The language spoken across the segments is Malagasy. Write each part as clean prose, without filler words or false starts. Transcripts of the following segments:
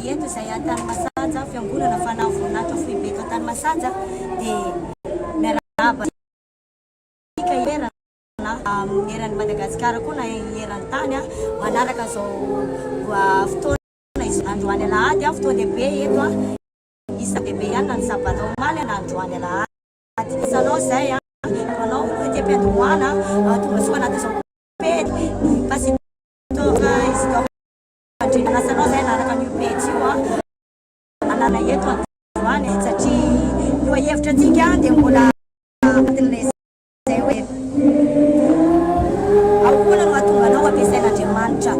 eto izay tany masaja fiangonana fanahy voninahitra foibeka tany masaja dia miarahaba eran'ny Madagaskara koa na eran'ny tany manaraka zao fotoana izy androany alahady fotoana lehibe eto isa lehibe ihany na ny sabata omaly na androany alahady isanao zay anao etiam-piandohana tonga soa anaty zao pety ny Pasteur Isidore Andrianirina nasanao zay anaraka an'io pety io anana eto androany satria no hevitra antsika dia mbola atin'ilay zay hoe ahoana no hahatonga anao ampiasain'Andriamanitra,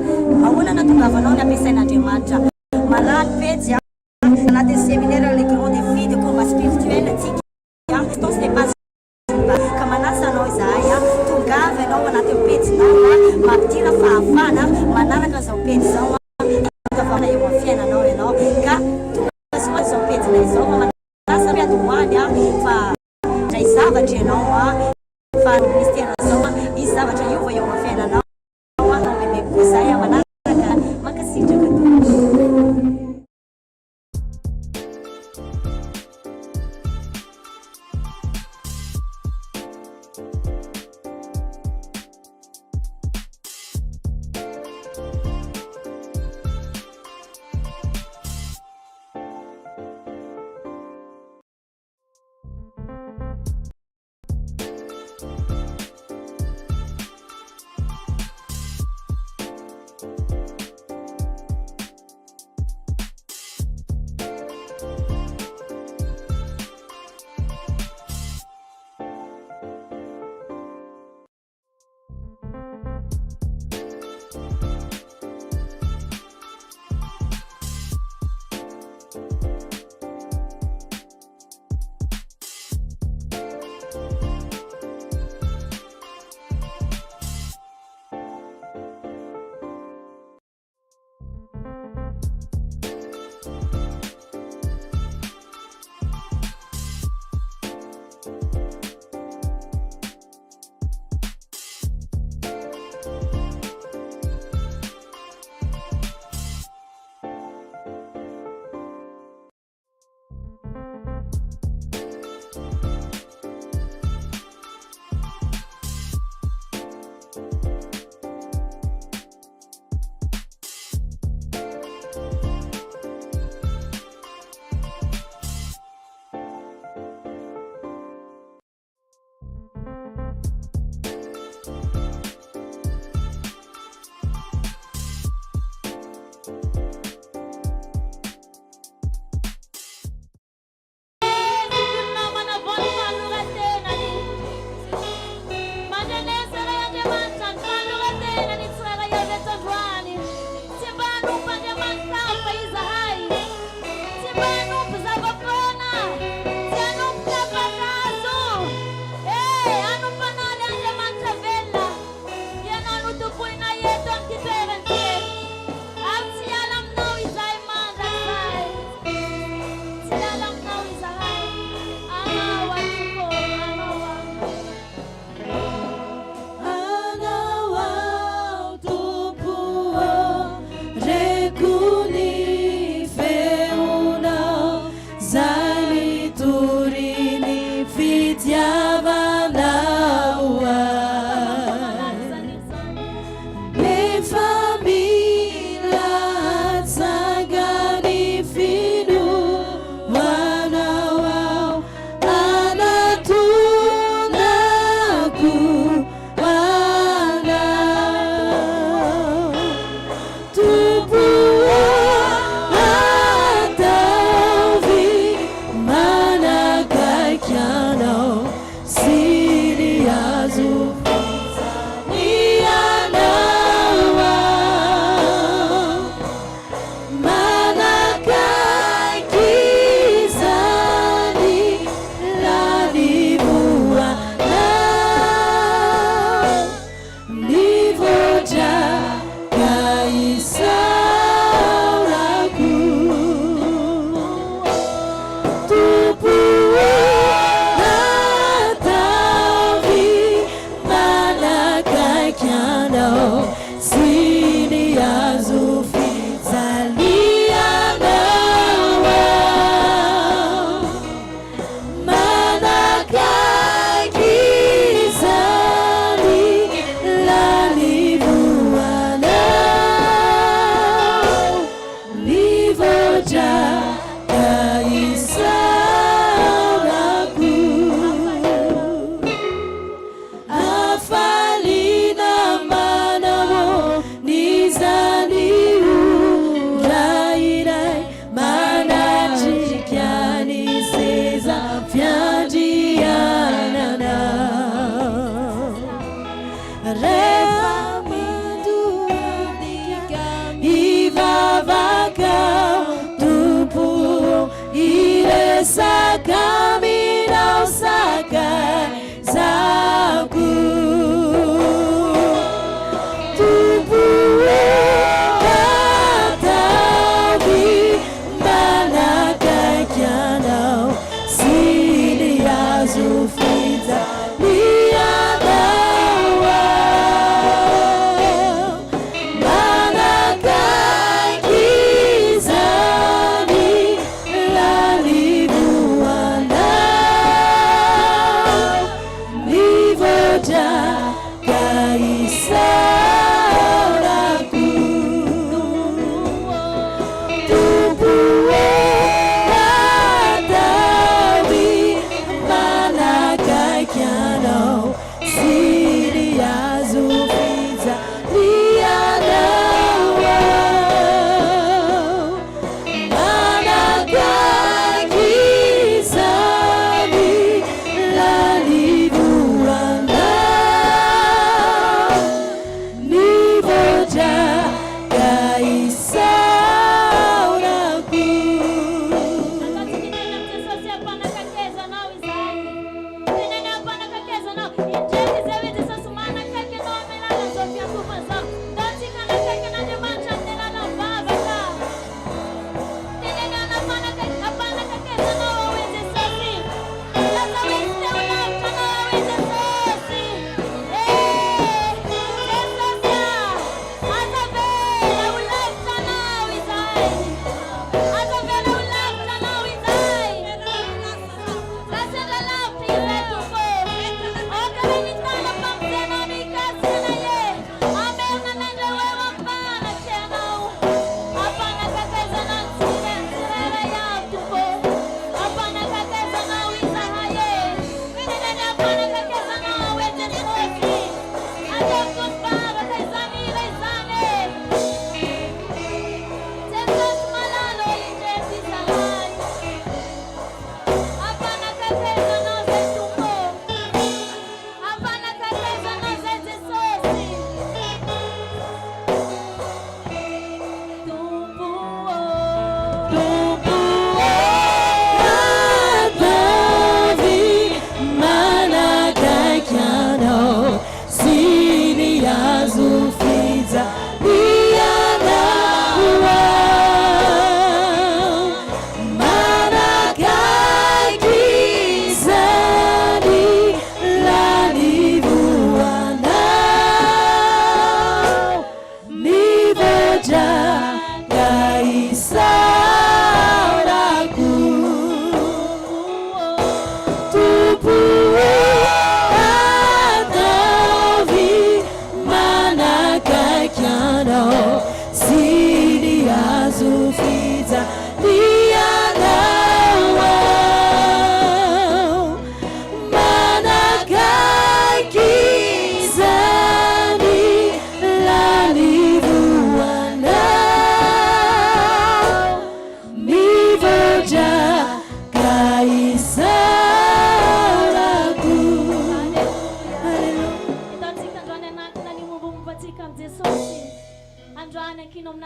ahoana no hahatongavanao ny ampiasain'Andriamanitra. Malany pejy anaty séminaire les grands défis de combat spirituel antsika ce n'est pas ka manasa anao izahay tongava ianao anaty pejinao mampidira fahafana manaraka zao pejy zao tongavana eo amin'ny fiainanao ianao ka tonga soa zao pejina izao manasa miadohoany fa dray zavatra ianao fa mistera zao izy zavatra io va eo amin'ny fiainanao bebe koizay manaraka mankasitraka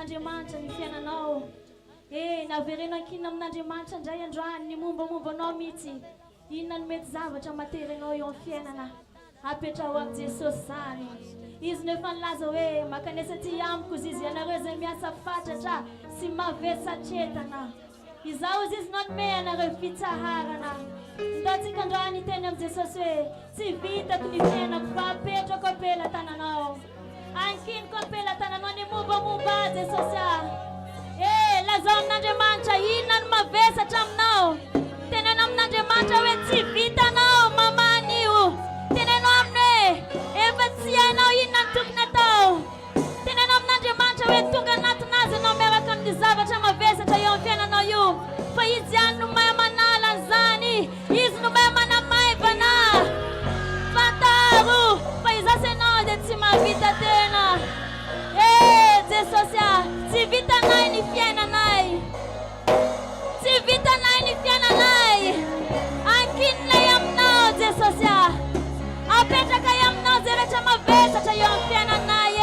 amin'Andriamanitra ny fiainanao. Naverenao ankina amin'Andriamanitra indray androany ny mombamombanao mihitsy. Inona no mety zavatra materenao eo amin'ny fiainana. Apetrao amin'ny Jesosy zany. Izy nefa nilaza hoe makanesa ty amiko izy ianareo izay miasa fatratra sy mavesa hatretana. Izaho izy nanome anareo fitsaharana. Ndatsika androany teny amin'ny Jesosy hoe tsy vitako ny fiainako fa apetrako apela tananao. Ankiniko apela tananao ny mombamomba Jesosy. Lazao amin'Andriamanitra inona no mavesatra aminao. Tenenao amin'Andriamanitra hoe tsy vitanao mamanio. Tenenao aminy hoe efa tsy hainao inona no tokony atao. Tenenao amin'Andriamanitra hoe tonga anatin'azy anao miaraka amin'ny zavatra mavesatra eo amin'ny fiainanao io. Fa izy ihany no mahay manala an'izany. Izy no mahay manamaivana. Fantaro fa izaho ianao dia tsy mahavita tena. Jesosy, tsy vitanay ny fiainanay. Tsy vitanay ny fiainanay. Ankinonay aminao Jesosy. Apetraka aminao izay rehetra mavesatra eo amin'ny fiainanay.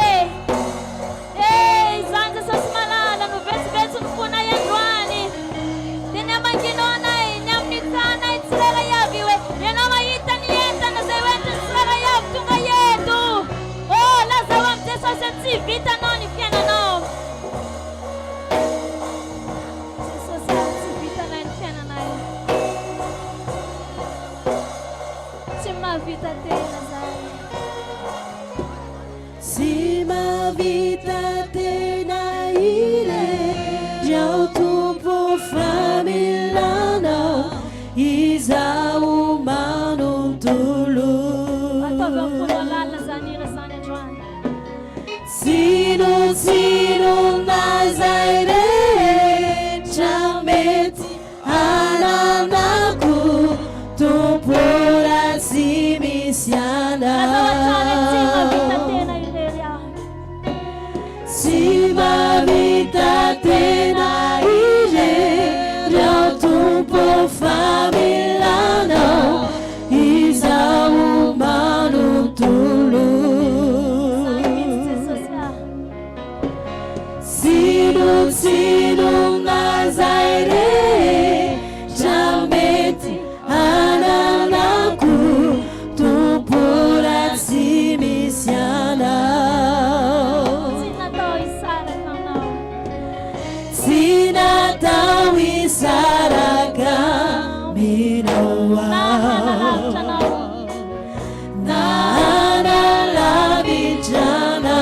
Izany Jesosy malala no vetsivetsy ny fonay androany. Dia ny amanginonay, ny amin'ny kanay tsirairay avy hoe ianao mahita ny entana izay hoentiny tsirairay avy tonga eto. Lazao amin'ny Jesosy tsy vitanao ny fiainanao. Jesosy tsy vitanay ny fiainanay. Tsy mahavita tena zany. Tsy mahavita tena ile Jau tompo famillanao izaho manontolo. Sino nazay rehetra mety ananako tompo raha tsy misy tsy mahavita tena ile Jau tompo famillanao izaho manontolo. Sino nazay rehetra mety ananako tompo raha tsy misy anao. Tsy natao hisaraka aminao na nalavitrana.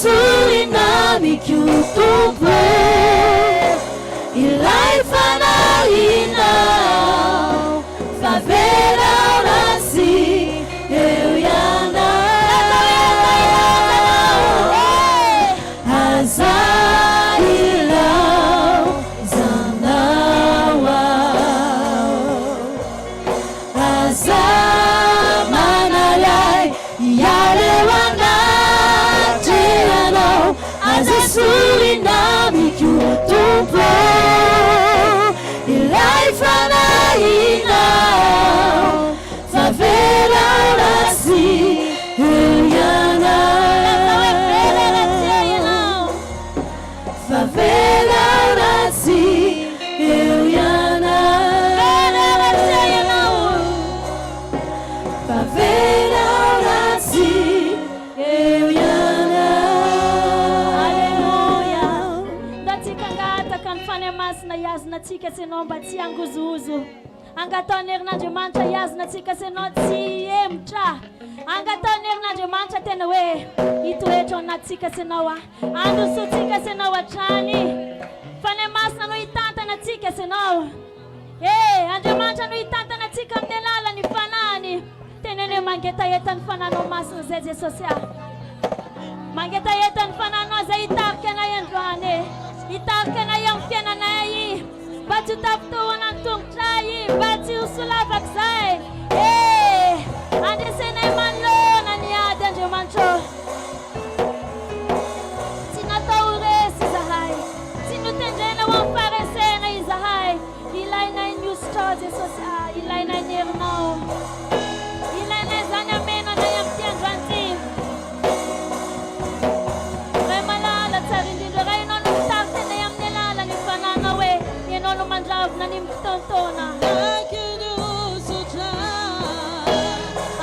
surinamikutumpo ilay fanahinao faverao rasi eo ianao aza ilau zanao aza manalay ialeo anateanao aza surinamikutumpo ilay fanahinao faverao rasi eo ianao faverao rasi eo ianao faverao rasi eo ianao. Alleluia. Datsika angataka ny fanemasina iazona tsika senao mba tsy angozozo. Angataony herin'Andriamanitra iazona tsika senao tsy emitra. Angataony herin'Andriamanitra tena hoe hitoetra ao anatsika senao andosotsika senao hatrany. Fanemasina no hitantana tsika senao. Andriamanitra no hitantana tsika amin'ny alalany fanahiny. Tenene mangetahetany fananao masina zay Jesosy mangetahetany fananao zay hitarika anay androany. Hitarika anay amin'ny fiainanay. Mba tsy ho tafitohana ny tongotray. Mba tsy ho solavaka zay. Andesenay manolona ny ady Andriamanitra. Tsy natao resy izahay. Tsy notendrena ho amin'ny faresena izahay. Ilainay ny ositra Jesosy. Ilainay ny herinao. Ilainay zany amenanay amin'ny androany. Ray malala tsara indrindra. Ray ianao no mitarika anay amin'ny alala ny fananao hoe ianao no mandravona ny mitontona.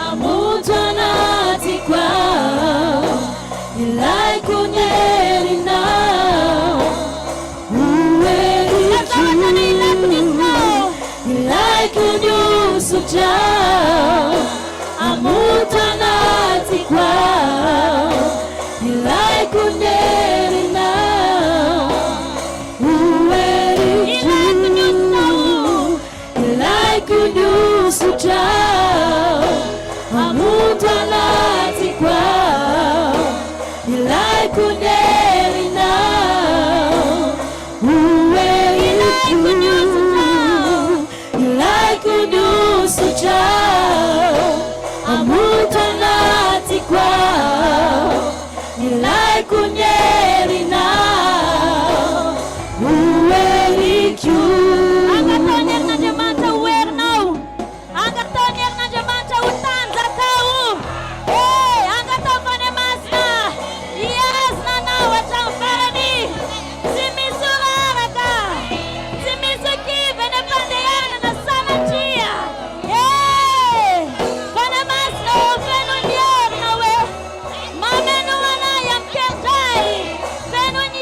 Amuto anaty kwao ilay kunyerinao uwerichu ilay kunyusujao. Amuto anaty kwao ilay kunyerinao uwerichu ilay kunyusujao. Amuto anaty kwao ilay kunyerinao uwerichu ilay kunyusujao. Amuto anaty kwao ilay kunyerinao uwerichu. Angataony herin'Andriamanitra ho herinao. Angataony herin'Andriamanitra ho tanjakao. Angatao fanemasina iazona anao hatramin'ny farany. Tsy misy oraraka. Tsy misy kivy eny am-pandehanana salatria. Fanemasina ho feno ny herina hoe mameno anay amin'ny kendray. Feno ny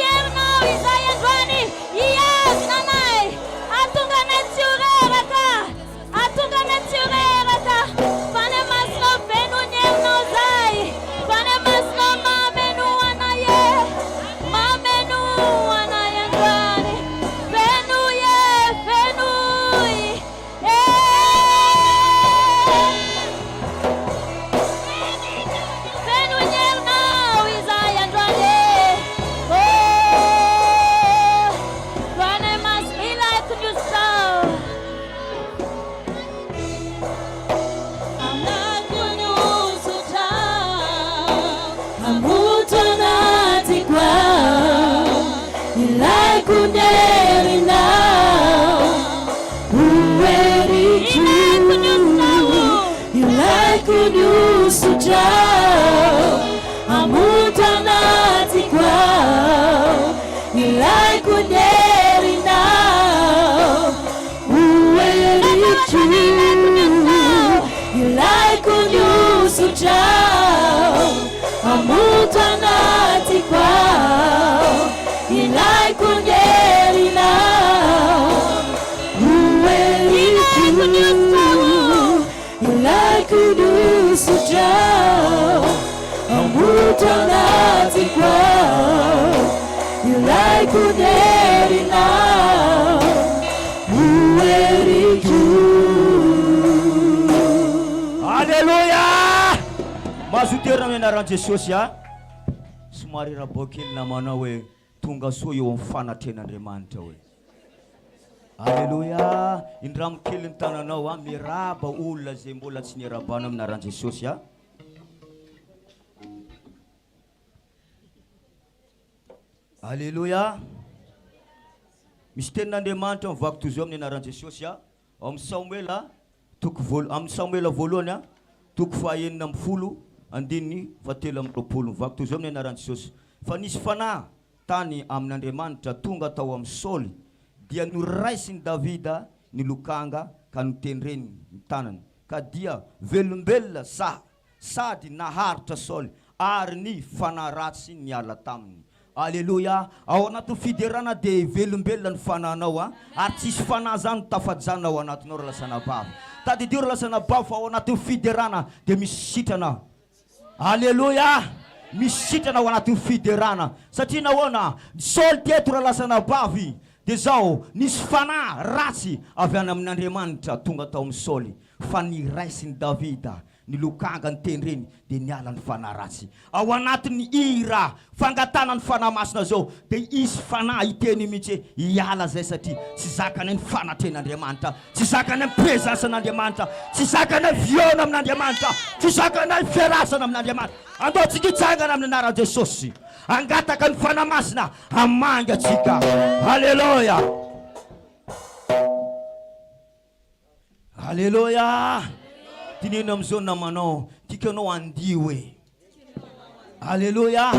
kuderina ueriku. Alléluia. Mazoterana amin'ny anaran'i Jesosy a. Somary rabokely namanao hoe tonga soa eo amin'ny fanatren'Andriamanitra hoe. Alléluia. Indra mikely ny tananao a miraba olona zay mbola tsy nirabana amin'ny anaran'i Jesosy a. Alléluia. Misy tenin'Andriamanitra mivaky toy izao amin'ny anaran'i Jesosy a. Amin'ny Samuela amin'ny Samuela voalohany a toko fahaenina amby folo andininy fatelo amby roapolo mivaky toy izao amin'ny anaran'i Jesosy. Fa nisy fanahy tany amin'Andriamanitra tonga tao amin'ny Saoly dia noraisiny Davida ny lokanga ka notendreny ny tanany ka dia velombelona sady naharitra Saoly ary ny fanahy ratsy niala taminy. Alléluia. Ao anaty fiderana dia velombelona ny fanahinao a ary tsisy fanahy zany tafajanona ao anatinao ry lasana bavy. Tadidio ry lasana bavy fa ao anaty fiderana dia misy sitrana. Alléluia. Misy sitrana ao anaty fiderana satria nahoana Saoly teto ry lasana bavy dia zao nisy fanahy ratsy avy any amin'Andriamanitra tonga tao amin'ny Saoly fa niraisiny Davida ny lokanga ny tendreny dia niala ny fanahy ratsy. Ao anatin'ny ira fangatana ny fanahy masina zao dia isy fanahy iteny mihitsy hiala zay satria tsy zakany ny fanatren'Andriamanitra, tsy zakany ny presansan'Andriamanitra, tsy zakany ny viona amin'Andriamanitra, tsy zakany ny fiarasana amin'Andriamanitra. Andao tsika hitsangana amin'ny anaran'i Jesosy, angataka ny fanahy masina hamanga tsika. Alléluia. Alléluia. Tinena amizao namanao tikanao andio hoe. Alléluia.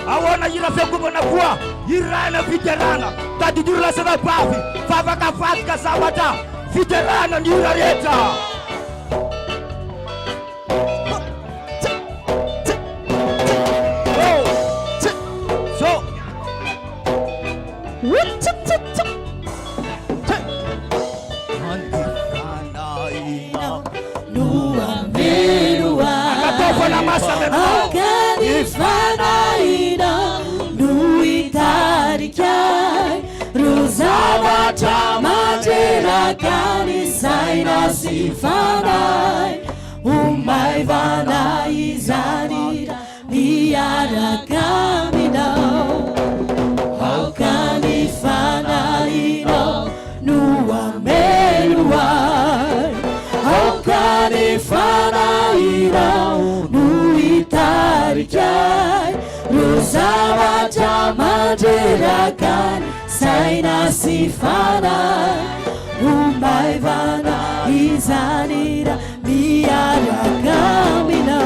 Ahoana ira fiangovana koa irana fiterana tadidio lasana bavy favaka vatika zavatra fiterana ny ira rehetra. Sifanai umai vana izanira miara caminho how can ifanai no ameluai how can ifanai no itarikai rosava chamadera kan saina sifanai umai vana izanira miara caminho.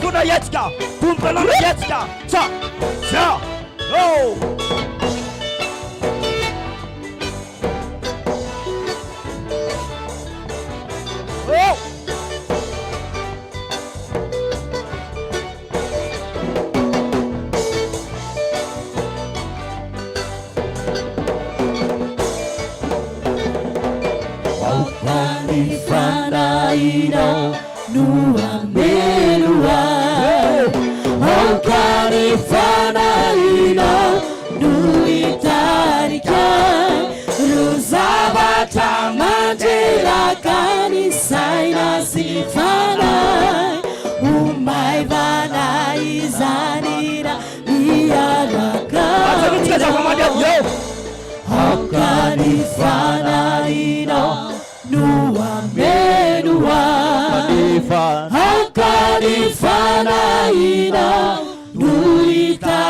Kuna yetka, tumpa na yetka, cha, cha, oh. Oh. Fanahin'NY nua melua Haukani fanahin'NY nuitarikai Ruzabata manjelakani saina sifanai Umai vana izanira iyalakai Haukani fanahin'NY nua melua Haukani fanahin'NY nuitarikai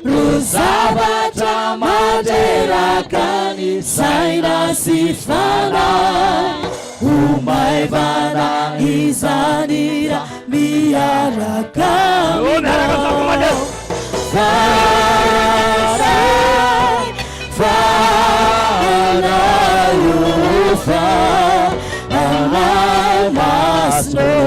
Ruzabata manjelakani saina sifanai Umai vana izanira miarakami I must know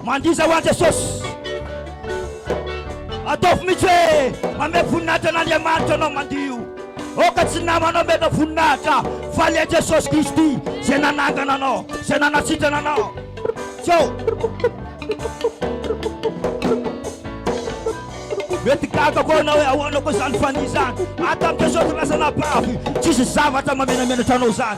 Mandiza wa Jesus Atof miche Mame funata na liamanto no mandiu Oka tsinama no mena funata Fale Jesus Christi Senananga na no Senanasita na no So Veti kaka kona we awono ko sanfanizan Atam Jesus rasa na pafi Chisi zavata mamena mena tanozan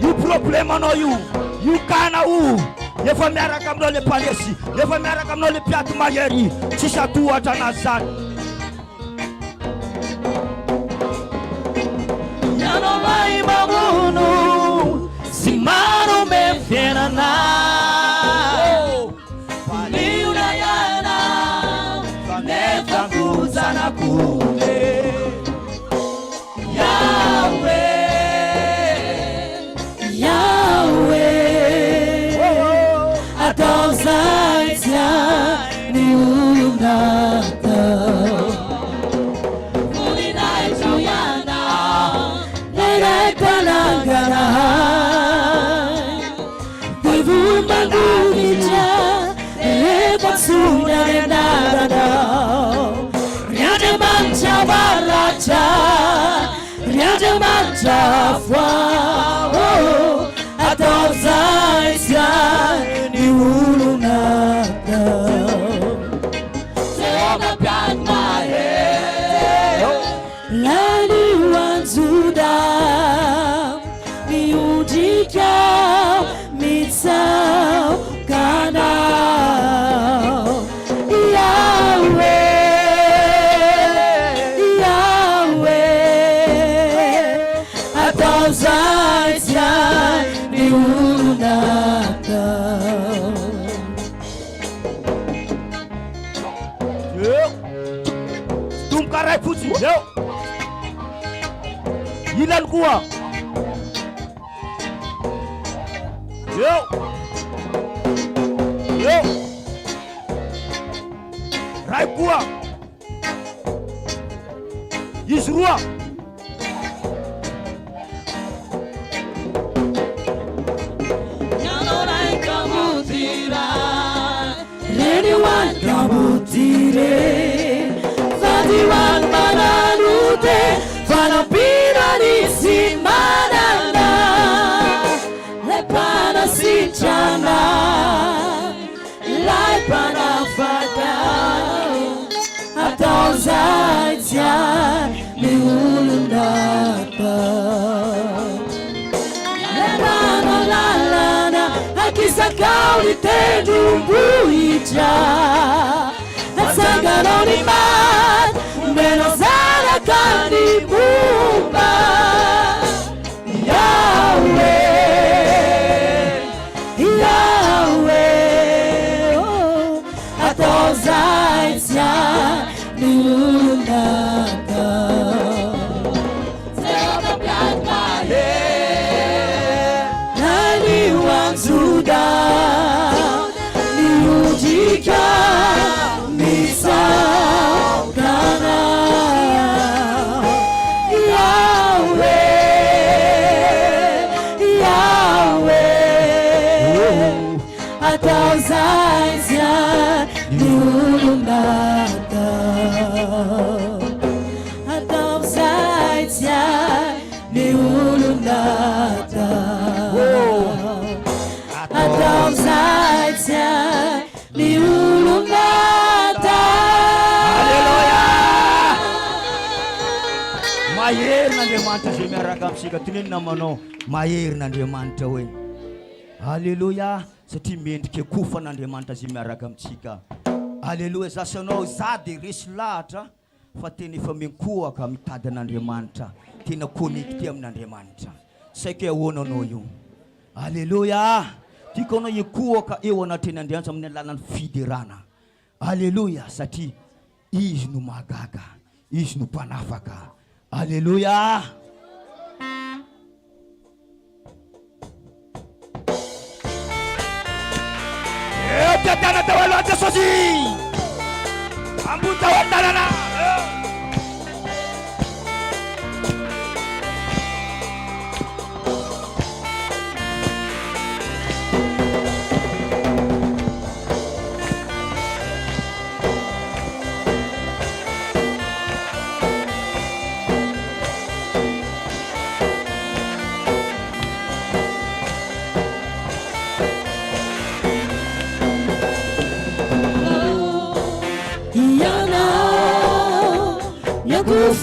You problem on you. You kana u. Yefa miara kamno le palesi. Yefa miara kamno le piatu mayeri. Chisha tu atanazan. Yano mai mamunu. Simano me fiena na. Paliuna yana. Neta kuzana kule. Andriamanitra foao atao zay sy ny olona Jehova mpiady mahery lanihoanjoda miondrika mitsaokanao Yahweh atao zay sy ny olona Tumkarai putsi, yo. Ilan kuwa. Yo. Yo. Rai kuwa. Yisrua. Nyanorai kamutira Reniwan kamutire Fadiwan mananute Fanapira nisimanana Lepana sichana Laipana fata Atau zaitya Miulundata Lepana lalana Akisakau litedu buija Nasangaroni mat Menozara kanibumba Yahweh Yahweh Atau zaitya niulundaka Jehova mpiady mahery nanihoanjoda miondrika misaokana Yahweh atao zay sy ny olondaka atao zay sy ny olondaka atao zay sy ny olondaka Mahery n'Andriamanitra zay miaraka amitsika teneny namanao mahery n'Andriamanitra hoe Alléluia satria mendrika kofa n'Andriamanitra zay miaraka amitsika Alléluia zasanao za de resy lahatra fa tena efa menkoaka mitady an'Andriamanitra tena connecté amin'Andriamanitra saika ahoana anao io Alléluia tiako anao ekoaka eo anatin'ny Andriamanitra amin'ny alalan'ny fiderana Alléluia satria izy no mahagaga izy no mpanafaka Alléluia Tadana tawala tasosi Ambu tawala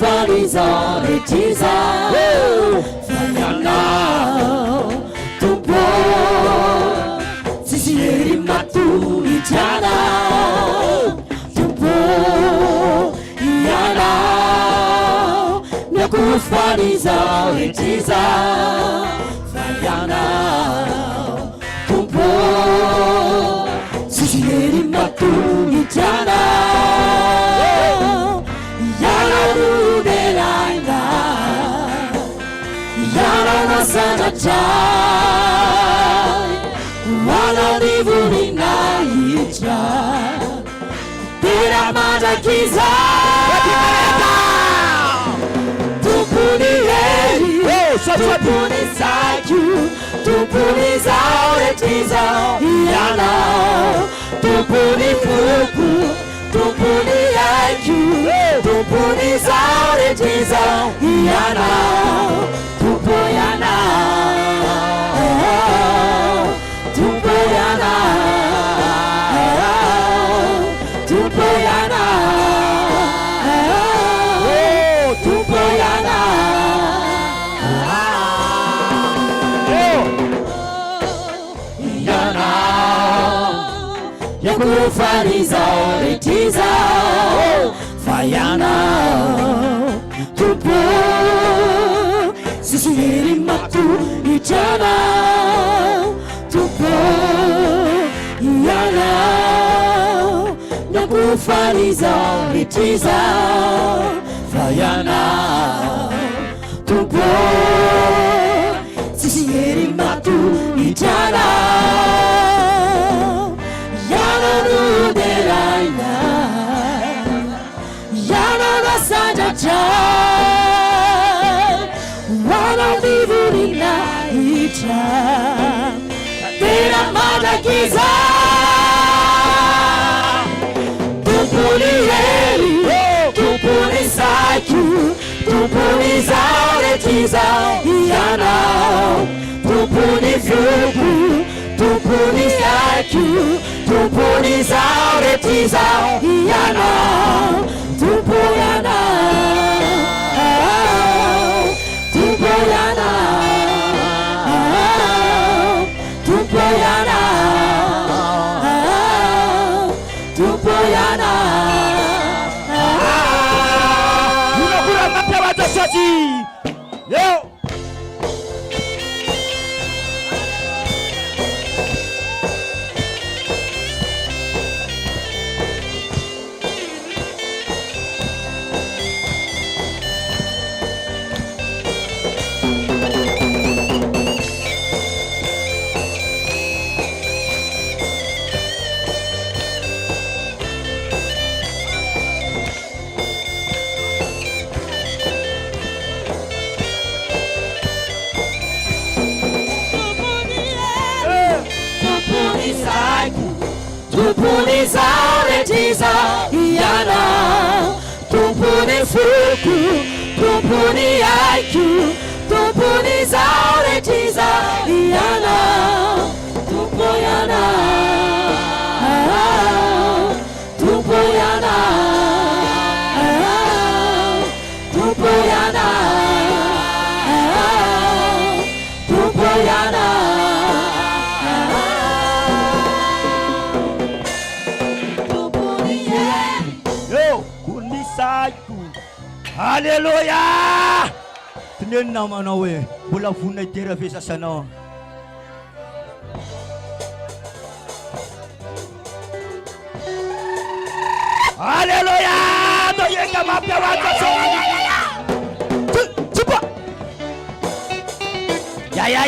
Fariza retiza Fayana Tumpo Sisieri matu ijana Tumpo Yana Naku Fariza retiza Fayana Tumpo Sisieri matu ijana Sana chai wala ni VONINAHITRA tera madakiza tupuni heri tupuni saku tupuni zauretiza yana tupuni fuku tumpony haiko, tumpony zao rehetra izao ianao, tompo ianao, tompo ianao, tompo ianao, tompo ianao, yakufanyizao rehetra izao fa ianao, tompo sisy hery matohitranao, tompo ianao, yakufanyizao rehetra izao fa ianao, tompo sisy hery matohitranao, ianao no deraina, ianao nasandratra, ianao ny voninahitra, tena mandrakiza, tompony hery, tompony saiko, tompony zao rehetra izao ianao, tompony foko, tompony saiko, tompony zao rehetra izao ianao, tompo ianao, tompo ianao, tompo ianao, tompo ianao. Unakula mapya watashaji. Yo. Tompony zao rehetra izao ianao, tompony foko, tompony haiko, tompony zao rehetra izao ianao, tompo ianao, tompo ianao, tompo ianao, tompo ianao. Hallelujah! Tenenu nama nawe, bola funai tera vesa sana. Hallelujah! Toye kama pia watu cepat. Ya.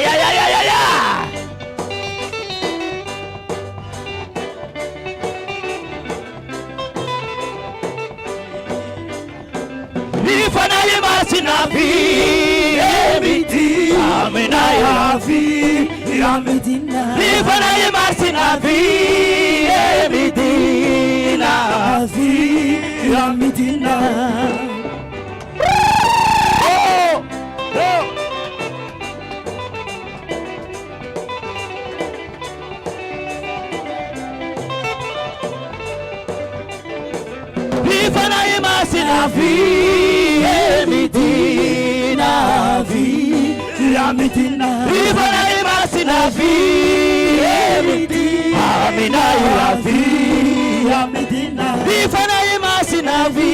Ifanaye masinafi emiti amenayafi amedina, ifanaye masinafi emidina afi amedina. Ifanaye masinafi emidina afi amedina, ifanaye masinafi emidina amenayafi amedina, ifanaye masinafi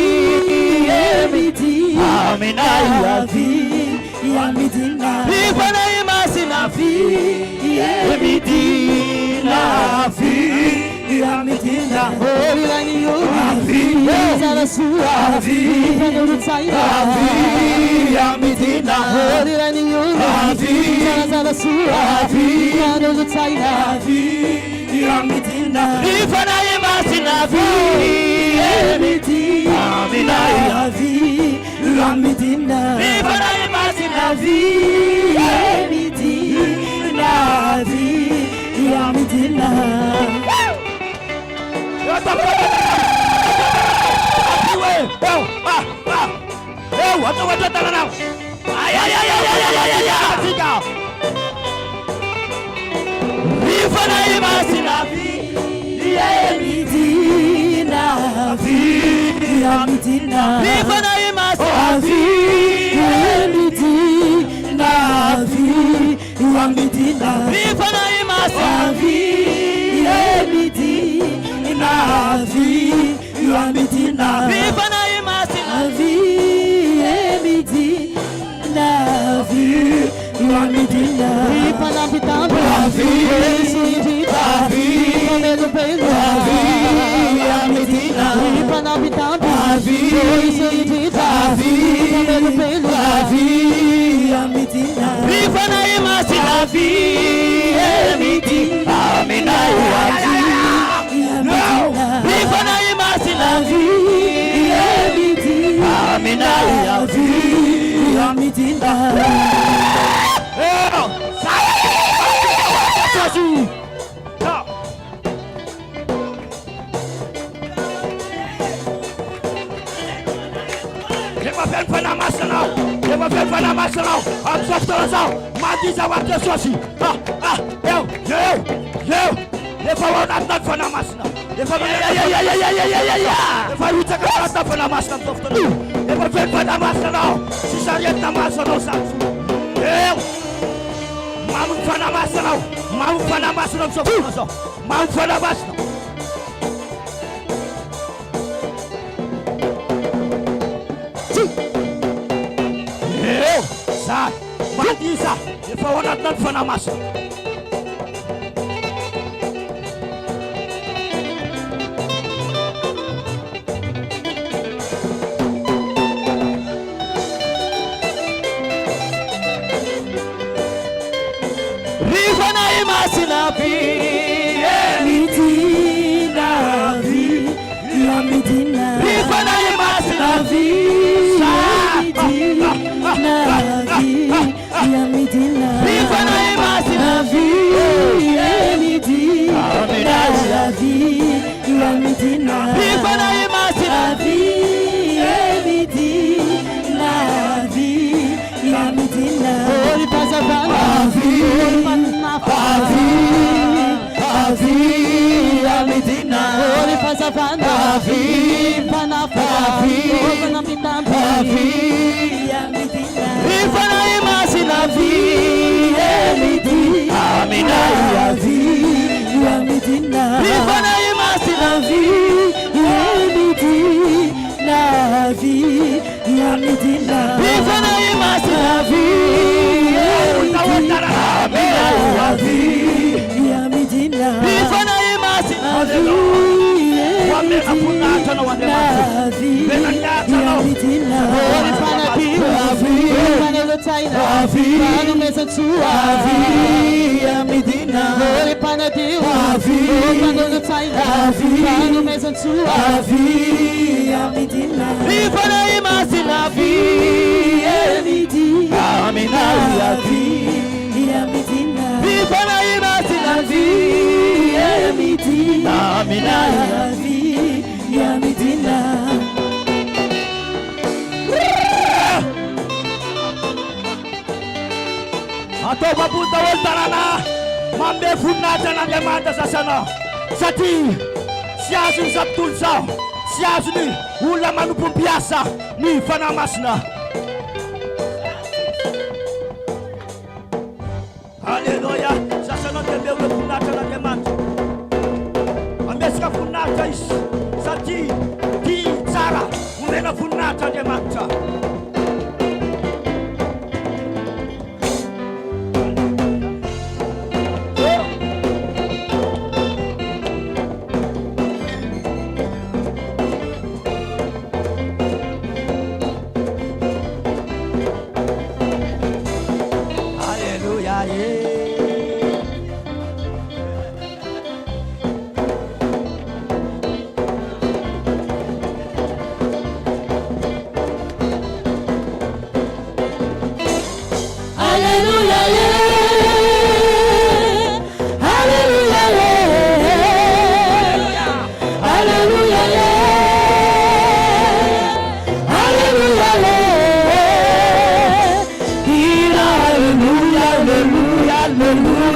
emidina amenayafi amedina, ifanaye masinafi emidina afi amedina. Olani yo afi zara sura afi fanu tsaira afi amedina. Olani yo afi zara sura afi fanu tsaira afi amedina. Ifanaye masinafi emedina amenayafi amedina, ifanaye masinafi emedina afi amedina.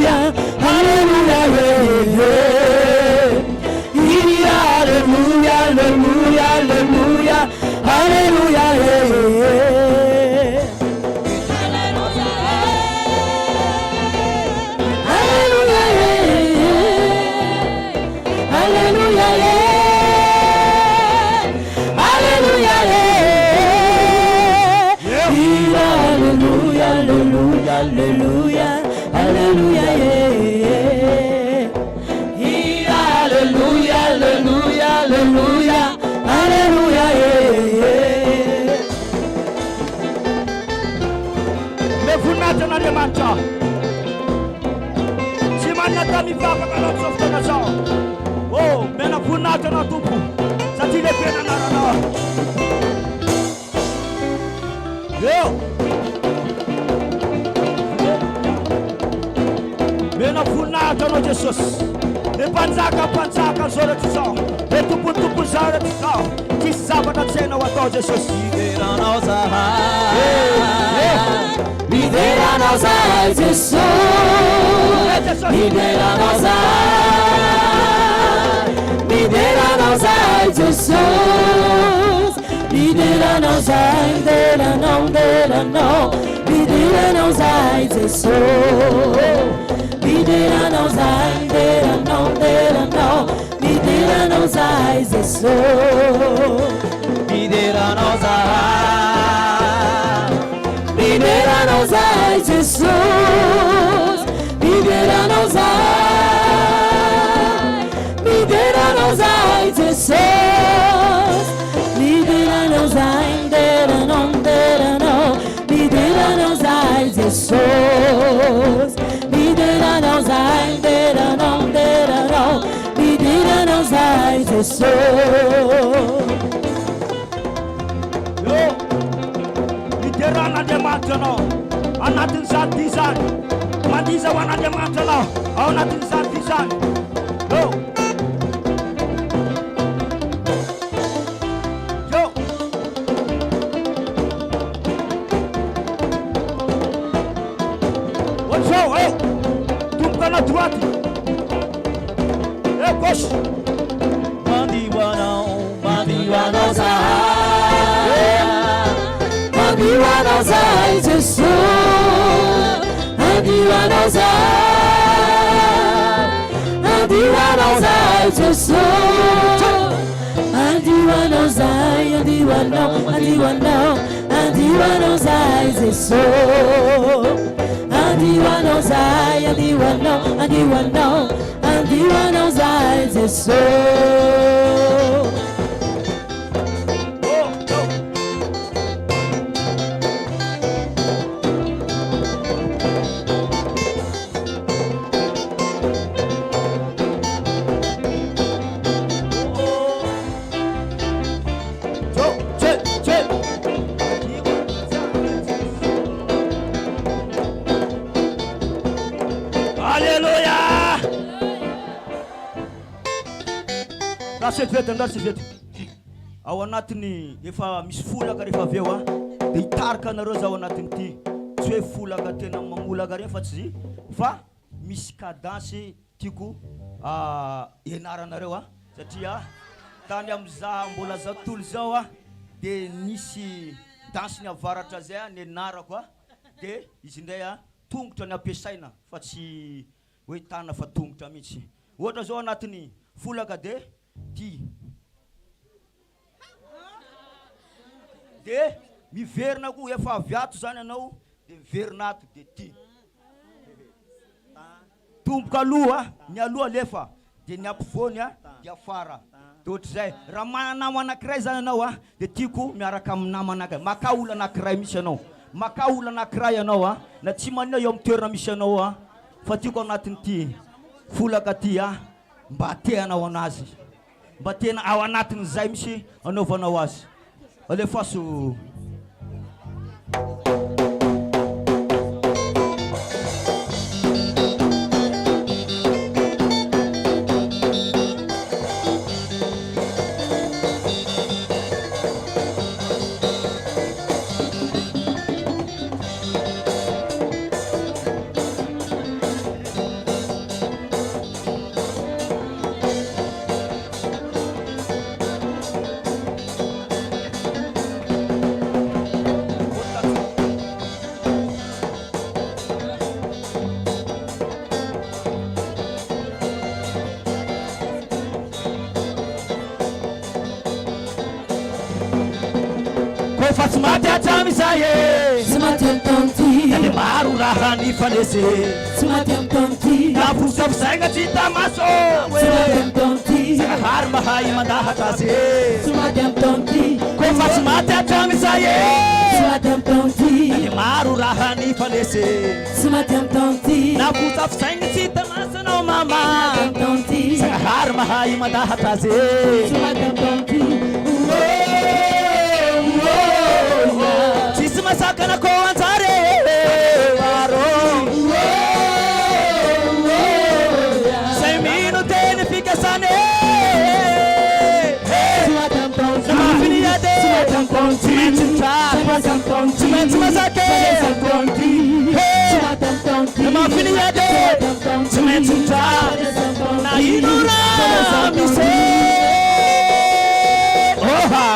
Alleluia, Alleluia, Alleluia, Alleluia, Alleluia, Alleluia, Alleluia, Alleluia, Alleluia, Alleluia, Alleluia, me voninahitran'Andriamanitra tsy manana mivavaka anao zao fotoana zao. Oh, mena voninahitra anao tompo satria lehibe n'anaranao. Eo mena voninahitra anao Jesosy. Le mpanjaka zao rehetra zao, le tompontompo zao rehetra zao, tsisy zavatra tsy hainao atao Jesosy. Lideranao zahay, lideranao zahay Jesosy, lideranao zahay, lideranao zahay Jesosy, lideranao zahay, lideranao, lideranao zahay Jesosy. Lideranao zahay, lideranao, lideranao zahay Jesosy. Lideranao zahay, lideranao zahay Jesosy. Lideranao zahay, lideranao zahay Jesosy. Lideranao zahay, lideranao, lideranao zahay Jesosy. Lideranao zahay, lideranao, lideranao zahay Jesosy. Lideran'Andriamanitra anao anatin'izany dia izany, mandiza ho an'Andriamanitra anao ao anatin'izany dia izany. Droite, et gauche. Mandiwanao zahay, mandiwanao zahay Jesosy, mandiwanao zahay, mandiwanao zahay Jesosy, mandiwanao zahay, mandiwanao zahay Jesosy. Andiwanao zahay, andiwanao zahay Jesosy. Ndasy vety ao anatiny efa misy folaka rehefa avy eo dia hitarika anareo zaho anatiny ty tsy hoe folaka tena mamolaka reny fa tsy fa misy kadansy tiako ianaranareo satria tany amin'izah mbola zao tontolo zao dia nisy dansy ny avaratra zay ny ianarako dia izy indray tongotra ny ampiasaina fa tsy hoe tana fa tongotra mihitsy. Ohatra zao anatiny folaka dia ty de miverina koa efa aviato zany anao de miverinato de ty tomboka aloha ny aloha lefa de ny ampovoany de afara de ohatr'izay raha mananamo anankiray zany anao de tiako miaraka amin'ny nama anankiray maka olo anankiray misy anao maka olo anankiray anao na tsy manina eo amin'ny toerana misy anao fa tiako anatin'ity folaka ty mba teanao anazy mba tena ao anatin'izay misy anaovanao azy alefaso Kofatsmaty atramizaye Yande maro raha nifanese Navosavsaigna tsy tamaso Sakahary mahay mandahatra azy Kofatsmaty atramizaye Yande maro raha nifanese Navosavsaigna tsy tamaso anao mama Sakahary mahay mandahatra azy Tsisy masakana ko anjare Say minuty ny fikasane Namafiniade Tsy maintsy masake Namafiniade Tsy maintsy mitra Na inora mise Oha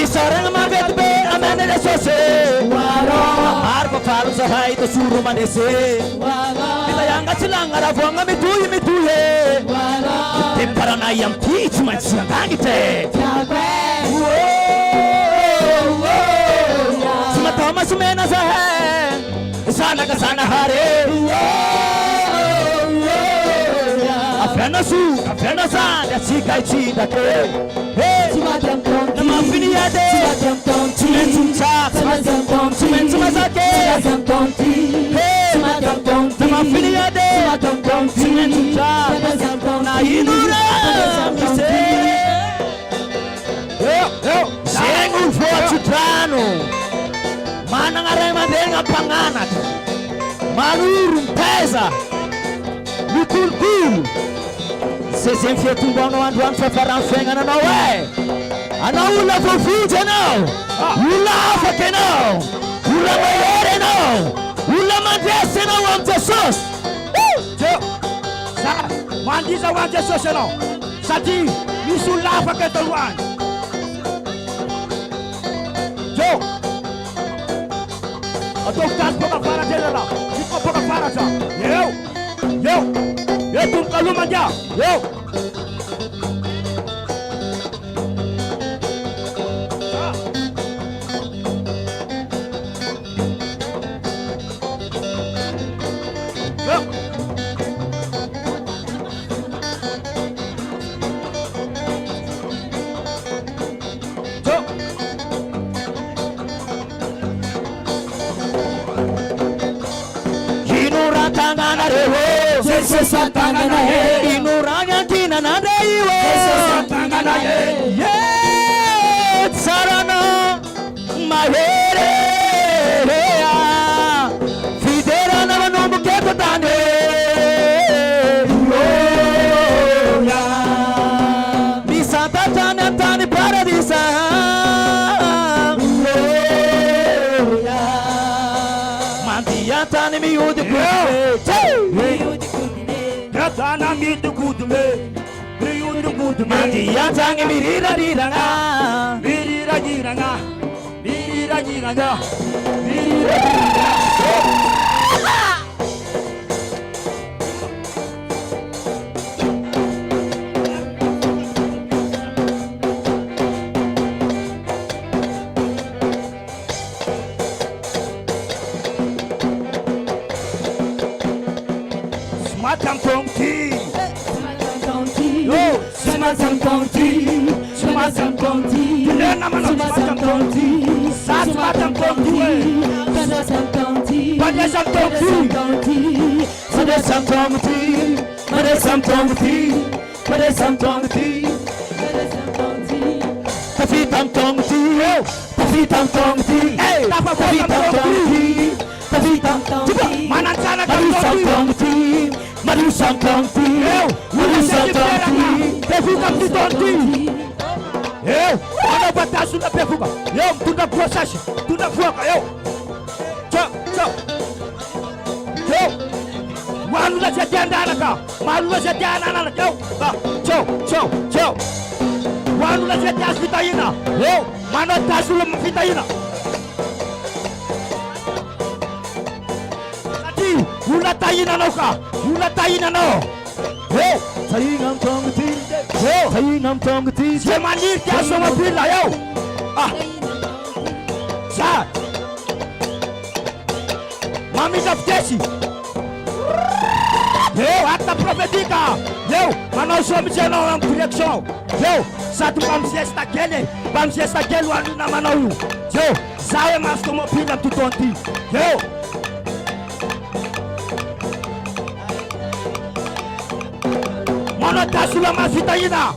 Sarang mabet be amene de sose Arba falu sahai to suru manese Kita yang gacilang aravonga mituye Temparana yang pitch man siang te Suma toma sumena sahe Sana ka sana hare Afena sa ya sikai cinta ke Namafiniade Cimentumca Cimentumazake Namafiniade Cimentumca Na inura mise Sengu vochutrano Manangaray mandenga panganat Malurum pesa Lukulkul Sesem fietumbano androan preparan fengan anao Anao ula vovudy anao Ula afaka anao Ula mahery anao Ula mandresy anao am Jesosy Mandiza ho an Jesosy anao Satria misy olona afaka eto aloany Jo Ataoko tasy mpakafaratra eny ala Misy mpakafaratra Eo tomboka aloha mandia Eo Satangana he inuranya kina nadaiwe satangana he sarana mahere fidera na manumbu keto tane misata tane tane paradisa mandia tane miudi Tana mitu kudume Miyundu kudume Mati yang sangi mirira diranga Mirira diranga Mirira diranga Ana batasu na pefuka eu tunda process tunda foca eu tchau malu la jadiana naka malu la jadiana naka eu tchau malu la jadiana fitaina eu mano tasu la fitaina ati Ula tahina anao ka. Ula tahina anao. Tahina amin'ny tonga ty. Tahina amin'ny tonga ty. Zay maniry ty asomabila eo. Za. Mamita fitesy. Acte prophétique. Manao somitsy anao amin'ny direction. Sady mpamisiesta kely. Mpamisiesta kely ho alina manao io. Za hoe masy tomobile amin'ny totoany ty. Manao tasolo mafitahina.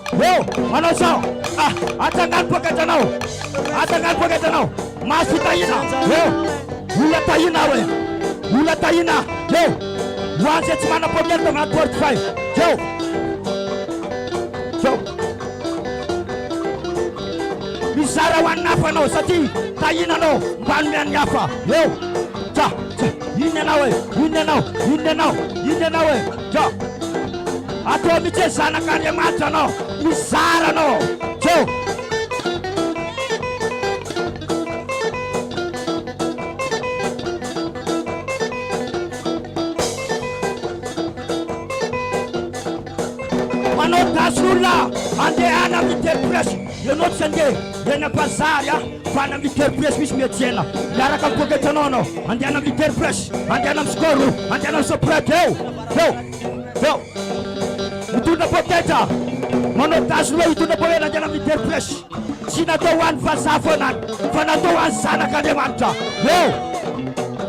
Manao sao. Atangano poketanao. Atangano poketanao. Mafitahina. Ula tahina hoe. Ula tahina. Hoany zay tsy mana-pokely agnaty portefeuille. Mizara ho an'ny hafa anao satria tahina anao mba nomeny hafa. Iny anao e. Iny anao. Iny anao. Iny anao e. Atao mitsy hoe zanak'Andriamanitra anao. Mizara anao. Manao tasolona andehana amin'ny interprèse. Ianao tsy andeha eny am-bazary fana amin'ny interprèse misy miajena. Miaraka amin'ny poketranao anao. Andehana amin'ny interprèse. Andehana amin'ny skoro. Andehana amin'ny soprete. Mitondra poketra. Manao tasolona mitondra poketra andehana amin'ny interprèse. Tsy natao ho an'ny vazaha foana fa natao ho an'ny zanak'Andriamanitra.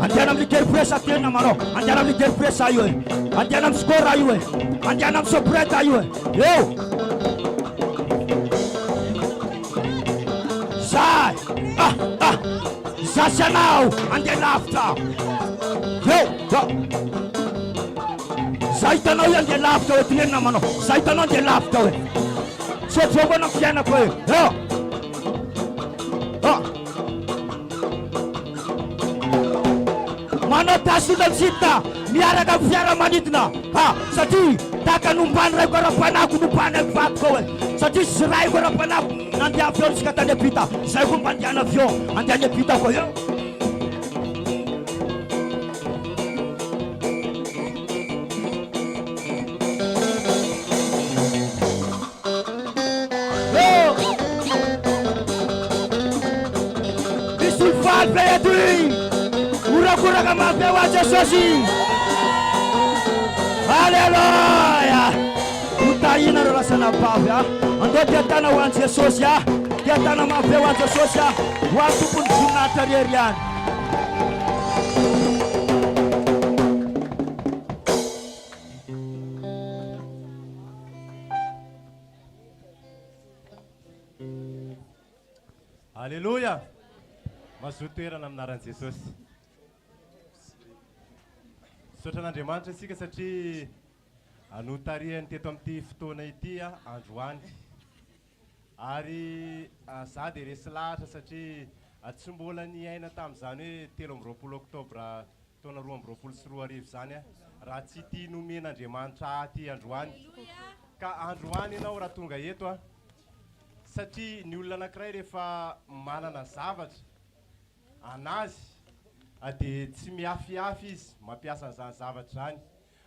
Andehana amin'ny interprèse atena manao. Andehana amin'ny interprèse io e. Andehana amin'ny skoro io e. Andehana amin'ny soprete io e. Zay. Zasy anao andeha lavitra. Zay hitanao io andeha lavitra hoe tenenina manao. Zay hitanao andeha lavitra hoe. Sotrombo anao fiainako hoe. Manao tasolona misita miaraka amin'ny fiaramanidina. Satria tahaka nombany ray koa-rapanako nombany amin'ny vatiko hoe. Satria sy ray koa-rapanako nandeha avion nisika tany apita. Zay koa mba andehana avion. Andehany apita koa eo. Misy faly be ety. Urakuraka mapewa Jesús. Haleluya. Utaina rasana pavya. Ando tiatana wan Jesús ya. Tiatana mapewa Jesús ya. Watu pun sunata rian. Haleluya. Mazotoerana aminaran'i Jesosy. Sotran'Andriamanitra isika satria anotarihany teto amin'ity fotoana ity androany. Ary za dia resy lahatra satria tsy mbola niaina tamin'izany hoe 13 oktobra taona 2024 zany raha tsy tia nomen'Andriamanitra aty androany. Ka androany ianao raha tonga eto satria ny olona anankiray rehefa manana zavatra anazy dia tsy miafiafy izy mampiasa an'izany zavatra zany.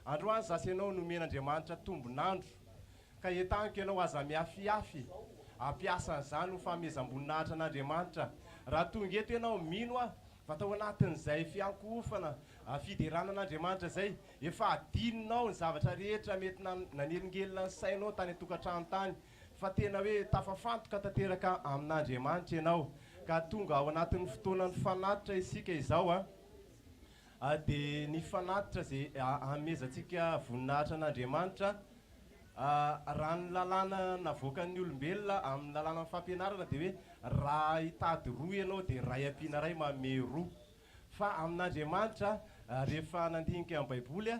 Androany zasy ianao nomen'Andriamanitra tombonandro ka etaniko ianao aza miafiafy ampiasa an'izany ho fahamezam-boninahitra an'Andriamanitra. Raha tonga eto ianao mino fa tao anatin'izay fiankofana fiderana an'Andriamanitra zay efa adininao ny zavatra rehetra mety nanelingelina ny sainao tany atokantrano tany fa tena hoe tafafantoka tanteraka amin'Andriamanitra ianao. Ka tonga ao anatin'ny fotoanany fanatitra isika izao dia ny fanatitra zay hamezantsika voninahitra an'Andriamanitra raha ny lalàna navoakan'ny olombelona amin'ny lalàna ny fampianarana dia hoe raha hitady roa ianao dia ray ampiana ray manome roa. Fa amin'Andriamanitra rehefa nandinika amin'ny baiboly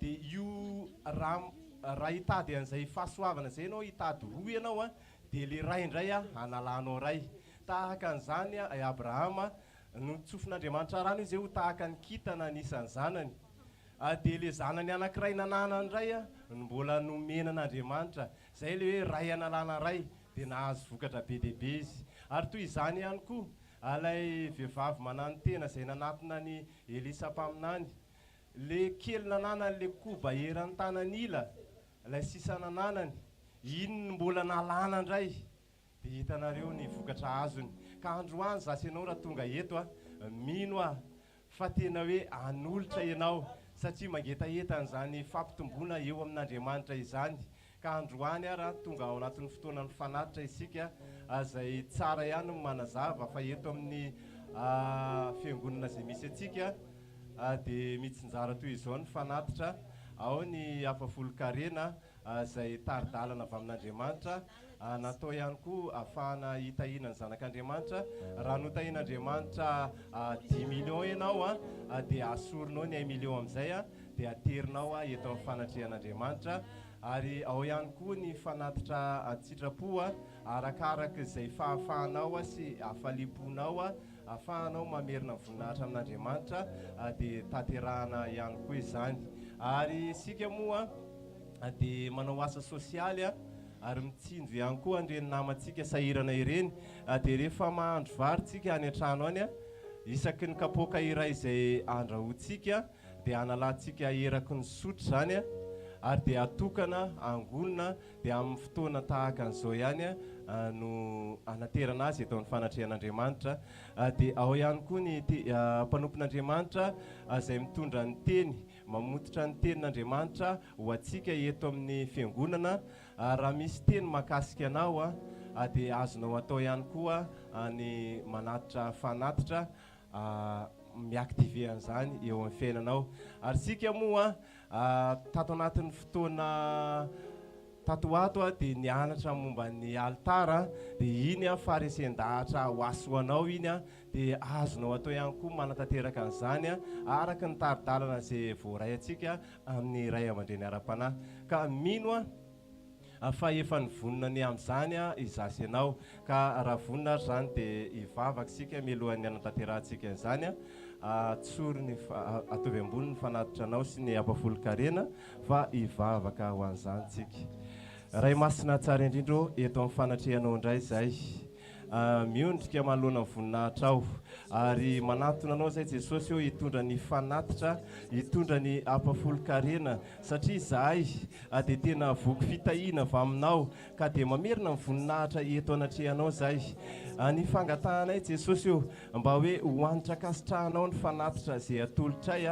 dia io raha hitady an'izay fahasoavana zay ianao hitady roa ianao dia le ray indray analanao ray. Tahaka an'izany Abrahama notsofin'Andriamanitra rano izy ho tahaka ny kintana anisan'ny zanany. Dia le zanany anankiray nananany ray mbola nomenan'Andriamanitra. Zay le hoe ray analana ray dia nahazo vokatra be dehibe izy. Ary toy izany ihany koa alay vehivavy manano tena izay nanatona ny Elisa mpaminany. le kely nananany le koba eran'ny tanan'ila ilay sisana nanany iny mbola nalana ndray dia hitanareo ny vokatra azony ka androany zasy ianao raha tonga eto mino fa tena hoe anolotra ianao satria mangetaheta fampitomboana eo amin'Andriamanitra izany ka androany raha tonga ao anatin'ny fotoanany fanatitra isika zay tsara ihany manazava fa eto amin'ny fiangonana zay misy atsika dia mitsinjara toy izao ny fanatitra ao ny afafolo-karena zay taridalana avy amin'Andriamanitra natao ihany koa ahafahana hitahiana ny zanak'Andriamanitra raha notahian'Andriamanitra 10 millions ianao dia asorinao ny 1 million amin'izay dia aterinao eto amin'ny fanatrehan'Andriamanitra ary ao ihany koa ny fanatitra tsitrapo arakaraka izay fahafahanao sy afaliponao ahafahanao mamerina voninahitra amin'Andriamanitra dia taterahana ihany koa izany ary isika moa dia manao asa sosialy ary mitsinjo ihany koa andreny namantsika sahirana ireny dia rehefa mahandro varitsika any an-trano any isaky ny kapoaka iray izay andrahotsika dia analantsika eraky ny sotro zany ary dia atokana angolona dia amin'ny fotoana tahaka an'izao ihany no anaterana azy eto amin'ny fanatrehan'Andriamanitra dia ao ihany koa ny mpanompon'Andriamanitra izay mitondra ny teny mamototra ny tenin'Andriamanitra ho atsika eto amin'ny fiangonana raha misy teny mahakasika anao dia azonao atao ihany koa ny manatitra fanatitra miaktive an'izany eo amin'ny fiainanao ary sika moa tato anatin'ny fotoana tato ato dia nianatra momba ny altara dia iny farisendahatra ho asoanao iny dia azonao atao ihany koa manatanteraka an'izany araka ny taridalana izay voaray atsika amin'ny ray aman-dreny ara-panahy ka mino fa efa ny vonina amin'izany izasy ianao ka raha vonina zany dia hivavaka sika mialohan'ny anatanterantsika izany tsory ny atovy ambony ny fanatitranao sy ny apafolo-karena fa hivavaka ho an'izany tsika ray masina tsara indrindro eto amin'ny fanatrehanao indray zay miondrika manoloana ny voninahitra aho ary manatona anao zay Jesosy eo hitondra ny fanatitra hitondra ny apafolo-karena satria zahay dia tena voky fitahiana avy aminao ka dia mamerina ny voninahitra eto anatrehanao zay ny fangatahanay Jesosy eo mba hoe hoanitra kasitrahanao ny fanatitra zay atolotray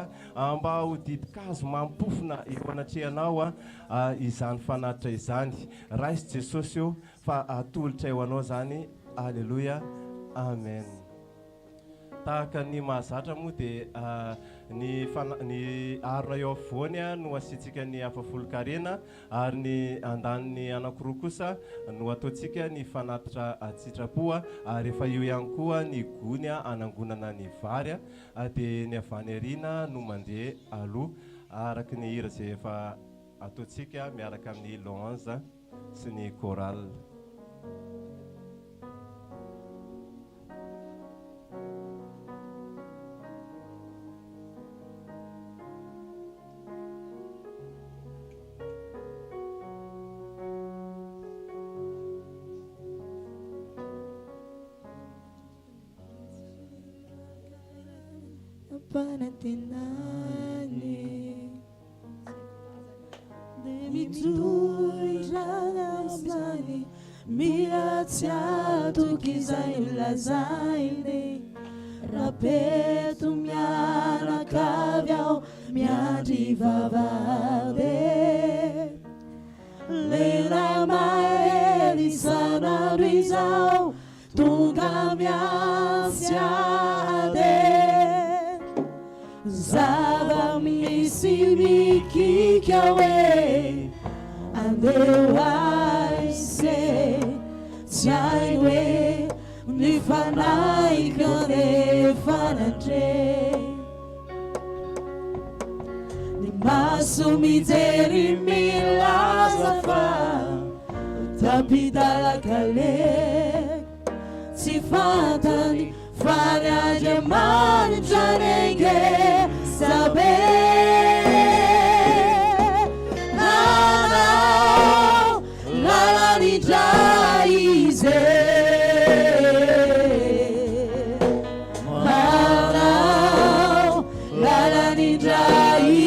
mba ho didikazo mampofona eo anatrehanao izany fanatitra izany raisy Jesosy eo fa atolotray ho anao zany Alleluia, amen. Tahaka ny mahazatra moa dia ny arona eo afovoany no asitsika ny afafolo-karena ary ny andaniny anankiroa kosa no ataontsika ny fanatitra tsitrapo ary efa eo ihany koa ny gony anangonana ny vary dia ny FANAHIN'NY no mandeha aloha araka ny hira izay efa ataontsika miaraka amin'ny louange sy ny chorale. Panatinani Demituragamsani Miraziato Kizai Lazaine Rapeto Miana Caviao Mianti Vavade Leila Maeli Sana Rizao Tunga Miasiade Zava misi kikawe andeu aise tiaiwe ni fanai kone fanatre ni masu mizeri milazafa tapidala kale si fatani FANAHIN'NY nenge sabe nanao lalany draize nanao lalany draize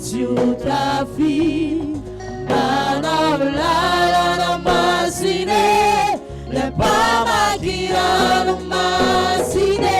tsy ho tafy manao lalana masine le mpamakirano masine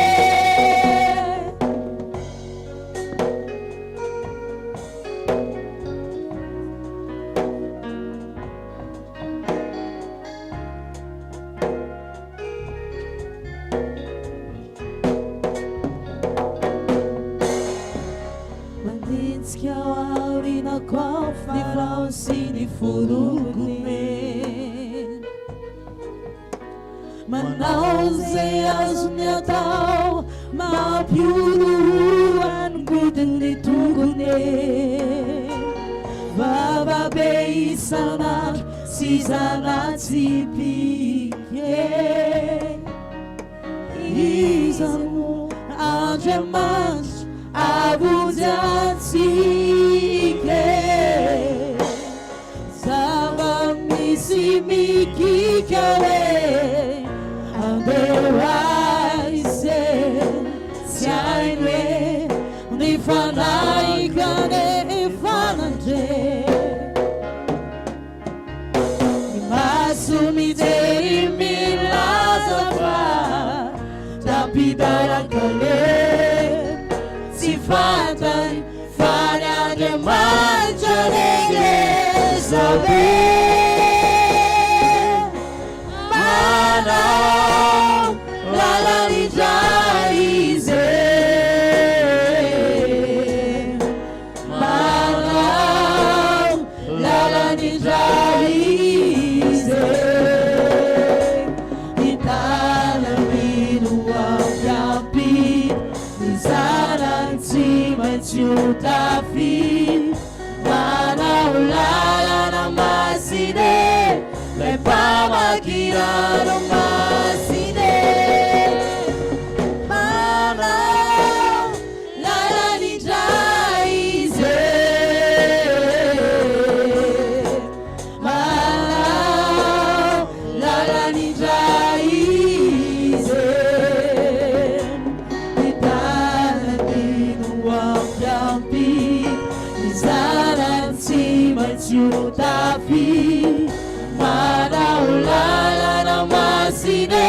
Ni flausi ni furugumen manau ze azny atao mampioroan godiny ny tongone vavabe isanandro sy zanatsy pike izano Andriamanitra avonjatsike mikikale andewaise siainwe ni fanaikane ifananje masumideri milazafa tapidarakale sifatan fanade manjaregezabe Tafi manau lalana masine le pamakirano masine manau lalani jaize manau lalani jaize Tafi manau lalana masine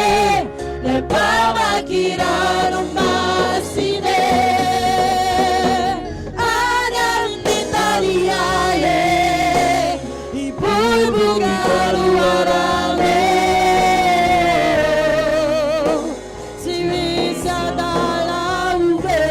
le pamakirano masine Adam d'Italiae I pulbugaro arame si visa dalla uve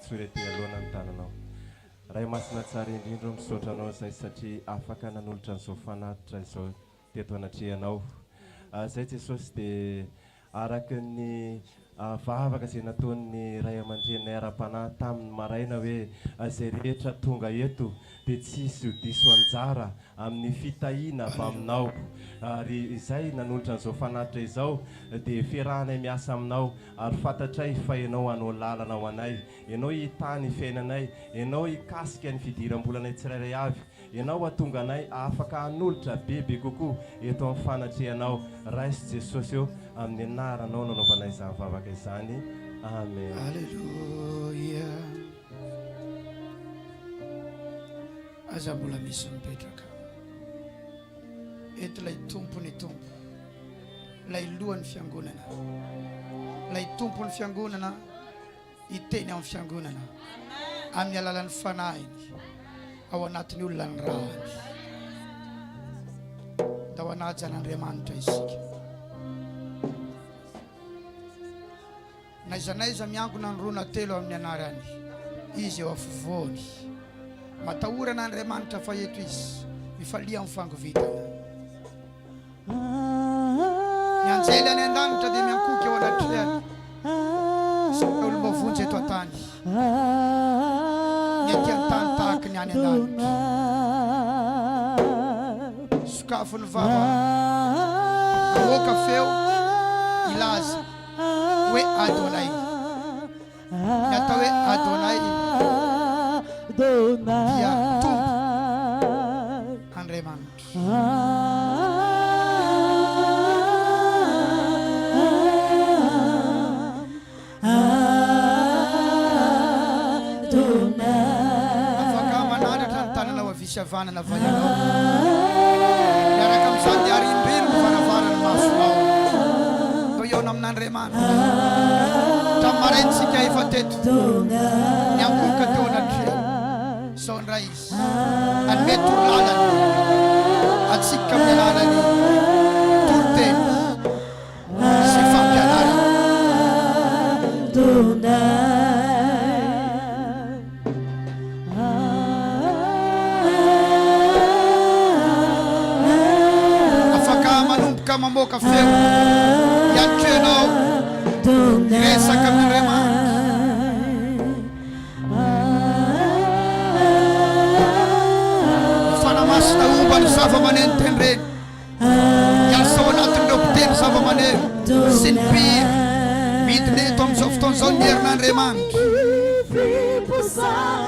atsurety alona ny tananao ray masina tsara indrindra misaotra anao zay satria afaka nanolotra an'izao fanatitra izao teto anatrehanao zay Jesosy dia araky ny vavaka izay nataon'ny ray aman-drenay ara-panahy tamin'ny maraina hoe izay rehetra tonga eto dia tsisy diso anjara amin'ny fitahiana avy aminao. Ary izay nanolotra an'izao fanatitra izao dia fiarahanay miasa aminao ary fantatray fa ianao hanao lalana ho anay, ianao hitany fiainanay, ianao hikasika ny fidiram-bolanay tsirairay avy, ianao hatonga anay afaka hanolotra bebe kokoa eto amin'ny fanatrehanao. Raisy Jesosy eo amin'ny anaranao nanaovanay izany vavaka izany. Amen. Alleluia. Aza mbola misy mipetraka eto ilay tompony tompo, ilay lohan'ny fiangonana, ilay tompony fiangonana hiteny amin'ny fiangonana amin'ny alalan'ny fanahiny ao anatin'ny olona ny rahany. Da ho anajan'Andriamanitra isika. Naiza naiza miangona ny roa na telo amin'ny anarany, izy eo afovoany. Matahorana Andriamanitra fa eto izy mifalia amin'ny fangovitana. Ny anjely any an-danitra dia miankoky ao anatrehany. Saka olo mavonjy eto an-tany. Ny aty an-tany tahaka ny any an-danitra. Sokafo ny vava aoka feo ilaza hoe Adonai. Ny atao hoe Adonai dia tompo Andriamanitra. Vanana vayanao miaraka amin'izany dia arimbelo ny varavarany masonao toy eo amin'Andriamanitra. Tamin'ny maraintsika efa teto niangoka teo anatrehany izao indray izy hanome torolalany atsika amin'ny alalany toroteny sy fampianarana. Mamoaka feo ihany koa ianao resaka amin'Andriamanitra. Fanamasina omba ny zava-maneno tenireny hiasa ao anatin'ireo mpiteny zava-maneno sy ny mpihira midina eto amin'izao fotoana izao ny herin'Andriamanitra.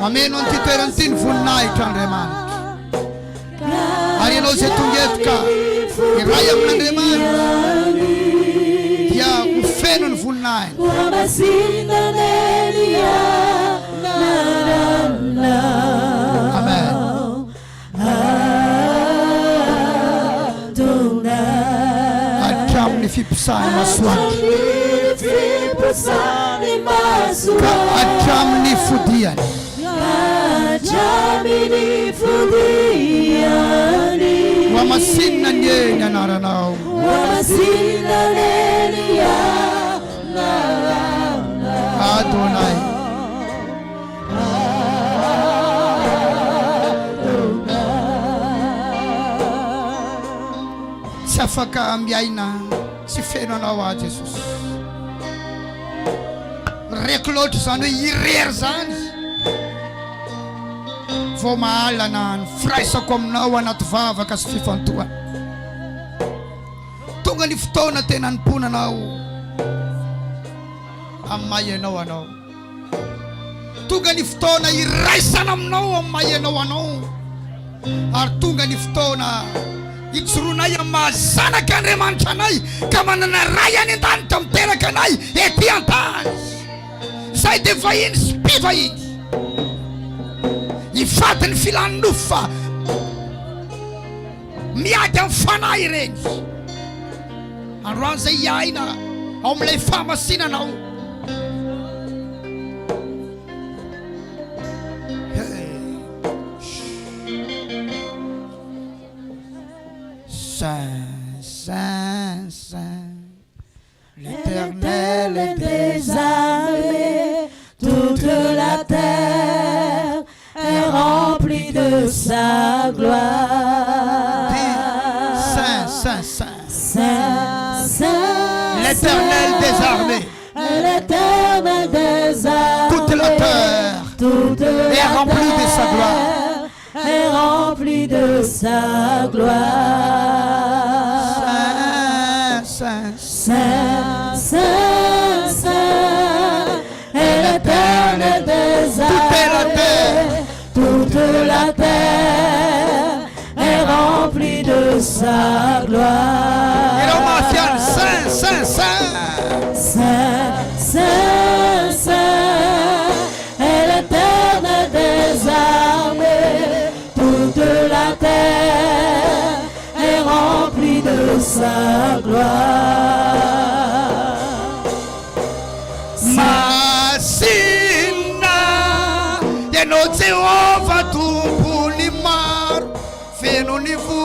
Mameno an'ity toerana ity ny voninahitra Andriamanitra. Ary ianao izay tonga eto ka iray amin'Andriamanitra dia ho feno ny voninahiny. Amen. Hatramin'ny fipisahany masoandro ka hatramin'ny fodiany. Wamasinna nye nanaranao. Adonai. Tsy afaka ambiaina tsy feno anao a Jesosy. Reko loatra zany hoe irery zany vao mahalana ny firaisako aminao anaty vavaka sy fifantohana. Tonga ny fotoana tena nimponanao amin'ny maha-ianao anao. Tonga ny fotoana iraisana aminao amin'ny maha-ianao anao. Ary tonga ny fotoana itsoronay amin'ny mahazanaka Andriamanitra anay ka manana ray any an-danitra miteraka anay ety an-tany. Zay dia vahiny sy mpivahiny ifaty ny filany nofo fa miady amin'ny fanahy ireny. Androany izay hiaina ao amin'ilay fahamasinanao. Saint, Saint, Saint, l'Éternel est des armées, toute la terre est remplie de sa gloire. Saint, Saint, Saint, Saint, Saint, l'Éternel des armées, est l'éternel des armées. Toute la terre est remplie de sa gloire. Est remplie de sa gloire. Saint, Saint, Saint, Saint, est l'éternel des armées. Toute la terre est remplie de sa gloire. Et on mentionne Saint, Saint, Saint. Saint, Saint, Saint, est l'éternel des armées. Toute la terre est remplie de sa gloire. Masina, yeno Jehova tumbuni mar, feno nivu,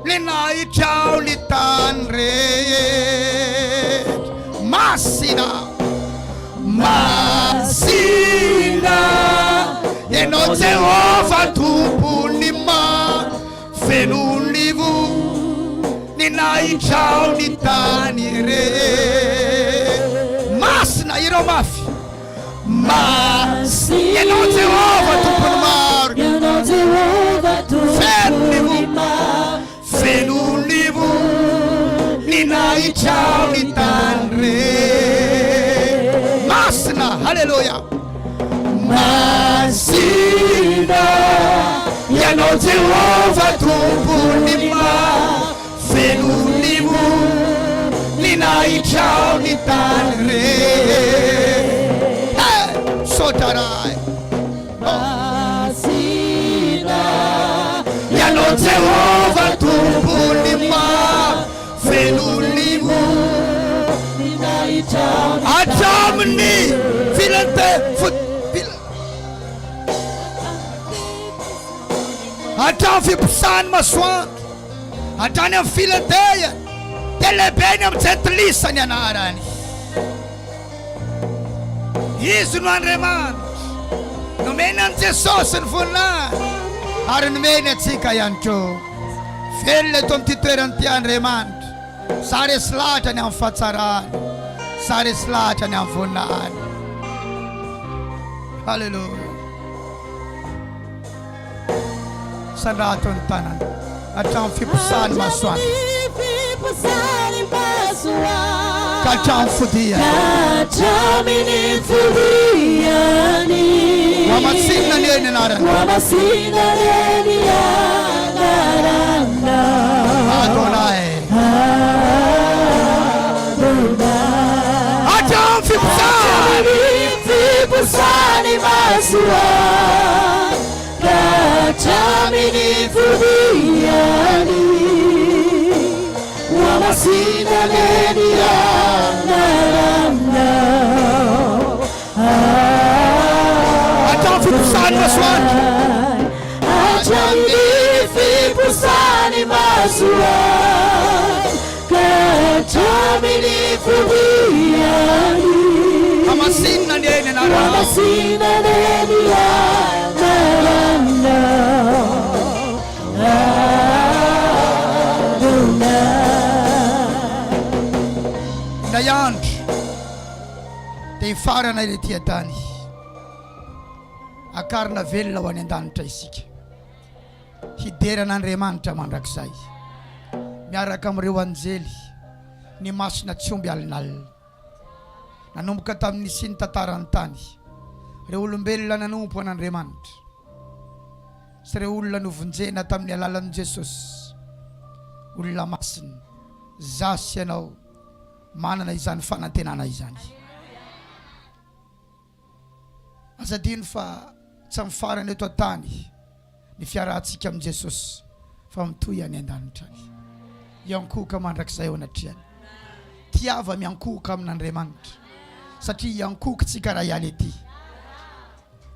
lina ichao litanre. Masina, Masina, yeno Jehova tumbuni mar, feno nivu, lina ichao litanre. Masina, yeno mafi. Masina, yeno Jehova tumbuni mar, yeno Jehova tumbuni mar, feno nivu, lina ichao litanre. Masina, hallelujah. Masina, yeno Jehova tumbuni mar, feno nivu, lina ichao litanre. Hey, sotarai. Masina, Yano Jehova tumbuni mar, feno nivu, Atamni, filante, Atam fi psan maswan, Atanyam filanteya, telebenyam zetlisan yanarani. Isu no Andriamanitra, numenan Jesus yn funan, ar numena tsika yancho, felle tom titoeran ty Andriamanitra, sare slatra ny amin'ny fahatsarany, sare slatra ny amin'ny vonany. Halleluja. Sandrato ny tanana, hatramin'ny fiposany masoandro, ka hatramin'ny fodiany. Wamasinna ny eny anarany. Adonai. Hatramin'ny fiposany masoandro, Kachamini fudiani, wamasina lenia naramna. Atam fipusani maswani, Achamini fipusani maswani, Kachamini fudiani, wamasina lenia naramna. Wamasina lenia. Nayandro dia farana irety tany akarina velona ho any an-danitra isika, hideran'Andriamanitra mandrakizay miaraka amin'ireo anjely ny masina tsy omby alinalina nanomboka tamin'ny sy ny tantarany tany, ireo olombelona nanompo an'Andriamanitra sy ireo olona novonjena tamin'ny alalan'i Jesosy, olona masina. Zasy ianao manana izany fanantenana izany. Azadino fa tsy mifarana eto an-tany ny fiarahantsika amin'i Jesosy, fa mitohy any an-danitra any. Iankohoka mandrakizay ao anatrehany. Tiava miankohoka amin'Andriamanitra satria iankohoka tsika raha ialy ety.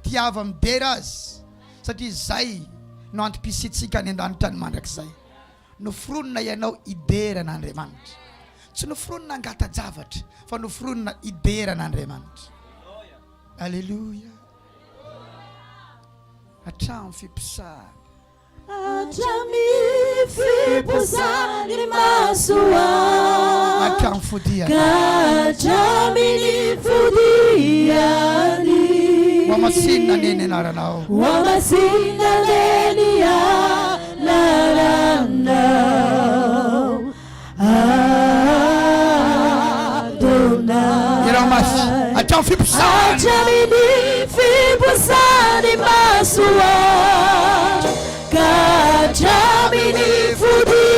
Tiava midera azy satria zay no antom-pisitsika any an-danitra ny mandrakizay. Noforonina ianao ideran'Andriamanitra, tsy noforonina angata-javatra fa noforonina ideran'Andriamanitra. Alleluia. Hatramin'ny fiposany, hatramin'ny fiposany masoandro, hatramin'ny fodiany Kajamini fudiani Wamasinna nene naranao Wamasinna nene naranao Adonai Iramas Atau fipusani Ajamini fipusani masua Kajamini fudiani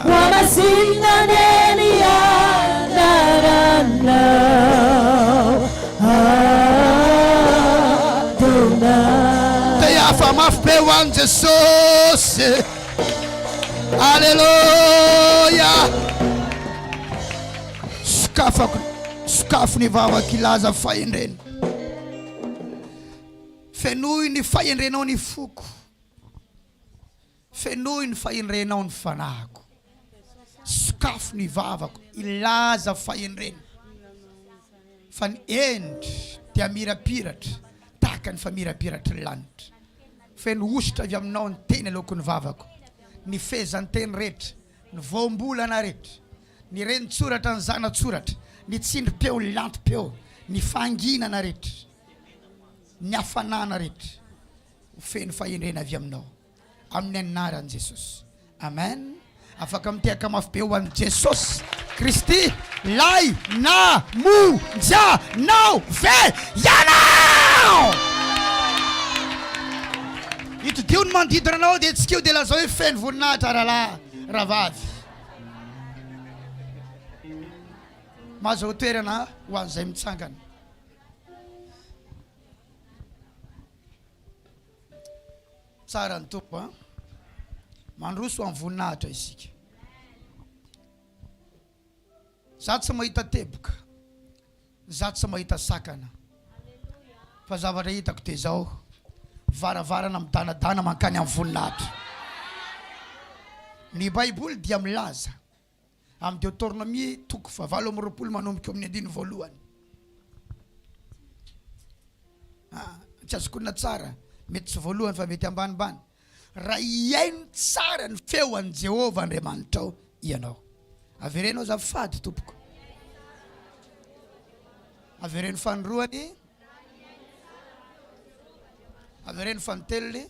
Wamasinna nene naranao Adonai Teyafa mafpewan Jesus Hallelujah Skafu ni vava kilaza faindreni Fenui ni faindrenao ni fuku Fenui ni faindrenao ni fanako Skafu ni vava ilaza faindreni Fan end Tia mirapirat Takan fa mirapirat land Fen usta avy aminao ny teny aloko ny vavako Ny fezanteny rehetra Ny voambolana rehetra Ny renitsoratra ny zanatsoratra Ny tsindrim-peo ny lantim-peo Ny fanginana rehetra Ny hafanana rehetra Feno fahendrena avy aminao Amin'ny anaran'i Jesosy Amen Afaka mitehaka mafy be ho an'i Jesosy Kristy lay na mo ja nao ve yanao Ito dio ny manodidina anao dia tsika eo dia lazao hoe feno voninahitra rahalahy ravavy mahazo toerana ho an'izay mitsangana tsara ny tompo mandroso amin'ny voninahitra isika za tsy mahita teboka za tsy mahita sakana fa zavatra hitako dia zao varavarana midanadana mankany amin'ny voninahitra ny baiboly dia milaza amin'ny Deutéronomie toko fa 7 manomboka amin'ny 9 voalohany tsy azokona tsara mety tsy voalohany fa mety ambanimbany raha iaino tsara ny feon'i Jehovah Andriamanitrao ianao averenao zafady tompoko avereno fanoroany avereno fanteliny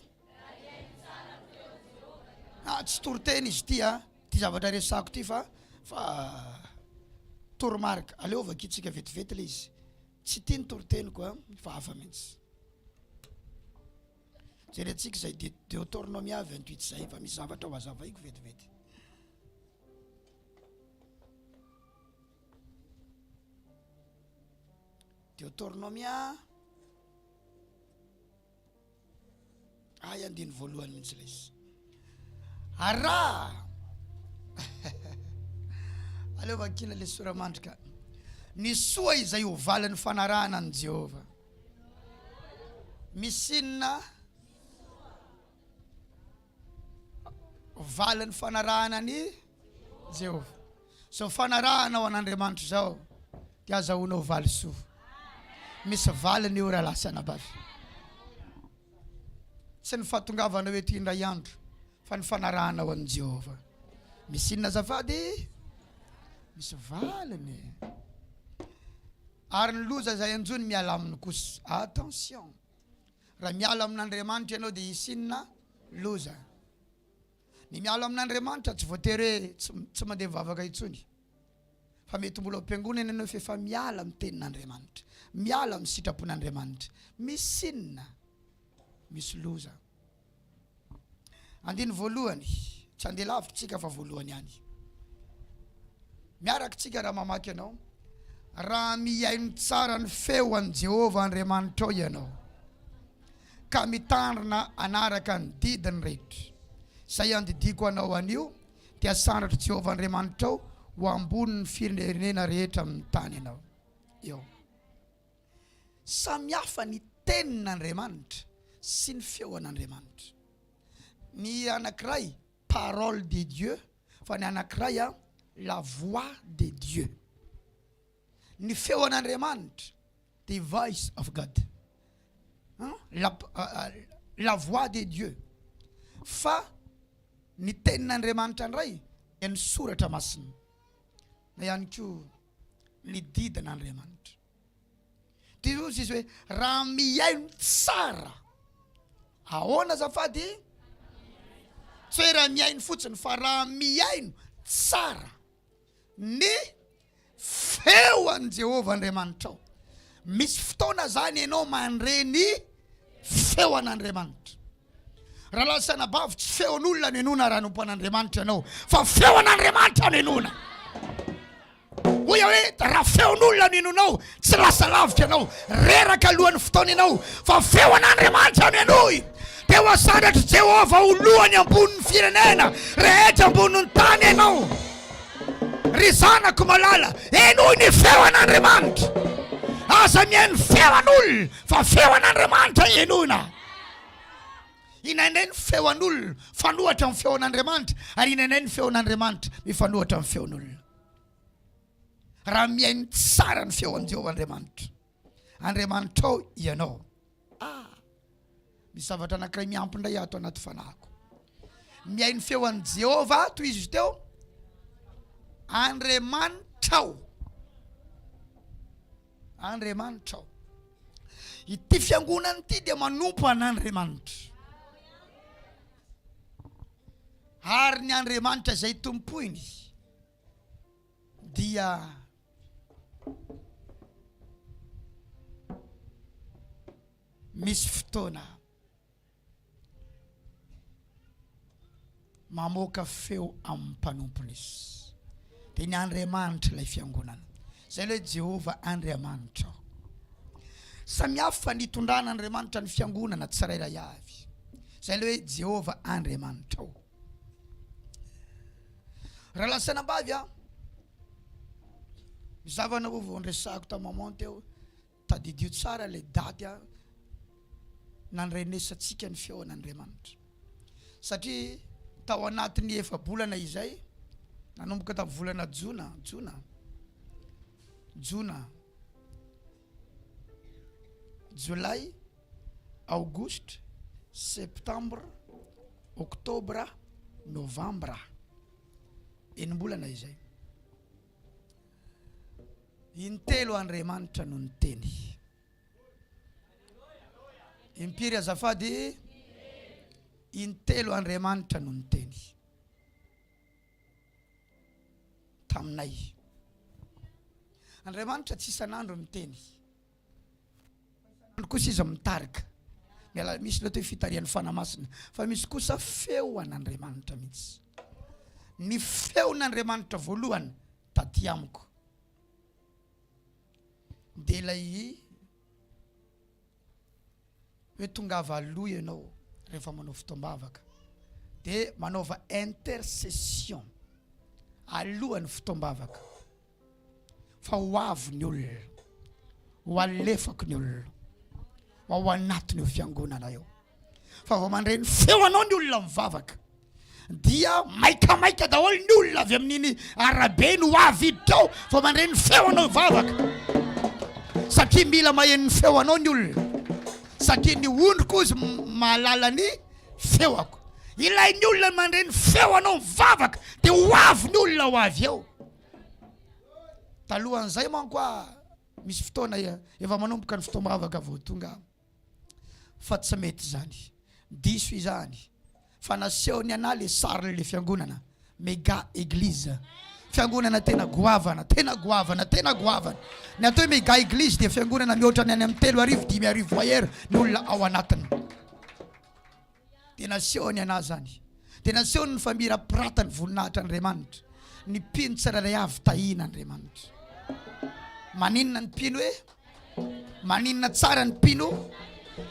tsy toroteny izy ty zavatra resako ty fa toromarika aleovaka itsika vetivety le izy tsy tia ny toroteny koa fa hafa mihitsy jerentsika zay Deutéronomie 28 zay fa misy zavatra ho azavaiko vetivety Deutéronomie ay andiny voalohany mihitsy le izy ara aleova kina le soramandrika ny soa izay ho valan'ny fanarahana an Jehova misinna valan'ny fanarahana ny Jehova so fanarahana ho an'Andriamanitra zao dia azahoanao valy soa misy valiny eo raha lasana bavy tsy ny fahatongavana hoe tindray andro fa ny fanarahana ho an'i Jehova misy inona zafady misy valiny ary ny loza zay anjony miala aminy kosa attention raha miala amin'Andriamanitra ianao dia isinna loza ny miala amin'Andriamanitra tsy voatery tsy mandeha mivavaka itsony fa mety mbola ampiangonana ianao fa efa miala amin'ny tenin'Andriamanitra miala amin'ny sitrapon'Andriamanitra misy inona misy loza andiny voalohany tsy andeha lavitra tsika fa voalohany ihany miaraka tsika raha mamaky ianao raha miaino tsara ny feo an'i Jehova Andriamanitrao ianao ka mitandrina anaraka ny didiny rehetra zay andidiko anao anio dia sandratra Jehova Andriamanitrao ho ambony ny firenena rehetra amin'ny tany ianao eo samihafa ny tenin'Andriamanitra sy ny feon'Andriamanitra ny anankiray parole de Dieu fa ny anankiray la voix de Dieu ny feon'Andriamanitra the voice of God la voix de Dieu fa ny tenin'Andriamanitra ndray ny soratra masina na ihany koa ny didin'Andriamanitra. Dia izy hoe raha miaino tsara, ahoana azafady? Tsy hoe raha miaino fotsiny fa raha miaino tsara ny feo an' Jehovah Andriamanitra ao. Misy fotoana zany ianao mandreny feo an'Andriamanitra. Raha lasana bavy tsy feon'olona no enona raha nompon'Andriamanitra ianao, fa feo an'Andriamanitra no enona. Hoy hoe raha feon'olona no enonao, tsy lasa lavitra ianao, reraka alohan'ny fotoana ianao, fa feo an'Andriamanitra no enoy. Dia hoasanatra Jehovah ho lohany ambonin'ny firenena rehetra ambonin'ny tany ianao. Ry zanako malala, enoy ny feo an'Andriamanitra. Aza mihaino feo an'olona, fa feo an'Andriamanitra enona. Inainay ny feo an'olona fanohatra amin'ny feo an'Andriamanitra, ary inainay ny feo an'Andriamanitra mifanohatra amin'ny feon'olona. Raha mihaino tsara ny feo an' Jehovah Andriamanitra, Andriamanitra ao ianao. Misy zavatra anankiray miampindray ato anaty fanahiko. Mihaino feo an' Jehovah toy izy teo, Andriamanitra ao. Andriamanitra ao. Ity fiangonana ity dia manompo an'Andriamanitra. Ary ny Andriamanitra izay tompoiny dia misy fotoana mamoaka feo amin'ny mpanompony izy. Dia ny Andriamanitra ilay fiangonana. Zay ilay Jehovah Andriamanitra. Samihafa nitondran'Andriamanitra ny fiangonana tsirairay avy. Zay ilay Jehovah Andriamanitra. Raha lasana bavy mizavana vondresako tamamon teo, tadidio tsara le daty nandrenesatsika ny feo an'Andriamanitra. Satria tao anatin'ny efa-bolana izay, nanomboka tamin'ny volana Jona, Jolay, Augustre, Septembre, Octobre, Novembre. Enim-bolana izay. Intelo Andriamanitra no niteny. Impiry azafady? Intelo Andriamanitra no niteny taminay. Andriamanitra tsy isan'andro niteny. Kosa izy mitarika. Misy loto fitarian'ny fanamasina, fa misy kosa feo an'Andriamanitra mihitsy. Ny feon'Andriamanitra voalohany taty amiko. Dia ilay hoe tongava aloha ianao rehefa manao fotoam-bavaka, dia manaova intercession alohan'ny fotoam-bavaka, fa ho avy ny olona, ho alefako ny olona, ho anatiny fiangonana eo. Fa vao mandreny feo anao ny olona mivavaka, dia maikamaika daholo ny olona avy amin'iny arabe no avy tao, vao mandreny feo anao mivavaka. Satria mila maheno ny feo anao ny olona, satria ny ondriko izy mahalala ny feoako. Ilay ny olona mandreny feo anao mivavaka, dia ho avy ny olona ho avy eo. Talohan'izay manko misy fotoana efa manomboka ny fotoam-bavaka vao tonga, fa tsy mety zany, diso izany. Fa nasehony ana le sary le fiangonana méga église, fiangonana tena goavana. Ny atao méga église dia fiangonana mihoatra ny any amin'ny 3,000 voyeur ny olona ao anatiny. Dia nasehony ana zany, dia nasehony ny famirapiratany voninahitran'Andriamanitra, ny mpino tsirairay avy tahina Andriamanitra. Maninona ny mpino hoe? Maninona tsara ny mpino?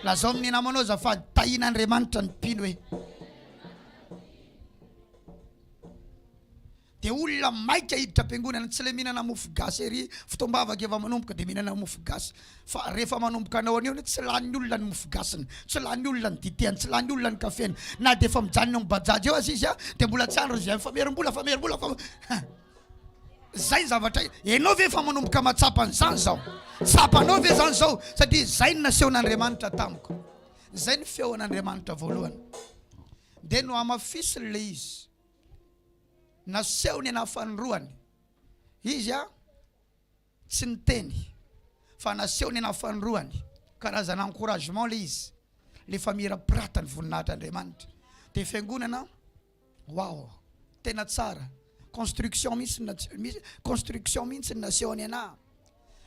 Lazao amin'ny namanao zafady tahina Andriamanitra ny mpino hoe. Dia olona maika hiditra am-piangonana tsy le mihinana mofo gasy ery, fotoam-bavaka efa manomboka dia mihinana mofo gasy. Fa rehefa manomboka anao anio tsy lany olona ny mofo gasiny, tsy lany olona ny diteany, tsy lany olona ny kafeny. Na dia efa mijanona amin'ny bajaj eo azy izy dia mbola tsy andro izay famerim-bola. Zay zavatra enao ve efa manomboka matsapa an'izany zao? Tsapanao ve zany zao? Satria zay ny nasehon'Andriamanitra tamiko, zay ny feon'Andriamanitra voalohany. Dia no amafisy le izy nasehony ana fanroany izy tsy niteny fa nasehony ana fanroany karazana encouragement le izy le famira-piratany voninahitr'Andriamanitra de fiangonana wow tena tsara construction mihitsy nasehony ana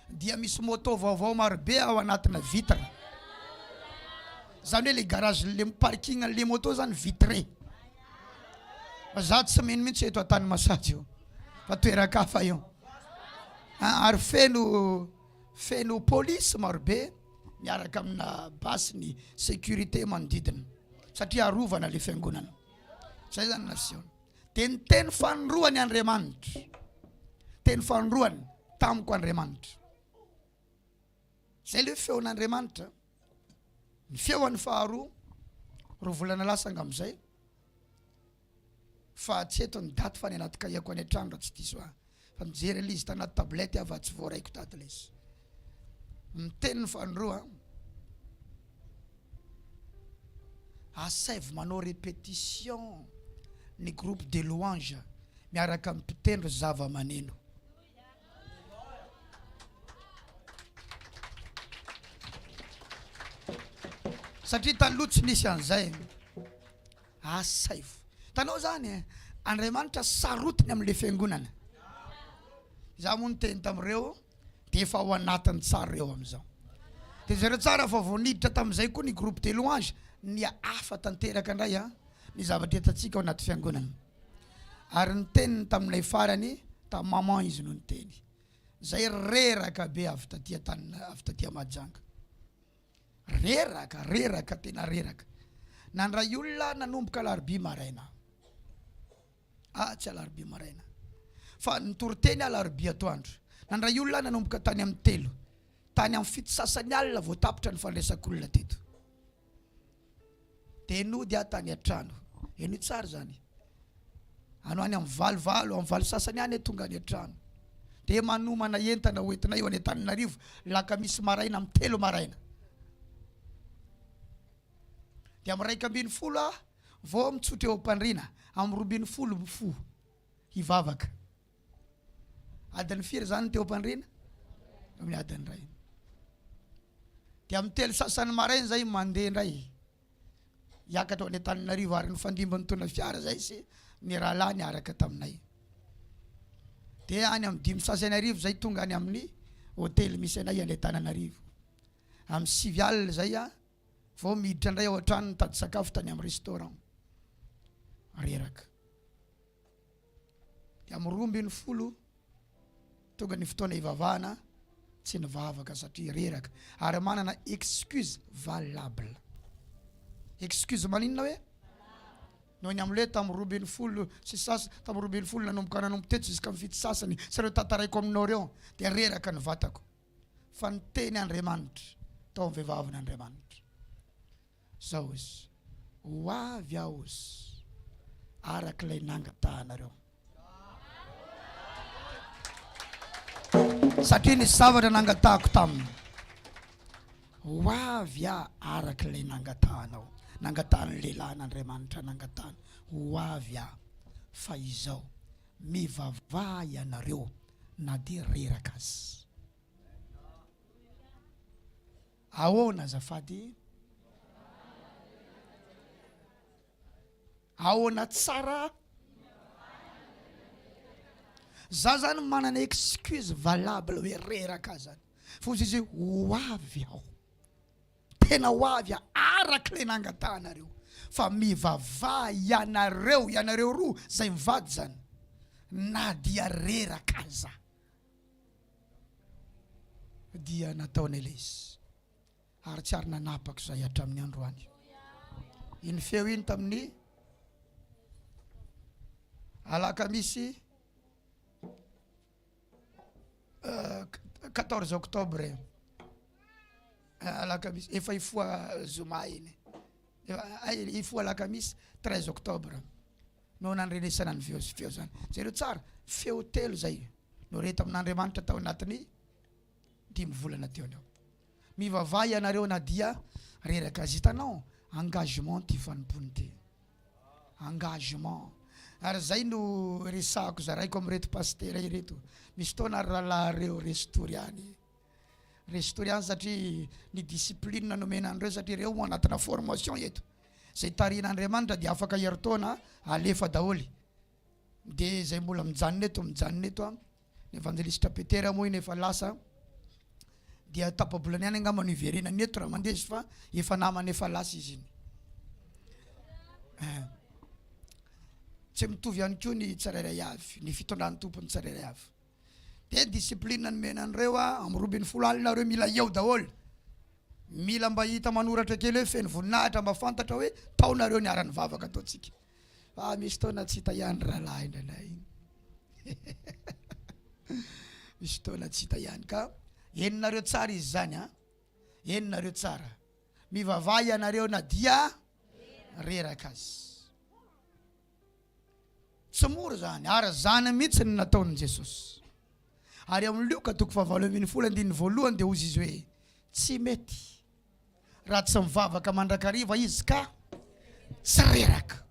dia misy moto vaovao marobe ao anatina vitre zany hoe le garage le parking le moto zany vitré za tsy mino mihitsy eto atany masazy io fa toerakafa io ary feno police marobe miaraka amina basiny sécurité manodidina satria arovana le fiangonana zay zany nation de ny teny fanoroany Andriamanitra teny fanoroany tamiko Andriamanitra zay le feon'Andriamanitra ny feoany faharoa ro volana lasanga amizay fa tsy eto ny daty fa ny anaty kahiako any an-trano raha tsy diso fa mijery le izy tanaty tablety ava tsy voaraiko tato le izy miteny ny fanoroa asaivo manao répétition ny groupe de louange miaraka mipitendro zava-maneno satria taloha tsy nisy an'izay asaivo tanao zany Andriamanitra sarotiny am'le fiangonana za moa niteny tamireo de efa ao anatiny tsara reo am'izao de zareo tsara fa voniditra tam'izay koa ny groupe de louange ny afa tanteraka indray ny zavatra etatsika ao anaty fiangonana ary niteniny taminay farany ta maman izy no niteny zay reraka be avy tatia Mahajanga reraka tena reraka nandray olona nanomboka alarobia maraina tsy alarobia maraina fa nitoroteny alarobia atoandro nandray olona nanomboka tany amin'ny 3 tany amin'ny fito sasany alina vao tapitra ny fandraisak'olona teto de nody tany an-trano eno tsara zany ano any amin'ny valo sasany any tonga any an-trano de manomana entana hoentina eo any Antananarivo lakamisy maraina amin'ny 3 maraina de amin'ny 120 vao mitsotra eo am-pandriana amin'ny 20 mifo hivavaka adiny firy zany teo am-pandriana amin'ny adiny ray de amin'ny 3 sasany maraina zay mandeha indray hiakatra any Antananarivo ary ny fandimbany tona fiara zay sy ny rahalahy niaraka taminay de any amin'ny 5 sasany arivo zay tonga any amin'ny hôtely misy anay any Antananarivo amin'ny 9 alina zay vao miditra indray ao an-trano nitady sakafo tany amin'ny restaurant reraka de amin'ny 20 tonga ny fotoana hivavahana tsy nivavaka satria reraka ary manana excuse valable excuse maninona hoe noho ny am'le tamin'ny 20 sy sasa tamin'ny 20 nanomboka nanombo teto jusqu'à amin'ny fito sasany sareo tataraiko aminao reo de reraka ny vatako fa niteny Andriamanitra tao amin'ny vehivavin'Andriamanitra zao izy hoavy aho izy arak'ilay nangatahanareo satria nisy zavatra nangatahako taminy hoavy arak'ilay nangatahanao nangatahany lehilahy n'Andriamanitra nangatahany hoavy fa izao mivavaha ianareo na de reraka azy ahoana azafady ahoana tsara za zany manana excuse valable hoe reraka zany fa izy hoavy aho tena hoavy arak'ilay nangatahanareo fa mivavaha ianareo roa zay mivady zany na dia reraka aza dia nataonay le izy ary tsy ary nanapako zay hatramin'ny androany iny feo iny tamin'ny alakamisy 14 octobre alakamisy efa ifoa zoma iny ifoa alakamisy 13 octobre no nandrenesana ny feo zany zareo tsara feo telo zay no reto amin'Andriamanitra tao anatiny 5 volana teo anao mivavaha ianareo na dia reraka azy hitanao engagement ty fanimpony ty engagement Ary zay no resako zaraiko amreto pasteur ireto. Misy tona rahalahy reo restoriany. Restoriany satria ny discipline nomenandreo satria reo mo anatina formation eto. Zay tarin'Andriamanitra dia afaka heritaona alefa daholy. De zay mbola mijanona eto ny evangeliste Peter moa iny efa lasa dia tapabolany any angamba ny iverenany eto raha mandeha fa efa namany efa lasa izy iny. Tsy mitovy ihany koa ny tsirairay avy, ny fitondran'ny tompony tsirairay avy. De discipline nomenandreo amin'ny 20 alina reo mila eo daholo. Mila mba hita manoratra kely hoe feno voninahitra mba fantatra hoe taonareo ny arany vavaka ataotsika. Misy taona tsy hita ihany rahalahy indray. Misy taona tsy hita ihany ka heninareo tsara izy zany heninareo tsara. Mivavaha ianareo na dia reraka azy. Tsy mora zany, ary zany mihitsy ny nataon'i Jesosy. Ary amin'ny Luka 9:12 dia hozy izy hoe tsy mety raha tsy mivavaka mandrakariva izy ka tsy reraka.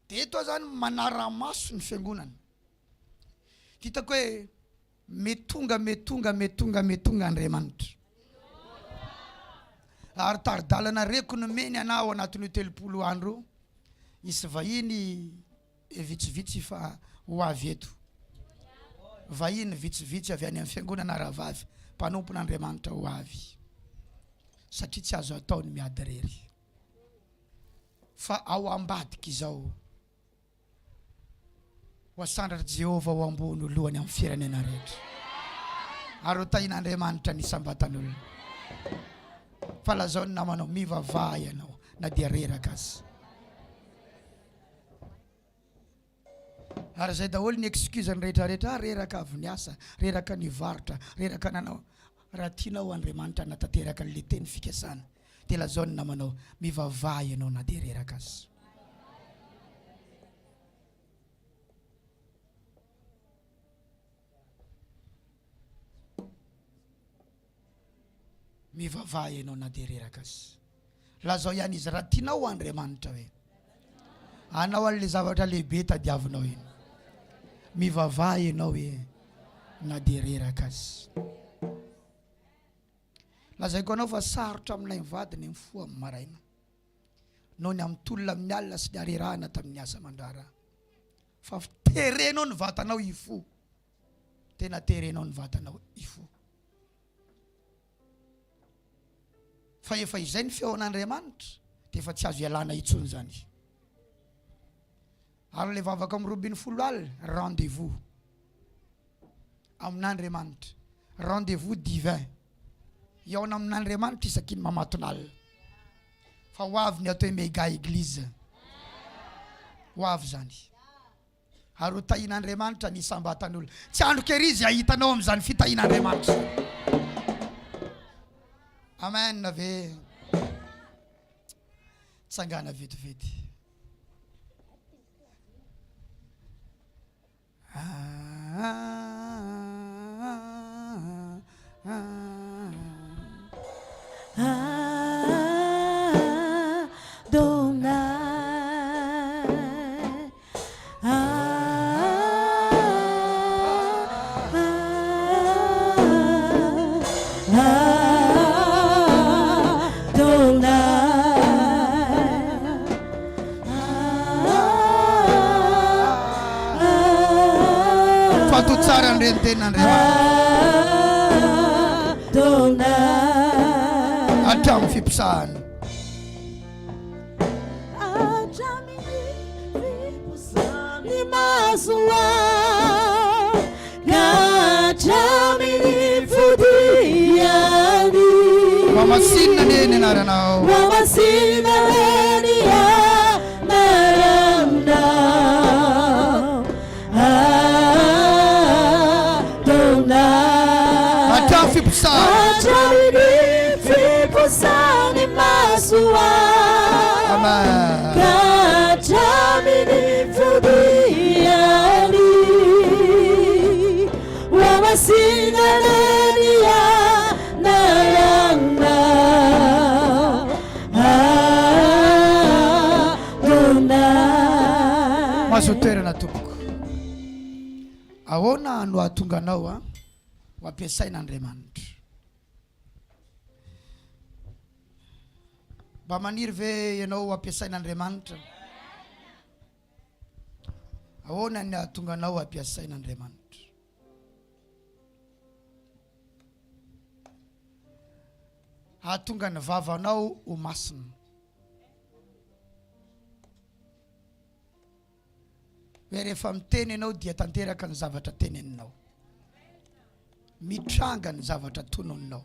Dia eto zany manara-maso ny fiangonana. Hitako hoe metonga Andriamanitra. Ary taridalana reko nomeny anao anatin'ny 30 andro. Isy vahiny vitsivitsy fa ho avy eto. Vahiny vitsivitsy avy any amin'ny fiangonana rahavavy. Mpanompon'Andriamanitra ho avy. Satria tsy azo ataony miady rery. Fa ao ambadika izao. Hoasandratra Jehova ho ambony lohany amin'ny firenena rehetra. Ary tahin'Andriamanitra ny sambatan'olona. Fa lazaony namanao mivavaha ianao na dia reraka azy. Ary zay daholo ny excuse ny rehetrarehetra, reraka avy ny asa, reraka ny varotra, reraka nanao. Raha tianao Andriamanitra natateraka le teny fikasana, dia lazaony namanao mivavaha ianao na dia reraka azy. Mivavaha ianao na dia reraka azy. Lazao ihany izy raha tianao Andriamanitra hoe anao an'le zavatra lehibe tadiavinao iny. Mivavaha ianao hoe na dia reraka azy. Lazaiko anao fa sarotra aminay mivadiny mifoha amin'ny maraina noho ny amin'ny tolona amin'ny alina sy ny arerahana tamin'ny asa mandrara. Fa terenao ny vatanao ifo. Tena terenao ny vatanao ifo. Fa efa izay ny feon'Andriamanitra dia efa tsy azo ialana itsony zany. Ary le vavaka amin'ny 20 alina rendez-vous amin'Andriamanitra. Rendez-vous divin. Iaona amin'Andriamanitra isaky ny mamatonalina. Fa ho avy ny atao hoe méga église. Ho avy zany. Ary ho tahin'Andriamanitra ny sambatan'olona. Tsy andro kery izy ahitanao amin'izany fitahin'Andriamanitra. Amen ave. Tsangana vetivety. Atamo fipisahana. Ni masua gachamini fudiani. Mamasina nene naranao. Mamasina nene ya naranda. Ni masua gachamini fudiani. Wamasina nene ya. voninahitra. Maso toerana tompoko. Ahoana no ahatonga anao ho ampiasain'Andriamanitra? Mba maniry ve ianao ho ampiasain'Andriamanitra? Ahoana ny ahatonga anao ho ampiasain'Andriamanitra? Ahatonga ny vavanao ho masina. Hoe rehefa miteny ianao dia tanteraka ny zavatra teneninao. Mitranga ny zavatra tononinao.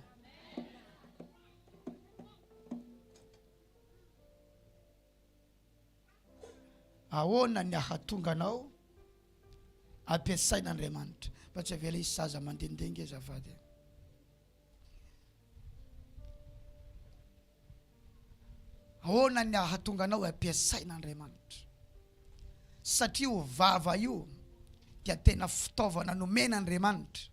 Ahoana ny ahatonga anao ampiasain'Andriamanitra? Fa tsy avela isy zaza mandendengy azafady. Ahoana ny ahatonga anao ampiasain'Andriamanitra? Satria io vava io dia tena fitaovana nomen'Andriamanitra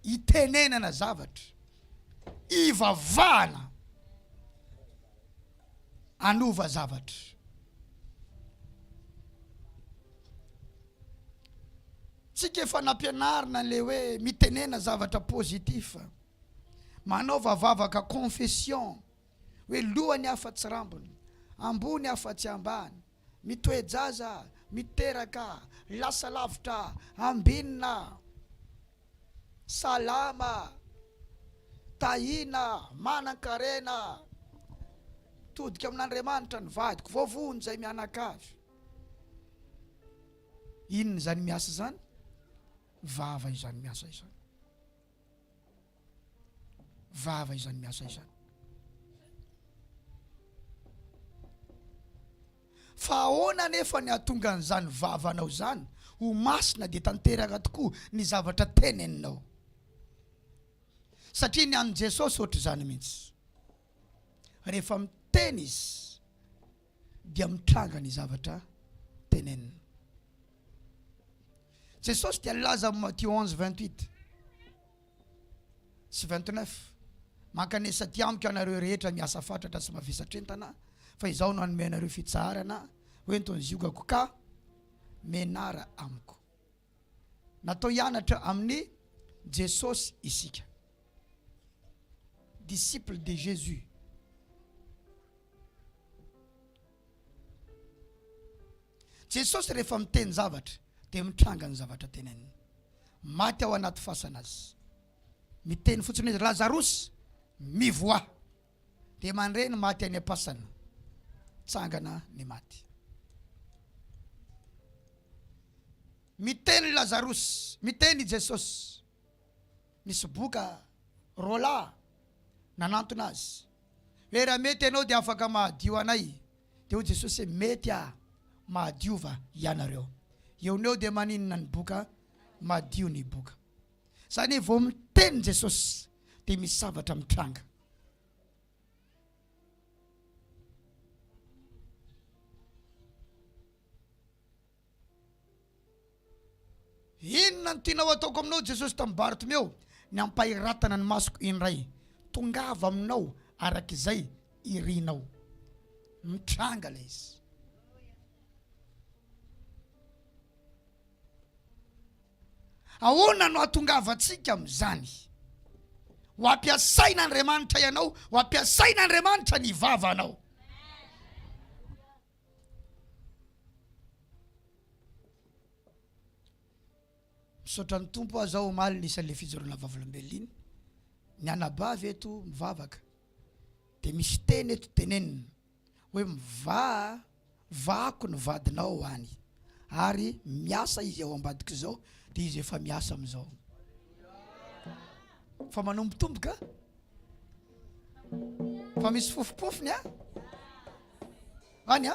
itenenana zavatra, ivavahana, anova zavatra. Tsika efa nampianarina le hoe mitenena zavatra pozitiva, manaova vavaka confession, hoe lohany afa-tsy rambony, ambony afa-tsy ambany, mitoejaza, miteraka, lasa lavitra, ambinina, salama, tahina, manan-karena, todika amin'Andriamanitra ny vadiko, voavony zay mianakavy. Inona zany miasa zany? Vava izany miasa izany. Vava izany miasa izany. Fa ahoana nefa ny ahatonga an'izany vavanao zany ho masina dia tanteraka tokoa ny zavatra teneninao? Satria ny an'i Jesosy ohatry zany mihitsy. Rehefa miteny izy dia mitranga ny zavatra tenenina. Jesosy dia laza amin'ny Matthieu 11:28 sy 29. Mankanesa ty amiko anareo rehetra miasa fatratra sy mavesatra entana, fa izaho no hanome anareo fitsarana hoe ny ziokako ka menara amiko. Natao hianatra amin'ny Jesosy isika, disciple de Jésus. Jesosy rehefa miteny zavatra dia mitranga ny zavatra teneniny. Maty ao anaty fasana azy, miteny fotsiny hoe Lazarus mivoa, dia mandreny maty any am-pasana, tsangana ny maty. Miteny Lazarus, miteny Jesosy, misy boka rola nanantona azy hoe raha mety ianao dia afaka mahadio anay. Dia ho Jesosy mety mahadiova ianareo. Eoneo dia maninona ny boka, madio ny boka. Zany vao miteny Jesosy dia misy zavatra mitranga. Inona ny tianao ataoko aminao Jesosy tamin'ny Bartomeo? Ny ampahiratana ny masoko indray, tongava aminao arak'izay irinao. Mitranga le izy. Ahoana no atongavantsika amin'izany? Ho ampiasain'Andriamanitra ianao, ho ampiasain'Andriamanitra ny vavanao. Misaotra ny tompo aho zao omaly nisan'le fijoroana vavolombelona. Ny anabavy eto mivavaka, dia misy teny eto tenenina hoe vaako ny vadinao any, ary miasa izy ao ambadika zao, dia izy efa miasa amizao. Fa manombotomboka? Fa misy fofopofony any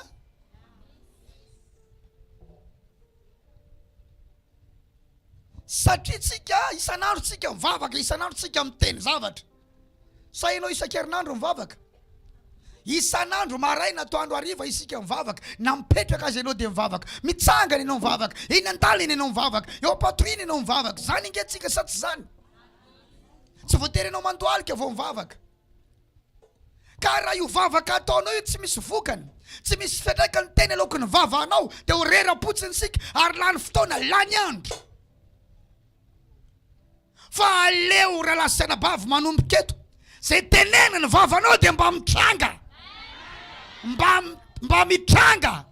satria tsika isan'andro tsika mivavaka, isan'andro tsika miteny zavatra. Sa ianao isan-kerinandro mivavaka? Isan'andro maraina atoandro hariva isika mivavaka. Na mipetraka azy ianao dia mivavaka, mitsangana ianao mivavaka, eny an-dalana ianao mivavaka, eo am-patoriana ianao mivavaka. Zany ingentsika sa tsy zany? Tsy voatery ianao mandohalika vao mivavaka. Ka raha io vavaka ataonao io tsy misy vokany, Tsy misy fiantraikany teny aloky ny vavanao dia ho rera-potsiny sika ary lany fotoana lany andro. Fa aleo raha lasaina bavy manomboka eto, zay tenena ny vavanao dia mba mitranga, mba mitranga,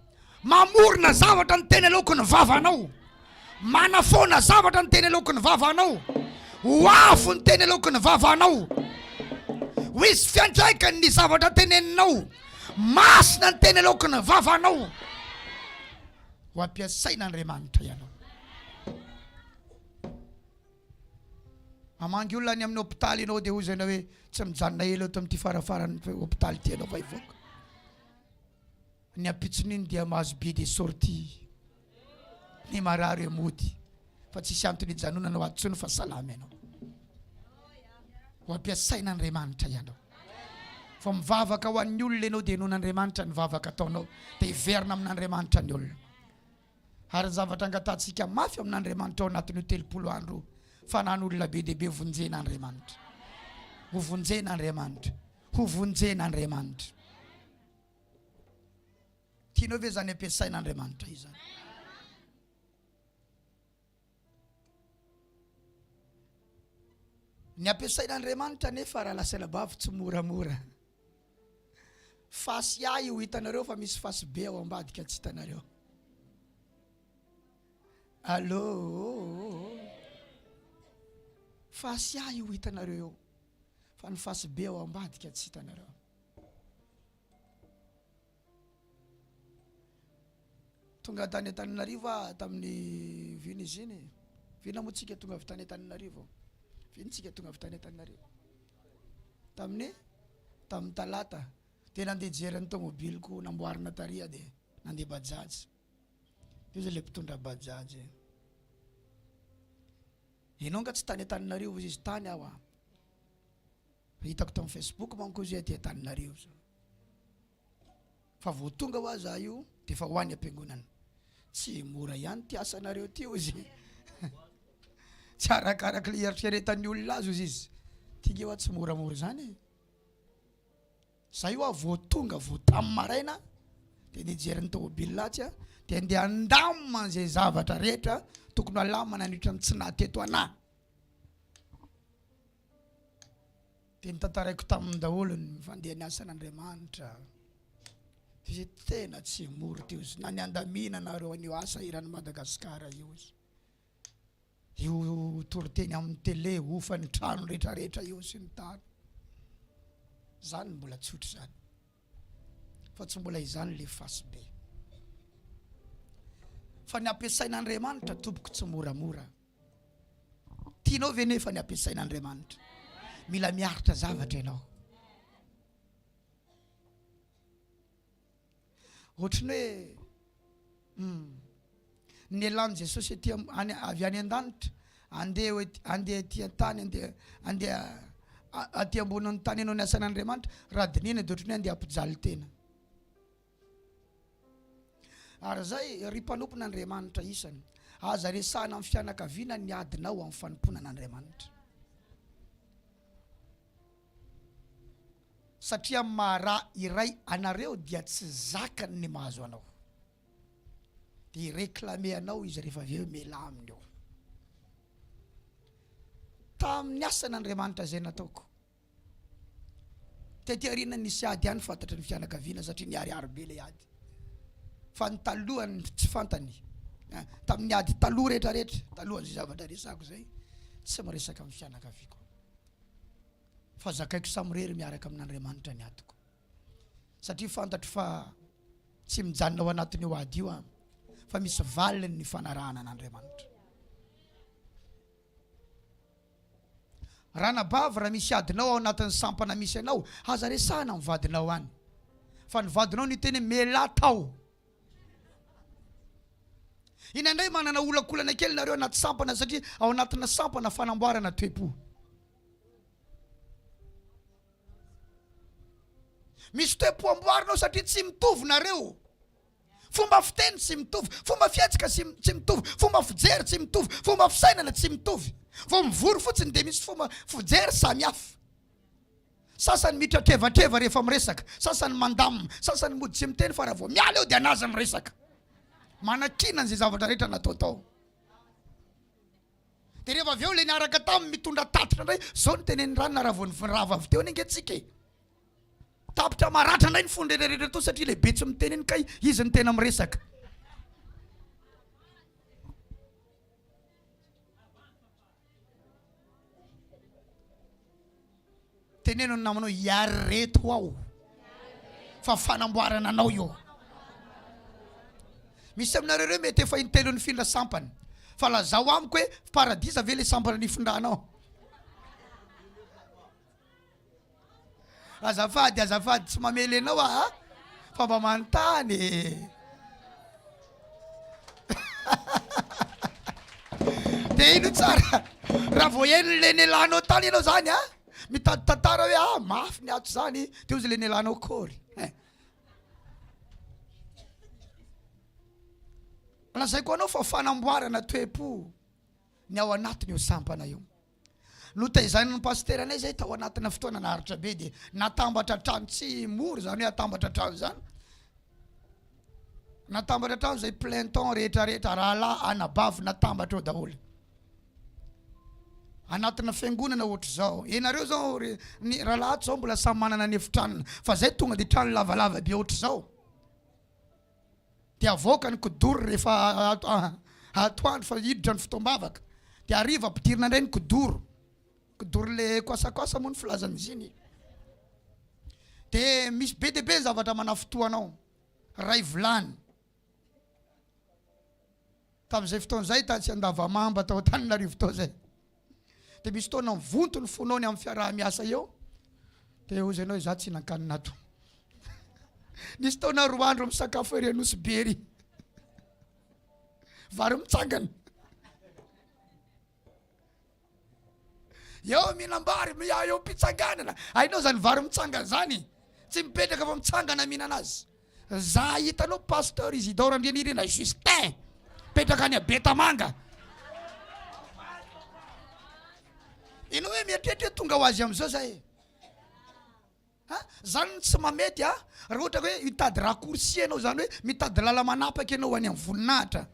mamorona zavatra ny teny aloky ny vavanao, manafona zavatra ny teny aloky ny vavanao, ho afo ny teny aloky ny vavanao. Ho isy fiantraikany ny zavatra teneninao, masina ny teny aloky ny vavanao. Ho ampiasain'Andriamanitra ianao. Amangy olona any amin'ny hôpitaly ianao dia hozy ianao hoe tsy mijanona elo eto amin'ity farafarany hôpitaly ty ianao fa ivoaka. Ny ampitsin'iny dia mahazo be de sortie, ny marary mody, fa tsisy antony hijanonana ho antsony fa salama ianao. Ho ampiasain'Andriamanitra ianao. Fa mivavaka ho an'ny olona ianao dia nohon'Andriamanitra ny vavaka ataonao, dia hiverina amin'Andriamanitra ny olona. Ary zavatra angatantsika mafy amin'Andriamanitra ao anatin'ny 30 andro, fa nan'olona be dehibe vonjen'Andriamanitra. Ho vonjen'Andriamanitra. Ho vonjen'Andriamanitra. Tianao ve zany ampiasain'Andriamanitra izany? Ny ampiasain'Andriamanitra nefa raha lasaina bavy tsy moramora. Fasy ahy ho hitanareo fa misy fasy be ao ambadika tsy hitanareo. Allô? Fasy ahy ho hitanareo fa ny fasy be ao ambadika tsy hitanareo. Tonga tany Antananarivo tamin'ny viny izy iny. Vina motsika tonga avy tany Antananarivo. Vintsika tonga avy tany Antananarivo. Tamin'ny talata dia nandeha jery ny tomobiliko namboarina taria dia nandeha bajaji. Io zay le mpitondra bajaji. Ianao nga tsy tany Antananarivo izy tany aho. Hitako tamin'ny Facebook manko izy aty Antananarivo. Fa vao tonga ho aza io dia fa ho any am-piangonana. Tsy mora ihany ty asanareo ty izy. Tsy arakaraka le eritreretan'ny olona azy izy. Tiga eo tsy moramora zany. Za io vao tonga vao tamin'ny maraina dia nijery ny tomobile dia andeha andamina zay zavatra rehetra tokony alamana nandritra ny tsy nahateto anahy. Dia nitantaraiko tamin'ny daholo ny fandehany asan'Andriamanitra. Izy tena tsy mora teo izy. Na ny andamina nareo an'io asa iran'ny Madagaskar io izy. Io toriteny amin'ny télé ofa ny trano rehetrarehetra io sy ny tany. Zany mbola tsotra zany. Fa tsy mbola izany le fasy be. Fa ny ampiasain'Andriamanitra tompoko tsy moramora. Tianao ve nefa ny ampiasain'Andriamanitra? Mila miaritra zavatra ianao. Ohatrany hoe ny elan'i Jesosy avy any an-danitra andeha aty an-tany andeha aty ambonin'ny tany ianao ny asan'Andriamanitra raha dinina dia ohatrany andeha hampijaly tena. Ary zay ry mpanompon'Andriamanitra isany aza resahana amin'ny fianakaviana ny adinao amin'ny fanomponan'Andriamanitra. Satria mara iray anareo dia tsy zakany ny mahazo anao. Dia reklame anao izy rehefa avy eo mela aminy eo. Tamin'ny asan'Andriamanitra zay nataoko. Tety arina nisy ady ihany fantatra ny fianakaviana satria niariary be le ady. Fa ny talohany tsy fantany. Tamin'ny ady taloha rehetrarehetra, talohany zavatra resako zay, tsy miresaka amin'ny fianakaviako. Fa zakaiko samirery miaraka amin'Andriamanitra ny adiko. Satria fantatro fa tsy mijanona ao anatin'ny io ady io fa misy valiny ny fanarahana an'Andriamanitra. Raha nabavy raha misy adinao ao anatin'ny sampana misy anao, aza resahana amin'ny vadinao any. Fa ny vadinao ny teny mela tao. Inandray manana olakolana kely nareo anaty sampana satria ao anatina sampana fanamboarana toe-po. Misy toe-po amboarinao satria tsy mitovy nareo. Fomba fiteny tsy mitovy, fomba fietsika tsy mitovy, fomba fijery tsy mitovy, fomba fisainana tsy mitovy. Vao mivory fotsiny dia misy fomba fijery samy hafa. Sasany mitratreva rehefa miresaka, sasany mandamina, sasany mody tsy miteny fa raha vao miala eo dia anazy miresaka. Manakina an'izay zavatra rehetra natao tao. Dia rehefa avy eo ilay niaraka taminy mitondra tatitra indray, zao ny teneny ranona raha vao nirava avy teo nengentsika e. Tapitra maratra indray ny fony rehetrarehetra to satria ilay be tsy miteneny kay izy ny tena miresaka. Teneno ny namanao iareto ao fa fanamboarana anao io. Misy aminareo reo mety efa intelo ny findra sampany, fa lazao amiko hoe paradisa ve le sampana nifindranao. Azafady tsy mamely anao fa mba manontany. Dia ino tsara raha vao eny le nelanao tany ianao zany mitady tantara hoe mafy ny ato zany teo izy le nelanao kory. Lazaiko anao fa fanamboarana toepo ny ao anatiny io sampana io. Notaizan'ny pasteur anay zay tao anatina fotoana naharitra be dia natambatra trano tsy mora zany hoe atambatra trano zany. Natambatra trano zay plein temps rehetrarehetra rahalahy anabavy natambatra eo daholo. Anatina fiangonana ohatra zao. Enareo zao ny rahalahy zao mbola samy manana ny efitranony, fa zay tonga dia trano lavalava be ohatra zao. Dia avoaka ny kodoro rehefa atoandro fa hiditra ny fotoam-bavaka. Dia hariva ampidirina indray ny kodoro. Kodoro le koasakoasa moa ny filazan'izy iny. Dia misy be dia be zavatra manafotoanao. Ray vilany. Tamin'izay fotoan'izay tany tsy andavamamba tao Antananarivo tao zay. Dia misy fotoana mivonto ny fonony amin'ny fiaraha-miasa eo. Dia hozy ianao izaho tsy hinan-kanina ato. Nisy taona 2 andro misakafo ery Anosy be ery. Vary mitsangana. Eo mihinam-bary eo mpitsanganana. Hainao zany vary mitsangana zany. Tsy mipetraka fa mitsangana mihinana azy. Za hitanao Pasteur Isidore Andrianirina Justin. Petraka any Betamanga. Ino hoe mieritreritra tonga ho azy amin'izao zay. Zany tsy mamety raha ohatra hoe mitady raccourci ianao zany hoe mitady lala manapaka ianao any amin'ny voninahitra.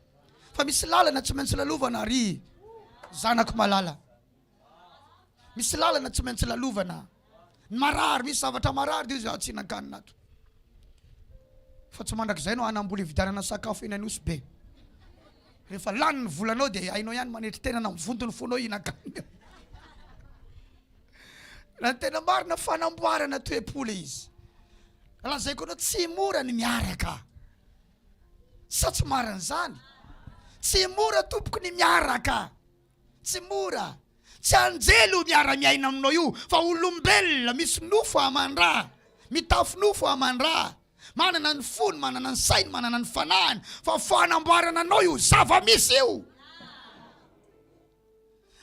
Fa misy lalana tsy maintsy lalovana ary zanako malala. Misy lalana tsy maintsy lalovana. Marary, misy zavatra marary dia izy tsy hinan-kanina ato. Fa tsy mandrakizay no anambola hividianana sakafo eny Anosy be. Rehefa lany ny volanao dia hainao ihany manetry tenana mivonto ny fonao hinan-kanina. Raha tena marina fanamboarana toepo le izy. Lazaiko anao tsy mora ny miaraka. Sa tsy marina zany. Tsy mora tompoko ny miaraka. Tsy mora. Tsy anjelo miara-miaina aminao io, fa olombelona misy nofo aman-drà, mitafy nofo aman-drà, manana ny fony, manana ny sainy, manana ny fanahiny, fa fanamboarana anao io zava-misy io.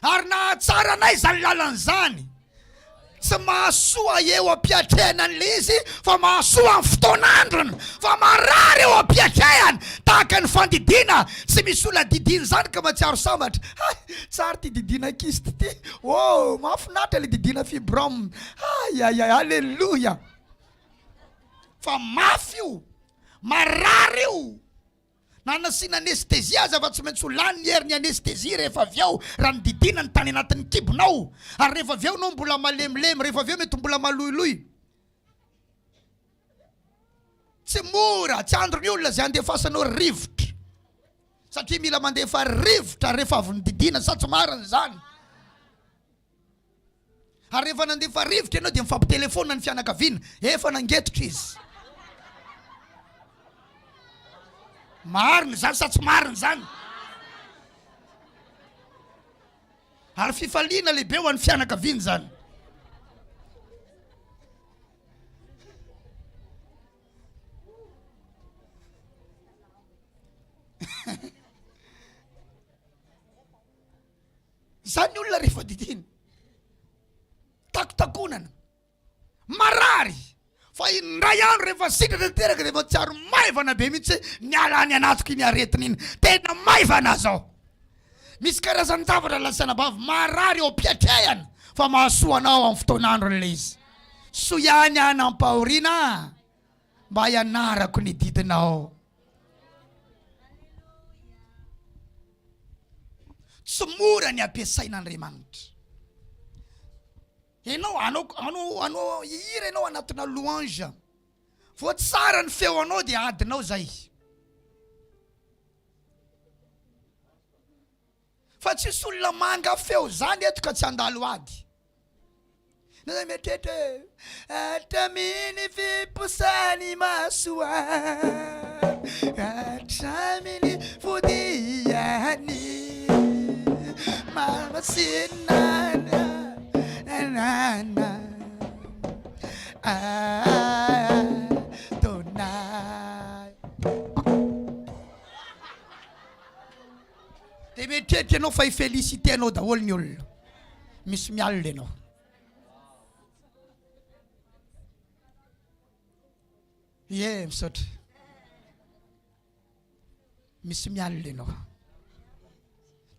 Ary nahatsara anay zany lalan'izany. Tsy mahasoa eo ampiatrehana le izy, fa mahasoa amin'ny fotoan'androny, fa marary eo ampiatrehany tahaka ny fandidina. Tsy misy olona didina zany ka matsiaro sambatra. Tsara ty didina kiste ty. Oh, mahafinaritra le didina fibrome. Alleluia. Fa mafy io, marary io. Nanasiana anestesia aza fa tsy maintsy ho lany ny herin'ny anestesia rehefa avy eo raha ny didina ny tany anatin'ny kibonao. Ary rehefa avy eo nao mbola malemilemy, rehefa avy eo mety mbola maloiloy. Tsy mora, tsy andro ny olona zay andefasanao rivotra. Satria mila mandefa rivotra rehefa avy ny didina, sa tsy marina zany. Ary rehefa nandefa rivotra ianao dia mifampitelefona ny fianakaviana, efa nangetotra izy. Marina zany sa tsy marina zany. Ary fifaliana lehibe ho an'ny fianakaviana zany. Zany olona rehefa didina, takotakonana, marary. Fa indray andro rehefa sitratra teraka dia matsiaro maivana be mihitsy niala any anatoko iny aretina iny. Tena maivana zao. Misy karazany zavatra lasana bavy marary eo ampiatrehany, fa mahasoa anao amin'ny fotoan'andro le izy. soiany anampaoriana mba hianarako ny didinao. Tsy mora ny ampiasain'Andriamanitra. Anao hihira ianao anatina louange, vao tsara ny feo anao dia adinao zay. Fa tsisy olona manga feo zany eto ka tsy andalo ady. Nada metete atamini viposani masua atamini fudiani mama sinana nana donai. Te metete no fai felicité no da wol nyol misy mialle no. Ye msot misy mialle no.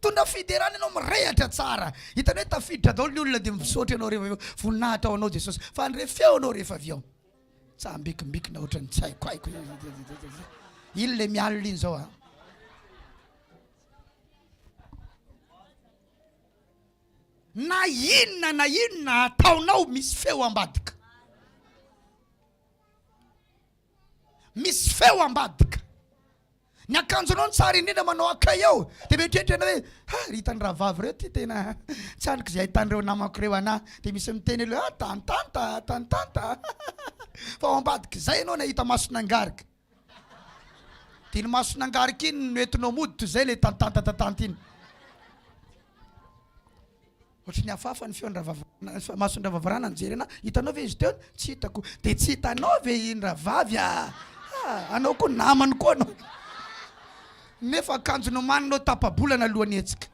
Tunda fiderany no mrehatra tsara. Hitanao tafiditra daholo ny olona dia misaotra anao rehefa voninahitra ao anao Jesosy. Fa ny refeo anao rehefa avy ao. Tsambikimbikina ohatrany tsy haiko haiko. Ilo le mialle iny zao. Na inona ataonao misy feo ambadika. Misy feo ambadika. Ny akanjonao ny tsara indrindra manao akay ao. Dia mieritreritra ianao hoe ritan'ny rahavavy reo ty tena tsaniko izay ahitan'ireo namako reo ana. Dia misy miteny ileo tantanta. Fa ao ambadika izay ianao nahita mason'angarika. Dia ny mason'angarika iny noentinao mody toy izay le tantanta iny. Ohatry ny hafahafa ny feon'ny mason'ravavarana nijery ana. Hitanao ve izy teo? Tsy hitako. Dia tsy hitanao ve iny ravavy anao koa namany koa anao. Nefa akanjonao maninao tapabolana alohan'ny hetsika.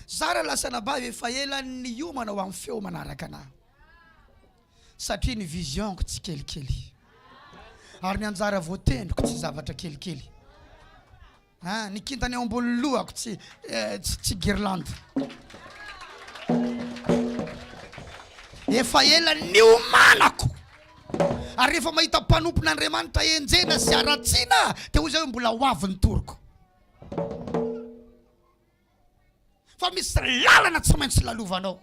Zara lasana bavy efa ela ny iomana ho amin'ny feo manaraka anahy. Satria ny visionko tsy kelikely. Ary ny anjara voatendriko tsy zavatra kelikely. Ny kintany eo ambony lohako tsy girlande. Efa ela ny omanako. Ary rehefa mahita mpanompon'Andriamanitra enjena sy aratsiana dia hoy zay mbola ho avy ny toroko. Fa misy lalana tsy maintsy lalovanao.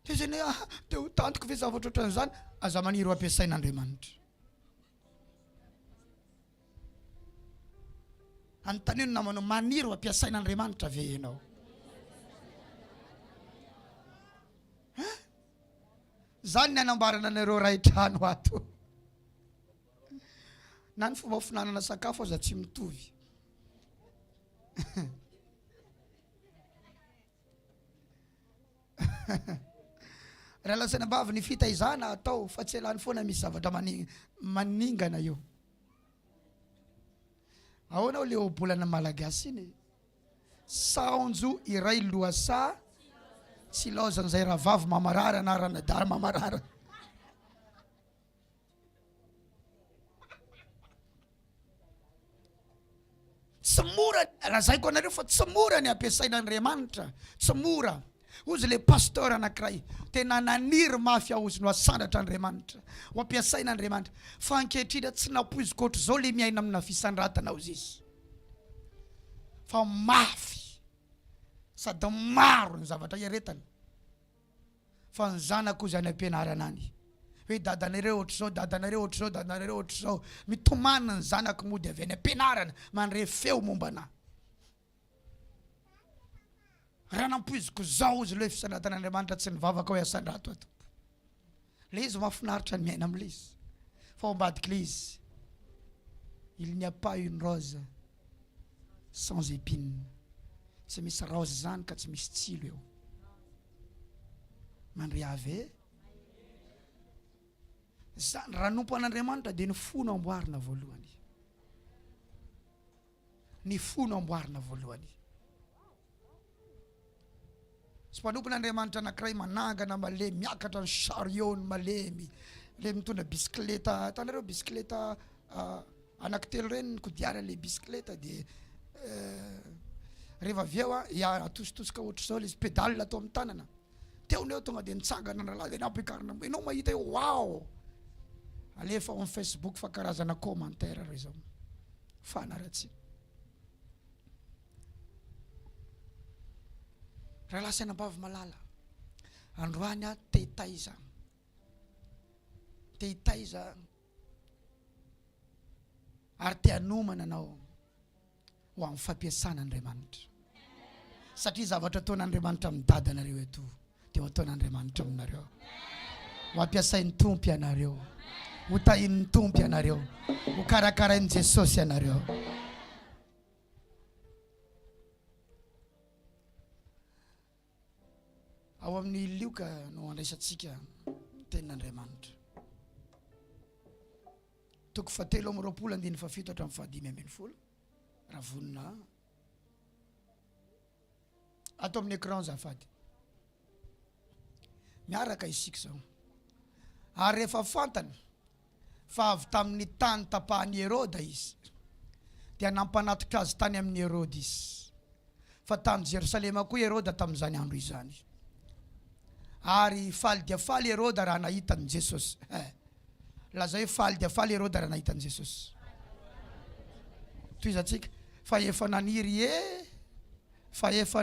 Dia zany dia ho tantiko ve zavatra ohatran'izany? Aza maniry ho ampiasain'Andriamanitra. Anontaniana namanao maniry ho ampiasain'Andriamanitra ve ianao? Zany ny anambarana anareo ray trano ato. Na ny fomba finanana sakafo aza tsy mitovy. Raha lasana bavy ny fitaizana atao fa tsy elany foana misy zavatra maningana io. Ahoana le obolana malagasy iny? Saonjo iray loasa tsy laozana izay rahavavy mamarara na ranadara mamarara. Tsy mora lazaiko anareo fa tsy mora ny ampiasain'Andriamanitra. Tsy mora. Ozy le pasteur anankiray tena naniry mafy aozy no asandatra Andriamanitra ho ampiasain'Andriamanitra. Fa ankehitriny tsy napoiziko ohatry izao le miaina amina fisandrantana ozy izy. Fa mafy sady maro ny zavatra iaretany. Fa ny zanako ozy any ampianarana any. Hoe dadanareo ohatr'izao, dadanareo ohatr'izao, dadanareo ohatr'izao. Mitomana ny zanako mody avy any ampianarana mandre feo momba anahy. Raha nampoiziko zao izy le fisandratan'Andriamanitra tsy nivavaka hoe asandrato ato. Le izy mahafinaritra ny miaina am'le izy. Fa ao ambadika le izy. Il n'y a pas une rose sans épine. Tsy misy rose zany ka tsy misy tsilo eo. Mandre ave. Raha nompo an'Andriamanitra dia ny fo no amboarina voalohany. Ny fo no amboarina voalohany. sy mpanompon'Andriamanitra anankiray manangana malemy miakatra ny chariot malemy le mitondra bisikleta tanareo bisikleta anankitelo reny kodiara le bisikleta de rehefa avy eo a atositosika ohatr'izao le izy pédale atao amin'ny tanana teoneo tonga de nitsangana nalahy de nampiakarina enao mahita eo wow alefa amin'ny Facebook fa karazana commentaire reo zao fanaratsy raha lasanambavy malala androany a tehitaiza ary te hanomana anao ho amin'ny fampiasan'Andriamanitra satria zavatra ataon'Andriamanitra amin'ny dadanareo eto dia ho ataon'Andriamanitra aminareo ho ampiasain'ny tompo ianareo ho tahin'ny tompo ianareo ho karakarain'i Jesosy ianareo ao amin'ny lioka no andraisantsika tenin'Andriamanitra toko 7:17 raha vonina ato amin'ny écran zafady miaraka isika zao ary rehefa fantany fa avy tamin'ny tany tapahany Herôda izy dia nampanatitra azy tany amin'ny Herôdy izy fa tany Jerusalema koa Herôda tamin'izany andro izany ary faly dia faly Herôda raha nahitany Jesosy laza hoe faly dia faly Herôda raha nahitany Jesosy toizatsika fa efa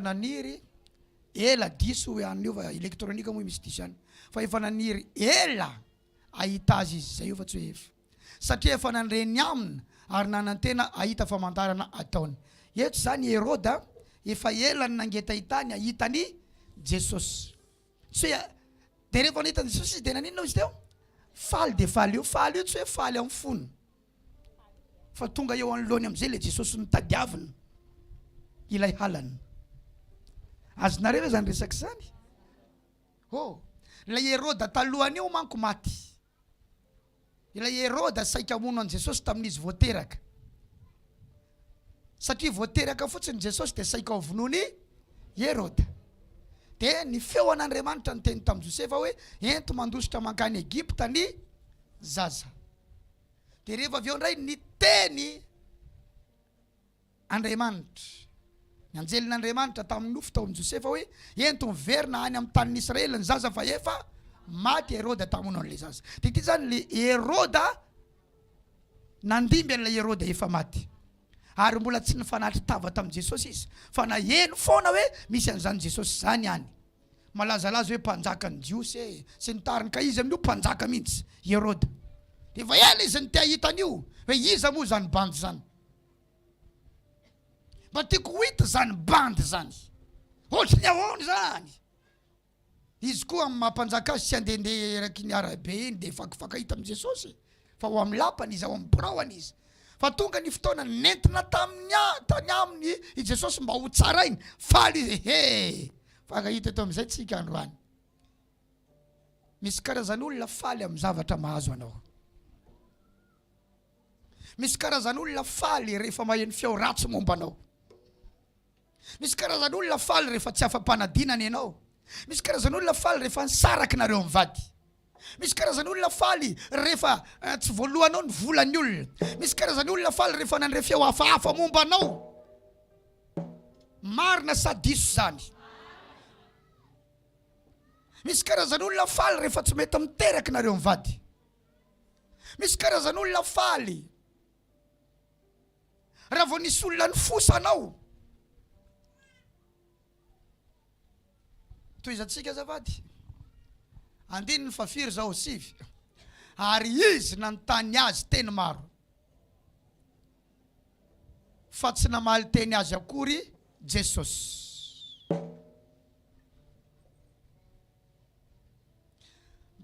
naniry ela diso ihany io fa elektronika moa misy diso ihany fa efa naniry ela ahita azy izy zay io fa tsy hoe efa satria efa nandreny amina ary nanantena ahita famantarana ataony eto zany Herôda efa ela nangeta hitany ahitany Jesosy tsy hoe de rehefa nahitany Jesosy de naninona izy teo faly de faly io tsy hoe faly amin'ny fony fa tonga eo anoloany am'izay le Jesosy nitadiavina ilay halany azonareo zany resaky zany ilay Herôda talohany io manko maty ilay Herôda saika hamono an Jesosy tamin'izy voateraka satria voateraka fotsiny Jesosy de saika hovonony Herôda de ny feo an'Andriamanitra nyteny tamin'ny Josefa hoe ento mandositra mankany Egypta ny zaza de rehefa avy eo indray ny teny Andriamanitra ny anjelin'Andriamanitra tamin'ny nofo tao amin'ny Josefa hoe ento miverina any amin'ny tanin'ny Israely ny zaza fa efa maty Herôda tamono an'le zaza de ity zany le Herôda nandimby an'ilay Herôda efa maty ary mbola tsy nifanatritava tamin'i Jesosy izy fa naheno foana hoe misy an'izany Jesosy zany any malazalaza hoe mpanjakan'ny Jiosy sy ny tariny ka izy amin'io mpanjaka mihitsy Herôda de fa ela izy ny te ahitan'io hoe iza moa zany bandy zany mba tiako ho hita zany bandy zany ohatra ny ahoana zany izy koa amin'ny mampanjaka azy tsy andehandeha eraky ny arabe iny de fakifakahita amin'i Jesosy fa ho amin'ny lapany izy ao amin'ny biraoany izy fa tonga ny fotoana nentina tany aminy i Jesosy mba ho tsarainy faly izy fakahita eto amin'izay tsika androany misy karazan'olona faly amin'ny zavatra mahazo anao misy karazan'olona faly rehefa maheno feo ratsy mombanao misy karazan'olona faly rehefa tsy afa-panadinana ianao misy karazan'olona faly rehefa nisaraky nareo mivady misy karazan'olona faly rehefa tsy voalohanao ny volan'ny olona misy karazan'olona faly rehefa nandre feo hafahafa mombanao marina sa diso zany misy karazan'olona faly rehefa tsy mety miteraky nareo mivady misy karazan'olona faly raha vao nisy olona ny fosanao toizatsika azavady andiny ny fafiry zao sivy ary izy nanontany azy teny maro fa tsy namaly teny azy akory Jesosy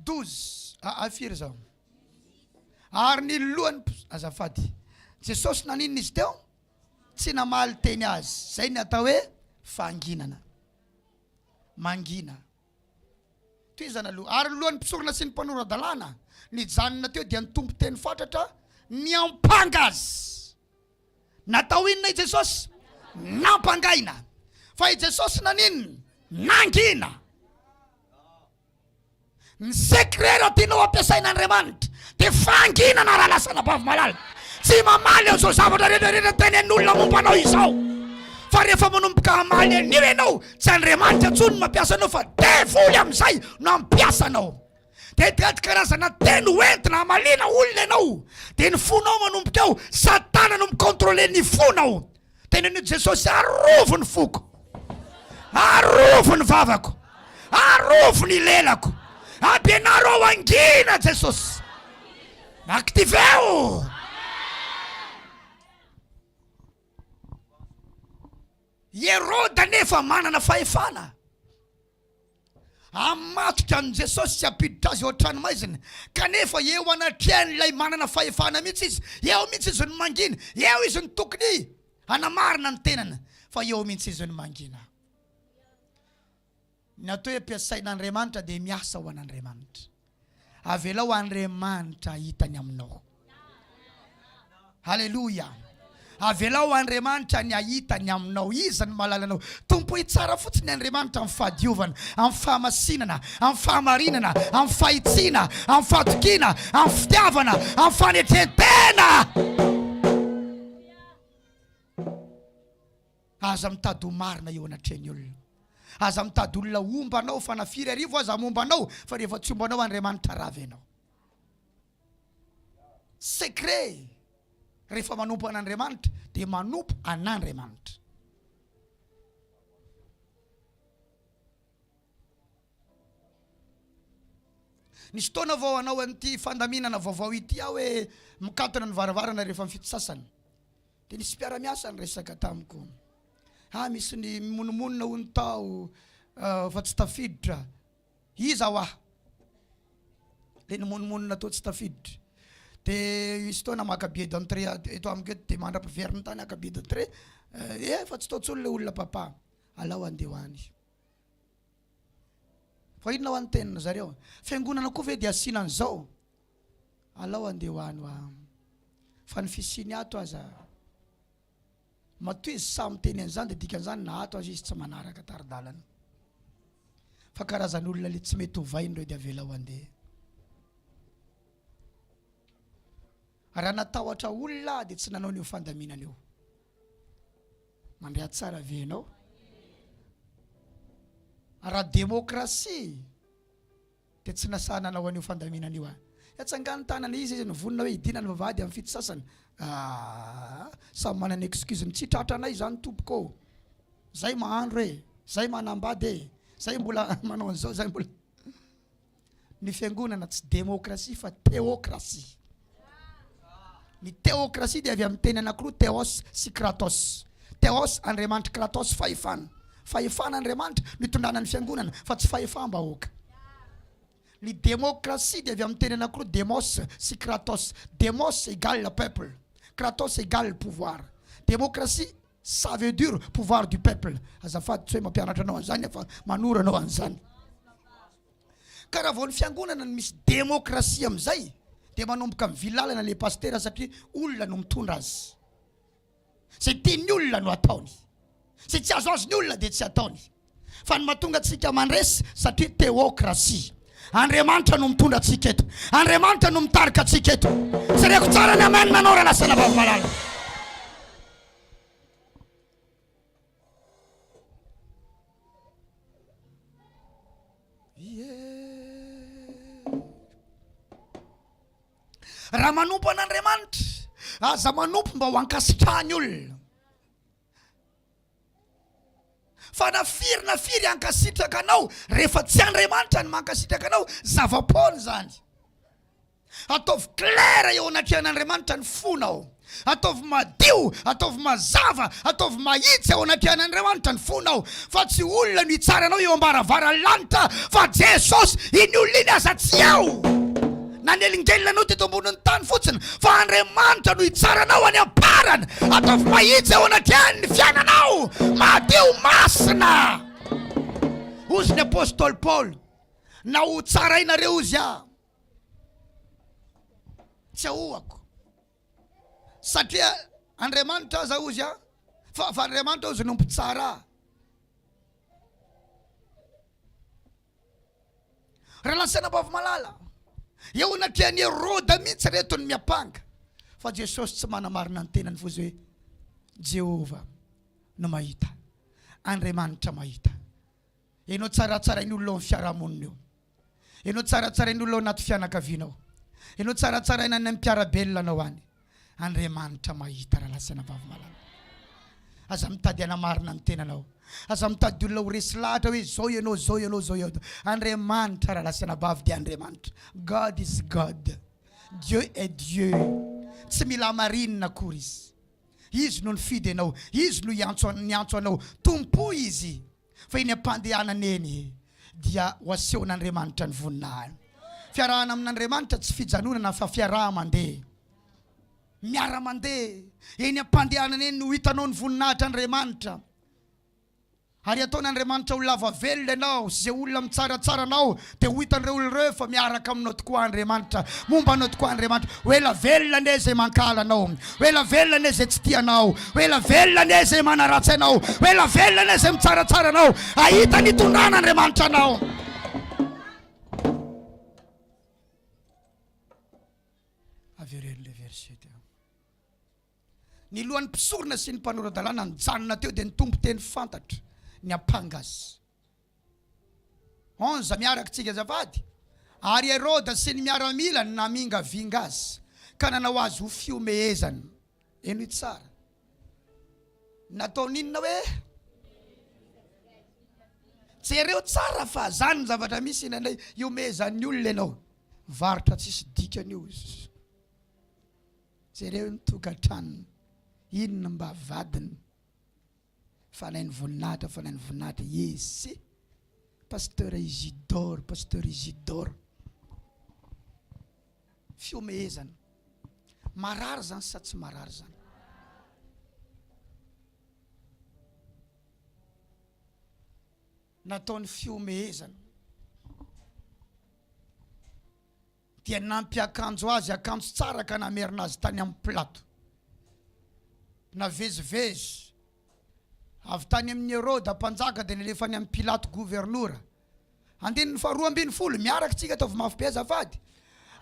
12 afiry zao ary ny lohany azafady Jesosy naninona izy teo tsy namaly teny azy zay ny atao hoe fanginana mangina toy zany aloha ary lohan'ny mpisorona sy ny mpanorandalàna nijanona teo dia nitombo teny fatratra niampanga azy natao inona i Jesosy nampangaina fa i Jesosy naninona nangina. Ny secret tianao ampiasain'Andriamanitra dia fangina na rahalasana bavy-malala. Tsy mamaly izao zavatra rehetrarehetra tenen'olona mombanao izao. Fa rehefa manomboka hamaly anio ianao, tsy Andriamanitra intsony mampiasa anao fa devoly amin'izay no ampiasa anao. Dia ty karazana teny hoentina hamaliana olona ianao, dia ny fonao manomboka eo Satana no mikontrôle ny fonao. Tenen'i Jesosy, arovo ny foko, arovo ny vavako, arovo ny lelako, ampianaro ao angina Jesosy. Activeo. Heroda nefa manana fahefana amatotra an Jesosy sy apiditra azy ohatranomaizina, kanefa eo anatrehan'ilay manana fahefana mihitsy izy. Eo mihitsy izy ny mangina, eo izy ny tokony hanamarina ny tenana, fa eo mihitsy izy ny mangina. Natao ampiasain'Andriamanitra dia miasa ho an'Andriamanitra. Avelao Andriamanitra hitany aminao. Haleluya. Avelao Andriamanitra ny ahitany aminao. Izy ny malalanao. Tompo tsara fotsiny Andriamanitra amin'ny fahadiovana, amin'ny fahamasinana, amin'ny fahamarinana, amin'ny fahitsiana, amin'ny fahatokiana, amin'ny fitiavana, amin'ny fanetretena. Aza mitady ho marina eo anatrehany olona. Aza mitady olona ombanao fa nafiry arivo aza mombanao, fa rehefa tsy ombanao Andriamanitra ravenao. Secret. Rehefa manompo an'Andriamanitra dia manompo an'Andriamanitra. Nisy fotoana vao anao an'ity fandaminana vaovao ity aho hoe mikatona ny varavarana rehefa mifito sasany. Dia nisy mpiara-miasa nyresaka tamiko. Misy ny monomonina ho ny tao fa tsy tafiditra. Iza ho aho. Le ny monomonina tao tsy tafiditra. Dia misy fotoana maka billet d'entrée eto amiko eto dia mandra-piveriny tany aka billet d'entrée. Fa tsy tao tsony le olona papa. Alao andeha ho any. Fa inona ho any tenina zareo? Fiangonana koa ve dia asiana an'izao? Alao andeha ho any. Fa ny fisiny ato aza. Matoy izy samy teny an'izany dia dikan'izany na ato azy izy tsy manaraka taridalana. Fa karazan'olona le tsy mety ho vainy reo dia avela ho andeha. Raha natahotra olona dia tsy nanao an'io fandaminana io. Mandray tsara venao. Raha demokrasia dia tsy nasana nanao an'io fandaminana io. Yatsangany tanana izy nivonina hoe idina ny vavahady amin'ny fito sasany. Samy manana excuse ny tsitratra anay zany tompoko. Zay mahandro e, zay manambady e, zay mbola manao an'izao, zay mbola. Ny fiangonana tsy demokrasia fa teokrasia. Ny teokrasia dia avy amin'ny teny anankiroa, teos sy kratos. Teos Andriamanitra, kratos fahefana. Fahefana Andriamanitra nitondrana ny fiangonana fa tsy fahefam-bahoaka. Ny démocratie dia avy amin'ny teny anankiroa, demos sy kratos. Demos égale le peuple, kratos égale le pouvoir. Démocratie ça veut dire pouvoir du peuple. Azafady tsy hoe mampianatra anao an'izany fa manora anao an'izany. Ka raha vao ny fiangonana no misy démocratie amin'izay dia manomboka mivilalana le pastera satria olona no mitondra azy. Zay tiany olona no ataony. Zay tsy azo azy ny olona dia tsy ataony. Fa ny mahatonga antsika mandresy satria teokrasia. Andriamanitra no mitondra antsika eto. Andriamanitra no mitarika antsika eto. Sareko tsara ny amen nanao raha lasana vavy-malala. Raha manompo an'Andriamanitra, aza manompo mba ho ankasitrahany olona. Fa nafiry ankasitraka anao, rehefa tsy Andriamanitra ny mankasitraka anao, zava-pony zany. Ataovy clair eo anatrehan'Andriamanitra ny fonao. Ataovy madio, ataovy mazava, ataovy mahitsy eo anatrehan'Andriamanitra ny fonao. Fa tsy olona no hitsara anao eo ambaravarany lanitra, fa Jesosy iny olona iny aza tsy eo. Nanelingelina anao teto amboniny tany fotsiny, fa Andriamanitra no hitsara anao any am-parany. Ataovy mahitsy eo anatrehany fiainanao, madio masina. Ozy ny apôstôly Paul, na ho tsarainareo ozy tsy ahoako. Satria Andriamanitra aza ozy fa Andriamanitra ozy nompo tsara. Raha bavy malala. Eo anatrian'ny Herôda mihitsy reto ny miapanga. Fa Jesosy tsy manamarina ny tenany fo zay Jehova no mahita. Andriamanitra mahita. Enao tsaratsarain'olona amin'ny fiarahamonina eo. Enao tsaratsarain'olona ao anaty fianakavianao. Enao tsaratsaraina any amin'ny mpiarabelona anao any. Andriamanitra mahita raha lasana bavy malala. Aza mitady anamarina ny tenanao. Aza mitady olona ho resy lahatra hoe zao ianao, zao ianao, zao ianao. Andriamanitra raha lasana bavy dia Andriamanitra. God is God. Dieu est Dieu. Tsy mila marinina akory izy. Izy no nifidy anao. Izy no niantso anao. Tompo izy. Fa iny ampandehanana eny dia ho asehon'Andriamanitra ny voninahiny. Fiarahana amin'Andriamanitra tsy fijanonana fa fiaraha mandeha. Miara mandeha. Eny ampandehanana eny no hitanao ny voninahitra Andriamanitra. Ary ataon'Andriamanitra ho lava velona ianao, zay olona mitsaratsara anao, dia ho hitan'ireo olona ireo fa miaraka aminao tokoa Andriamanitra, momba anao tokoa Andriamanitra. Hoela velona ane zay mankala anao, hoela velona ane zay tsy tianao, hoela velona ane zay manaratsy anao, hoela velona ane zay mitsaratsara anao. Ahita ny tondran'Andriamanitra anao. Avereny le verset teo. Ny lohan'ny mpisorona sy ny mpanorandalàna nijanona teo dia ny tompo teny fantatra ny ampangazy. 11 miaraka tsika azafady. Ary Herôda sy ny miaramila namingavinga azy ka nanao azy ho fiomehezana. Eno tsara. Natao ninona hoe? Jereo tsara fa zany zavatra misy inanay iomehezan'ny olona ianao. Varotra tsisy dikany io. Jereo nitokantrano. Inona mba vadiny? Fanahin'ny voninahitra, yes. Pasteur Isidore. Fiomehezana. Marary zany sa tsy marary zany? Nataony fiomehezana. Dia nampiakanjo azy akanjo tsara ka namerina azy tany amin'ny plato. Navezivezy. Avy tany amin'ny Herôda mpanjaka dia nilefany amin'ny Pilato gouvernoura. Andininy fa 12 miaraka tsika ataovy mafy be azafady.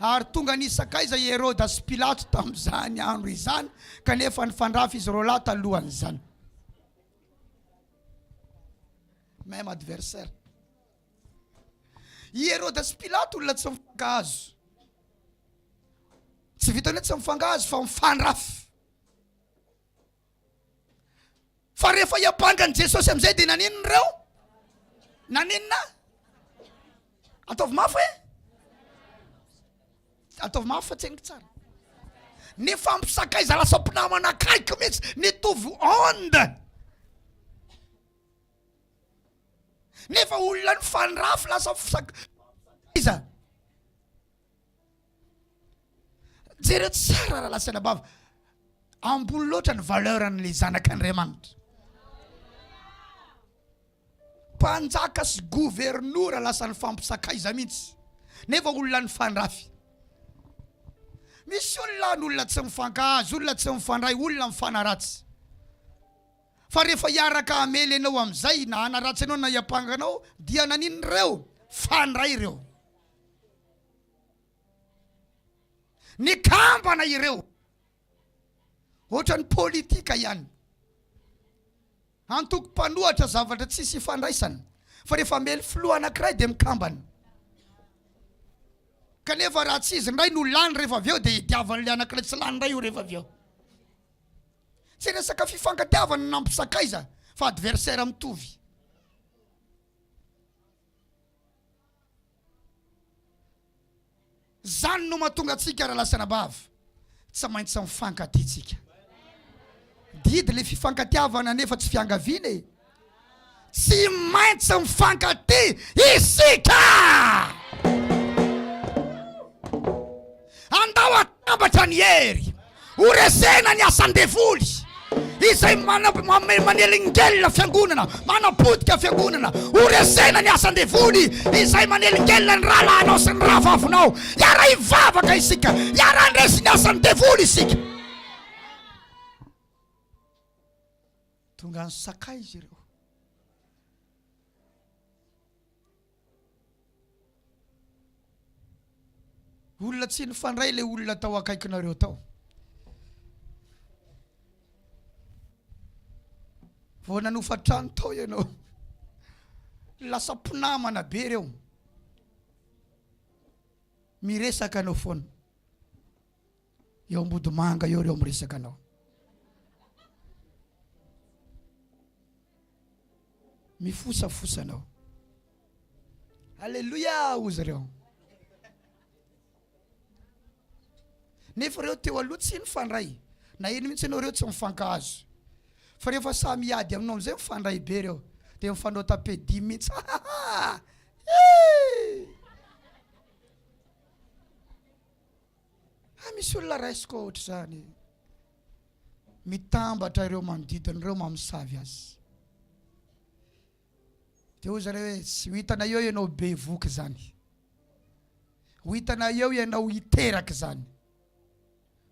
Ary tonga nisakaiza Herôda sy Pilato tamin'izany andro izany kanefa nifandrafy izy roa lahy talohan'izany. Même adversaire. I Herôda sy Pilato olona tsy mifangahazo. Tsy vitany tsy mifangahazo fa mifandrafy. Fa rehefa hiapangan Jesosy amizay dia naninona reo? Naninona? Ataovy mafy e? Ataovy mafy fa tseniko tsara. Ny fampisakaiza lasa mpinamana akaiky mihitsy nitovy onde. Nefa olona ny fandrafy lasa fisakaiza. Jere tsara raha lasana bava. Ambony loatra ny valeur an'ilay zanak'Andriamanitra. Mpanjaka sy gouvernoura lasa ny fampisakaiza mihitsy. Nefa olona ny fandrafy. Misy olona tsy mifankahazo, olona tsy mifandray, olona mifanaratsy. Fa rehefa hiaraka amely anao amizay na hanaratsy anao na hiampanganao dia naninona reo? Fandray reo. Ny kambana ireo. Ohatran'ny politika ihany. Antoko mpanohatra zavatra tsisy ifandraisana. Fa rehefa mely filoha anankiray dia mikambana. Kanefa raha tsy izy ndray no lany rehefa avy eo dia itiavan'ilay anankiray tsy lany ndray io rehefa avy eo. Tsy resaka fifankatiavana nampisakaiza fa adversaire mitovy. Zany no mahatonga antsika raha lasana bava. Tsy maintsy mifankatitsika. Didy le fifankatiavana nefa tsy fiangaviana e. Tsy maintsy mifankaty isika. Andao atambatra ny hery. Oresena ny asan-devoly. Izay manelingelina fiangonana, manapodika fiangonana. Oresena ny asan-devoly. Izay manelingelina ny raha lahinao sy ny raha vavinao. Iara ivavaka isika. Iara andresy ny asan-devoly isika. Tonga ny sakay izy ireo. Olona tsy nifandray le olona tao akaikinareo tao. Vao nanofatrano tao ianao. Lasa mpinamana be reo. Miresaka anao foana. Eo ambody manga eo reo miresaka anao. Mifosafosa anao. Alléluia ozy reo. Nefa reo teo aloha tsy nifandray. Na ino mihitsy anao reo tsy mifankahazo. Fa rehefa samy miady aminao amizay mifandray be reo. Dia mifandao tapedi mihitsy. Misy olona raisiko ohatra zany. Mitambatra ireo manodidina ireo mamosavy azy. Dia hoy zareo hoe tsy ho hitana eo ianao be voky zany. Ho hitana eo ianao hiteraka zany.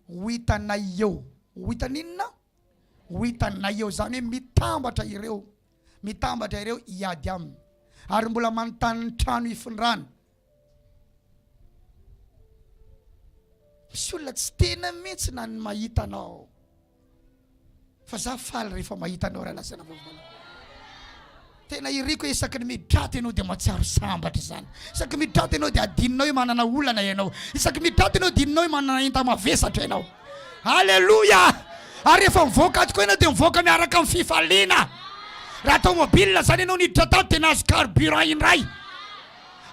Ho hitana eo. Ho hitan'inona? Ho hitana eo zany hoe mitambatra ireo. Mitambatra ireo hiady aminy. Ary mbola manontany ny trano hifindrana. Misy olona tsy tena mihitsy na ny mahita anao. Fa za faly rehefa mahita anao raha lasana vavana. Tena iriko hoe isaky ny midraty ianao dia matsiaro sambatra zany. Isaky midraty ianao dia adinonao hoe manana olana ianao. Isaky midraty ianao adinonao hoe manana enta mavesatra ianao. Halleluja! Ary rehefa mivoaka aty koa ianao dia mivoaka miaraka amin'ny fifaliana. Raha tomobile zany ianao niditra tato dia nahazo carburant indray.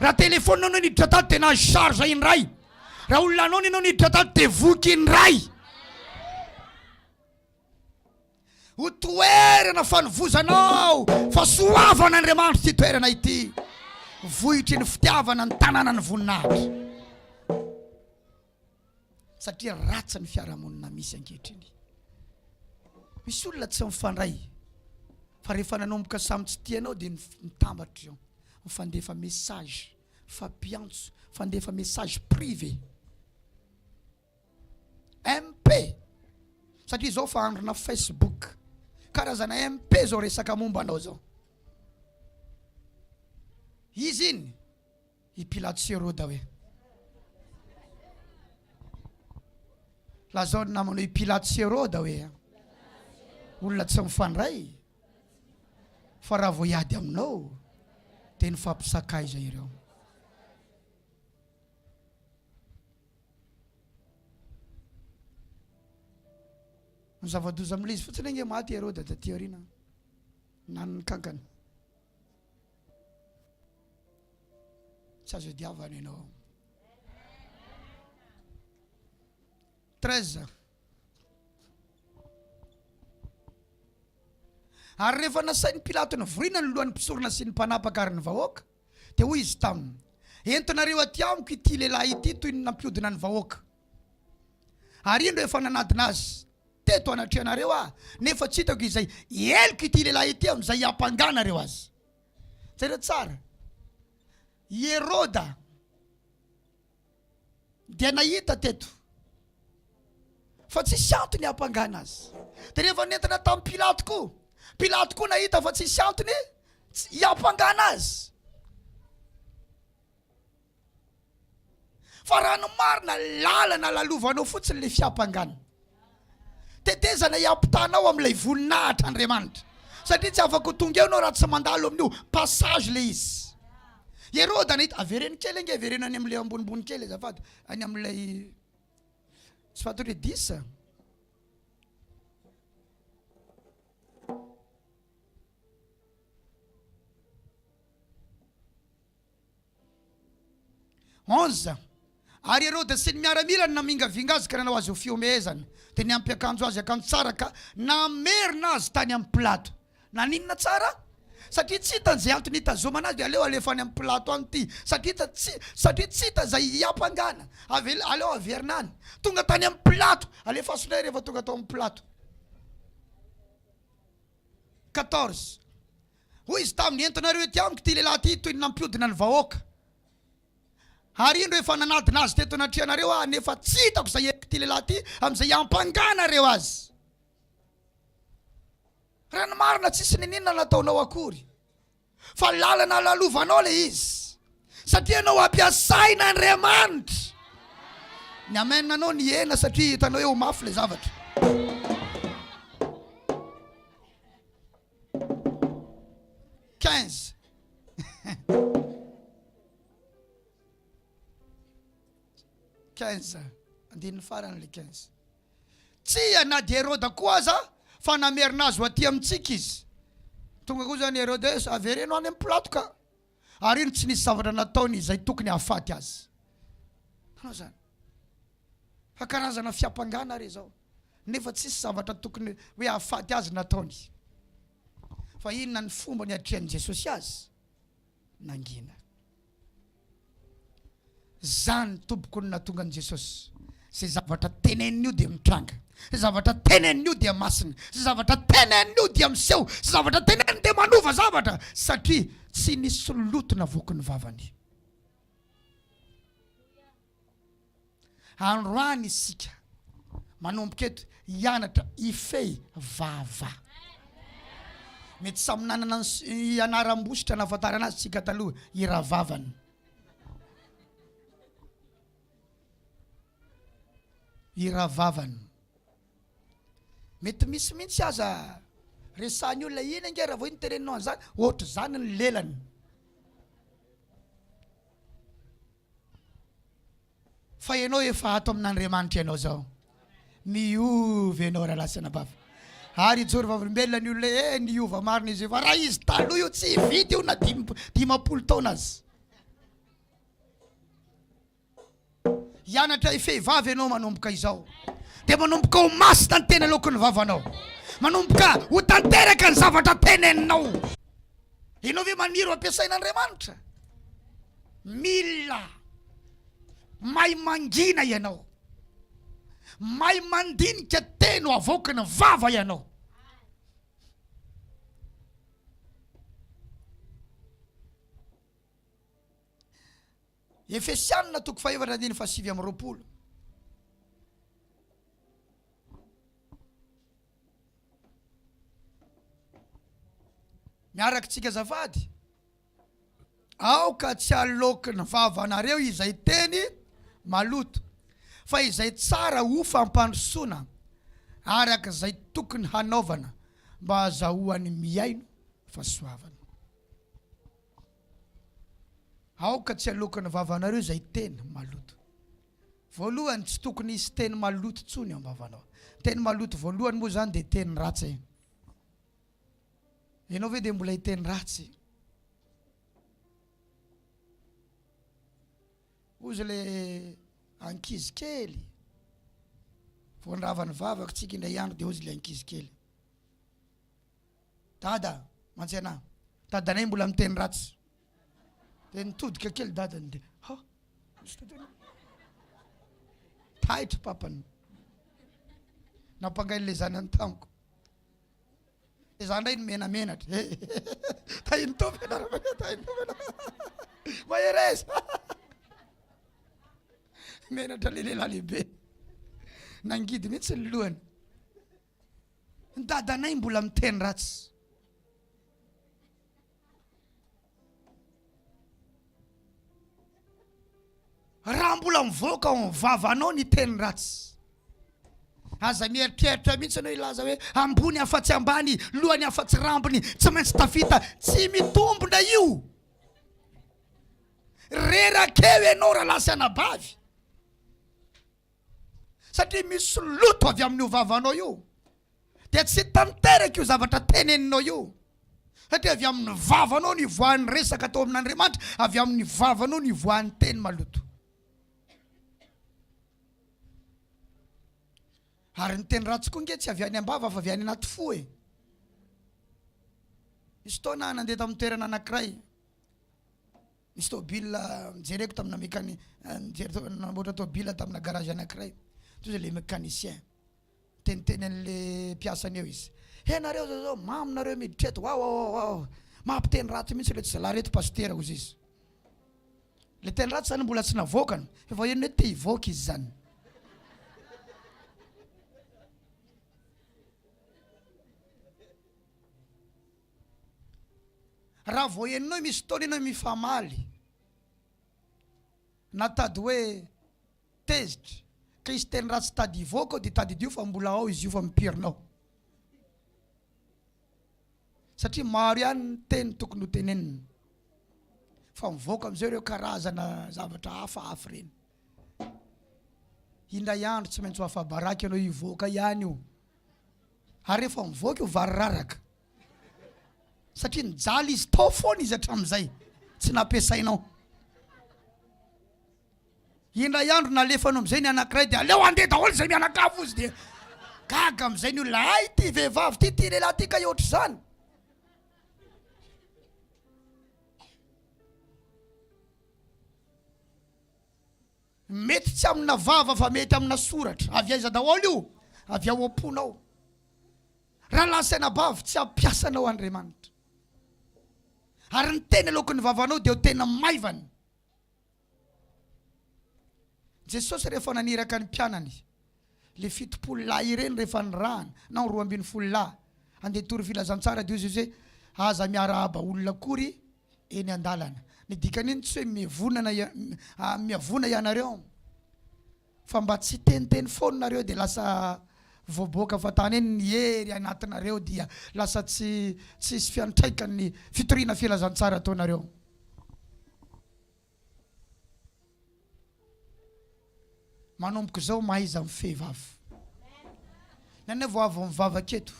Raha telefone ianao niditra tato dia nahazo charge indray. Raha olona anao ianao niditra tato dia voky indray. Ho toerana fanovozanao fa soavan'Andriamanitra ty toerana ity. Vohitry ny fitiavana ny tanàna ny voninahitra. Satria ratsy ny fiarahamonina misy ankehitriny. Misy olona tsy mifandray. Fa rehefa nanomboka samy tsy tianao dia mitambatra eo. Mifandefa message, fampiantso, fandefa message privé. MP. Satria zao fa androna Facebook. Karazana MP zao resaka momba anao zao. Izy iny ipilato seroda hoe. Lazao ny namana ipilato seroda hoe. Olona tsy mifandray. Fa raha vao hiady aminao dia ny fampisakay zay ireo. Ny zava-doza amin'ilay izy fotsiny nge maty Herode taty aoriana. Nan'ny kankana. Tsy azo diavana ianao. 13. Ary rehefa nasain'ny Pilato ny vorina ny lohan'ny mpisorona sy ny mpanapaka ary ny vahoaka dia hoy izy taminy, entinareo aty amiko ity lehilahy ity toy ny nampiodina ny vahoaka. Ary indro efa nanadina azy teto anatrehanareo nefa tsy hitako izay eliko ity lehilahy ity amin'izay hampanganareo azy. Jereo tsara. Heroda dia nahita teto fa tsisy antony hampangana azy. Dia rehefa nentina tamin'ny Pilato koa, Pilato koa nahita fa tsisy antony hampangana azy. Fa raha ny marina lalana lalovanao fotsiny le fiampangana. Tetezana hiampitanao amin'ilay voninahitra Andriamanitra. Satria tsy afaka tonga eo anao raha tsy mandalo amin'io passage le izy. Heroda nahita avereny kely nge averena any amin'ilay ambonimbony kely azafady. Any amin'ilay tsy fantatra hoe 10. Onze. Ary Heroda sy ny miaramila ny namingavinga azy ka nanao azy ho fiomehezany. Dia niampy akanjo azy akanjo tsara ka namerina azy tany amin'ny Pilato. Naninona tsara? Satria tsy hita izay antony hitazomana azy dia aleo alefa any amin'ny Pilato any ity. Satria tsy hita izay hiampangana. Aleo averina any. Tonga tany amin'ny Pilato. Alefa asonay rehefa tonga tao amin'ny Pilato. 14. Hoy izy taminy, entinareo ety amiko ity lehilahy ity toy ny nampiodina ny vahoaka. Ary indro efa nanadina azy teto anatrehanareo nefa tsy hitako izay ety lehilahy ity amin'izay hampanganareo azy. Raha ny marina tsisy ninina nataonao akory. Fa lalana lalovanao le izy. Satria anao ampiasain'Andriamanitra. Ny amenanao ny hena satria hitanao eo mafy le zavatra. Andin'ny farany le 15. Tsy ana de Herode koa aza fa namerina azy ho aty amintsika izy. Tonga koa zany Herodes averenao any amin'ny plato ka. Ary iny tsy nisy zavatra nataony izay tokony hahafaty azy. Hanao zany. Fa karazana fiampangana re zao. Nefa tsisy zavatra tokony hoe hahafaty azy nataony. Fa inona ny fomba ny atrehan'i Jesosy azy? Nangina. Zany tomboko ny natonga an Jesosy. Zay zavatra tenen'io dia mitranga. Zay zavatra tenen'io dia masina. Zay zavatra tenen'io dia miseho. Zay zavatra tenen'io dia manova zavatra. Satria tsy nisy loto navoky ny vavany. Androany isika manomboka eto hianatra ifehy vava. Mety samy nanana ianaram-bositra nahafantarana azy tsika taloha iravavany. Iravavany. Mety misy mihitsy aza resahany olona ina nge raha vao iny tereninao an'izany ohatry zany ny lelany. Fa ianao efa ato amin'Andriamanitra ianao zao. Miova ianao raha lasana bava. Ary ijory vavolombelona ny olona niova marina izy fa raha izy taloha io tsy hividy io na 10 taona azy. Hianatra ifehivavy ianao manomboka izao. Dia manomboka ho masina ny tena lokon'ny vavanao. Manomboka ho tanteraka ny zavatra teneninao. Ianao ve maniry ampiasain'Andriamanitra? Mila may mangina ianao. May mandinika teno avoaka ny vava ianao. Efesianina toko 5:7. Miaraka tsika azafady. Aoka tsy aloky ny vavanareo izay teny maloto. Fa izay tsara ho fampandrosoana araka izay tokony hanaovana mba azahoany miaino fahasoavana. Aoka tsy aloky ny vavanareo izay teny maloto. Voalohany tsy tokony hisy teny maloto tsony ao am-bavanao. Teny maloto voalohany moa zany dia teny ratsy. Ianao ve dia mbola hiteny ratsy? Ozy le ankizy kely voandravany vavaka tsika indray andro dia ozy le ankizy kely. Dada, mantsena. Dadanay mbola miteny ratsy. Dia nitodika kely dadany dia taitra papany. Nampangainy le zanany tamiko. Zandray ny menamenatra. Tainy topena. Mahereza. Menatra le lehilahy lehibe. Nangidy mihitsy ny lohany. Ny dadanay mbola miteny ratsy. Raha mbola mivoaka ao vavanao ny teny ratsy. Aza mieritreritra mihitsy anao ilaza hoe ambony afa-tsy ambany, lohany afa-tsy rambony, tsy maintsy tafita, tsy mitombona io. Rerakeo ianao raha lasa anabavy. Satria misy loto avy amin'io vavanao io. Dia tsy tanteraka io zavatra teneninao io. Satria avy amin'ny vavanao ny voan'ny resaka atao amin'Andriamanitra, avy amin'ny vavanao ny voan'ny teny maloto. Ary ny teny ratsy koa nge tsy avy any ambava fa avy any anaty fo e. Misy taona nandeha tamin'ny toerana anankiray. Misy tôbila mijereko tamina mekany namboatra tôbila tamina garage anankiray. Toy le mécanicien. Teniteny an'le mpiasany eo izy. Nareo zao maminareo miditra eto. Wow. Mampiteny ratsy mihitsy le tsy zalahy reto pasteur ozy izy. Le teny ratsy zany mbola tsy navokany. Efa eno hoe te hivoaka izy zany. Raha vao enao misy taona enao mifamaly. Natady hoe tezitra. ka izy teny ratsy tady ivoaka dia tady dio fa mbola ao izy io fa mipirinao satria maro ihany ny teny tokony ho tenenina fa mivoaka am'izay ireo karazana zavatra hafahafa reny indray andro tsy maintsy ho afabaraka ianao ivoaka ihany io ary rehefa mivoaka io variraraka satria nijaly izy tao foana izy hatramin'izay tsy nampiasainao indray andro nalefanao am'izay ny anankiray dia aleo andeha daholo zay mianakavo izy dia gaga am'izay ny olona ay ty vehivavy ty lehilahy ty ka ohatra zany mety tsy amina vava fa mety amina soratra avy aiza daholo io avy ao am-ponao raha lasaina bavy tsy ampiasanao Andriamanitra ary ny tena alokon'ny vavanao dia ho tena maivany Jesosy rehefa naniraka ny mpianany le 70 lahy ireny rehefa nirahana na 12 lahy andeha tory filazantsara dia izy hoe aza miarahaba olona kory eny andalana ny dikan'iny tsy hoe miavona ianareo fa mba tsy teniteny foana nareo dia lasa voaboaka fa tany eny ny hery anatinareo dia lasa tsisy fiantraika ny fitoriana filazantsara ataonareo manomboka zao mahaiza mifehivavy nana vao avy mivavaka eto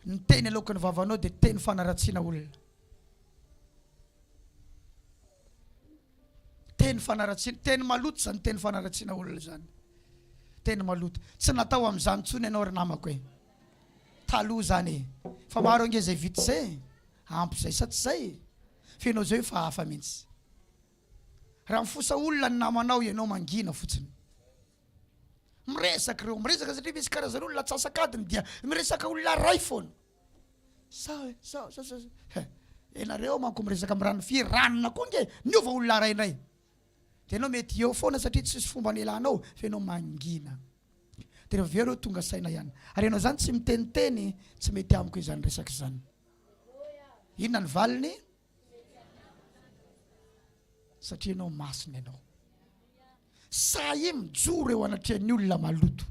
ny teny alokon'ny vavanao dia teny fanaratsiana olona teny fanaratsiana teny maloto zany teny fanaratsiana olona zany teny maloto tsy natao amin'izany tsony ianao ry namako e taloha zany e fa maro ange zay vita zay ampy zay sa tsy zay fenao zay fa hafa mihitsy raha mifosa olona ny namanao ianao mangina fotsiny miresaka reo miresaka satria misy karazana olona tsasakadiny dia miresaka olona ray foana sao enareo manko miresaka amin'ny rano fi ranona koa nge niova olona ray indray dia ianao mety eo foana satria tsisy fomba nelanao fa ianao mangina dia rehefa vereo tonga saina ihany ary ianao zany tsy miteniteny tsy mety amiko izany resaka izany inona ny valiny satria ianao masina ianao sahi mijoro eo anatrehan'ny olona maloto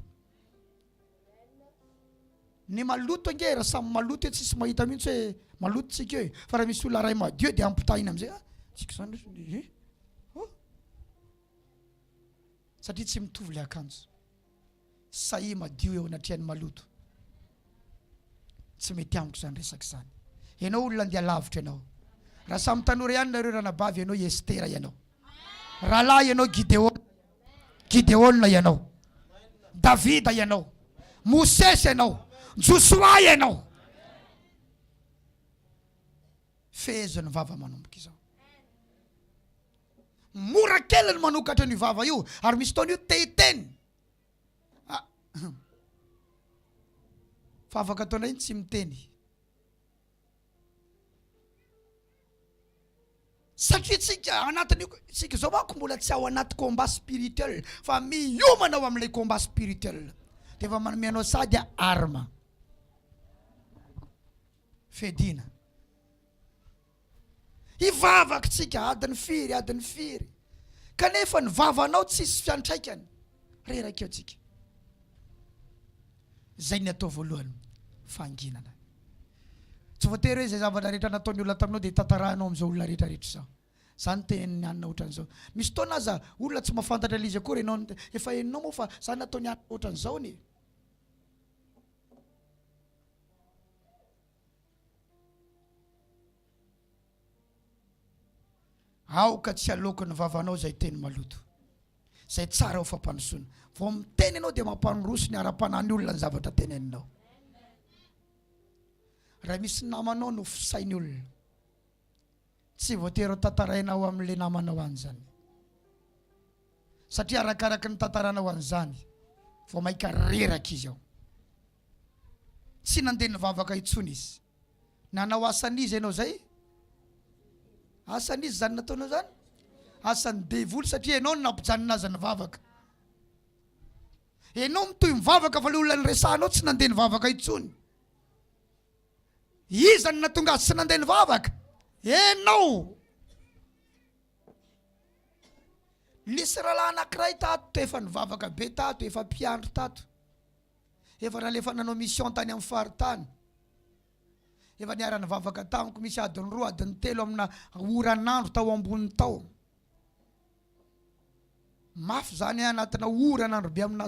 ny maloto ange raha samy maloto tsisy mahita mihitsy hoe maloto tsika eo fa raha misy olona ray madio dia ampitahina am'izay tsika zany satria tsy mitovy le akanjo sahi madio eo anatrehan'ny maloto tsy mety amiko zany resaka izany ianao olona andeha lavitra ianao raha samy tanora ihany nareo ranabavy ianao Estera ianao rahalahy ianao Gideona ianao Davida ianao Mosesy ianao Josua ianao fehezony vava manomboka izao mora kely ny manokatra ny vava io ary misy taona io tehiteny fa afaka ataona iny tsy miteny satria tsika anatiny tsika zao manko mbola tsy ao anaty combat spirituel fa miomana ao amin'ilay combat spirituel dia efa manome anao sady arma fedina hivavaka tsika adiny firy kanefa ny vavanao tsisy fiantraikany reraka eo tsika zay ny atao voalohany fanginana tsy voatery hoe zay zavatra rehetra nataony olona taminao dia tantarahanao am'izao olona rehetrarehetra zao zany teny anina ohatran'izao misy taona aza olona tsy mahafantatra lizy akory ianao efa heninao moa fa zany nataony anina ohatran'izao ny aoka tsy aloko ny vavanao zay teny maloto zay tsara ho fampanosoana vao miteny ianao dia mampanoroso ny ara-panany olona ny zavatra teneninao raha misy namanao no fisainy olona tsy voatery tantarainao amin'le namanao an'izany satria arakaraky ny tantaranao an'izany vao maika reraka izy ao tsy nandeha nivavaka itsony izy nanao asan'izy ianao zay asan'izy zany nataonao zany asan'ny devoly satria ianao no nampijanona azy nivavaka ianao mitoy mivavaka fa le olona nyresahanao tsy nandeha nivavaka itsony izany natonga azy tsy nandeha nivavaka ianao Lisy rahalahy anankiray tato efa nivavaka be tato efa mpiandro tato efa nalefa nanao mission tany amin'ny faritany efa niara nivavaka tamiko misy adiny 2 adiny 3 amina oranandro tao ambony tao mafy zany anatina oranandro be amina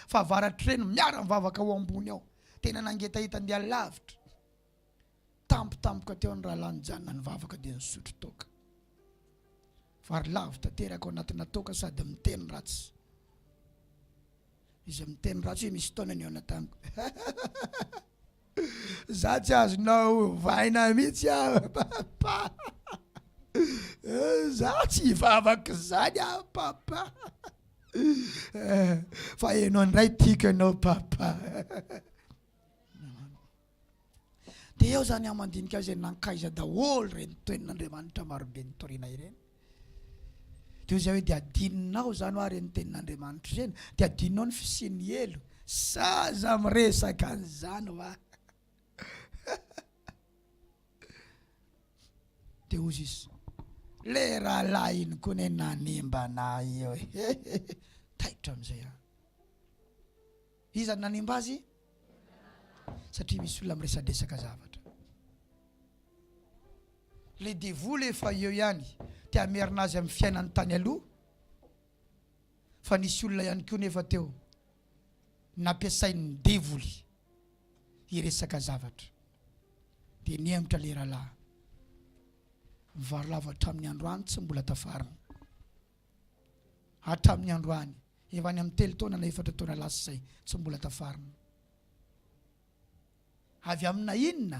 fahavaratreny miara nivavaka ao ambony ao tena nangeta andeha lavitra tampotampoka teo ny rahalahy nijanona nivavaka dia nisotro toka fary lavitra teraka anatina toka sady miteny ratsy izy miteny ratsy misy taona ny ona tamiko za tsy azonao vaina mihitsy papa za tsy hivavaka zany papa fa enao ndray tiako anao papa dia eo zany amandinika azy nankaiza daholo reny tenin'Andriamanitra marobe nitorina ireny dia zay hoe dia adininao zany hoe reny tenin'Andriamanitra ireny dia adininao ny fisiany elo saza miresaka an'izany va dia ozy izy le rahalahy iny koa ne nanimba na io taitra amin'izay izy nanimba azy satria misy olona miresadresaka zavatra le devoly efa eo ihany tia amerina azy amin'ny fiainany tany aloha fa nisy olona ihany koa nefa teo nampiasain'ny devoly hiresaka zavatra dia niemitra le rahalahy mivarolava hatramin'ny androany tsy mbola tafarina hatramin'ny androany efa any amin'ny 3 taona na 4 taona lasa zay tsy mbola tafarina avy amina inona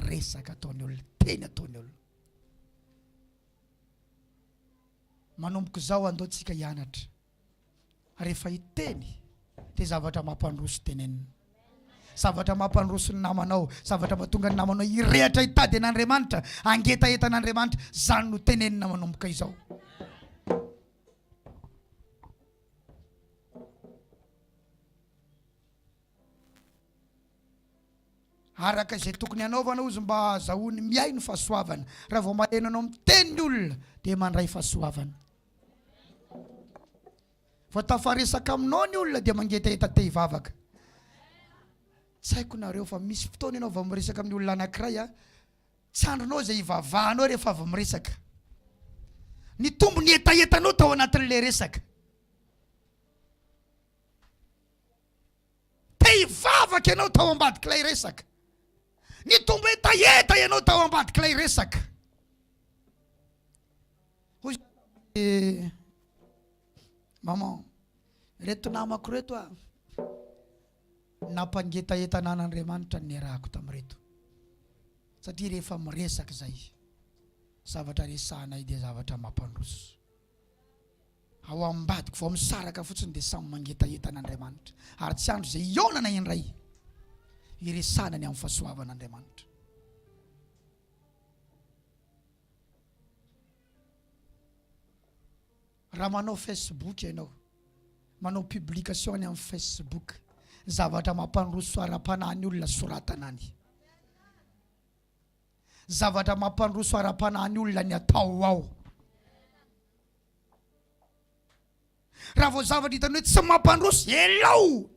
resaka ataony olona teny ataony olona manomboka zao andao tsika hianatra rehefa hiteny dia zavatra mampandroso tenenina zavatra mampandroso ny namanao zavatra mahatonga ny namanao hirehatra hitady an'Andriamanitra angeta entan'Andriamanitra zany no tenenina manomboka izao araka izay tokony anaovana ozy mba azahoany miay ny fahasoavana raha vao mahenanao miteny ny olona dia mandray fahasoavana vao tafaresaka aminao ny olona dia mangetaeta te hivavaka tsy haiko nareo fa misy fotoana ianao vao miresaka amin'ny olona anankiray tsy andronao izay hivavahanao rehefa avy miresaka ny tombony etaetanao tao anatin'le resaka te hivavaka ianao tao ambadik'ilay resaka ny tombo etaeta ianao tao ambadik'ilay resaka maman reto namako reto nampangetaetana an'Andriamanitra ny arahako tamireto satria rehefa miresaka zay zavatra resahanay dia zavatra mampandroso ao ambadiko vao misaraka fotsiny dia samy mangetaetana an'Andriamanitra ary tsy andro zay ionana indray iresahana ny amin'ny fahasoavan'Andriamanitra raha manao Facebook ianao manao publication any amin'ny Facebook zavatra mampandroso ara-panahiny olona soratana any zavatra mampandroso ara-panahiny olona ny atao ao raha vao zavatra hitany hoe tsy mampandroso elao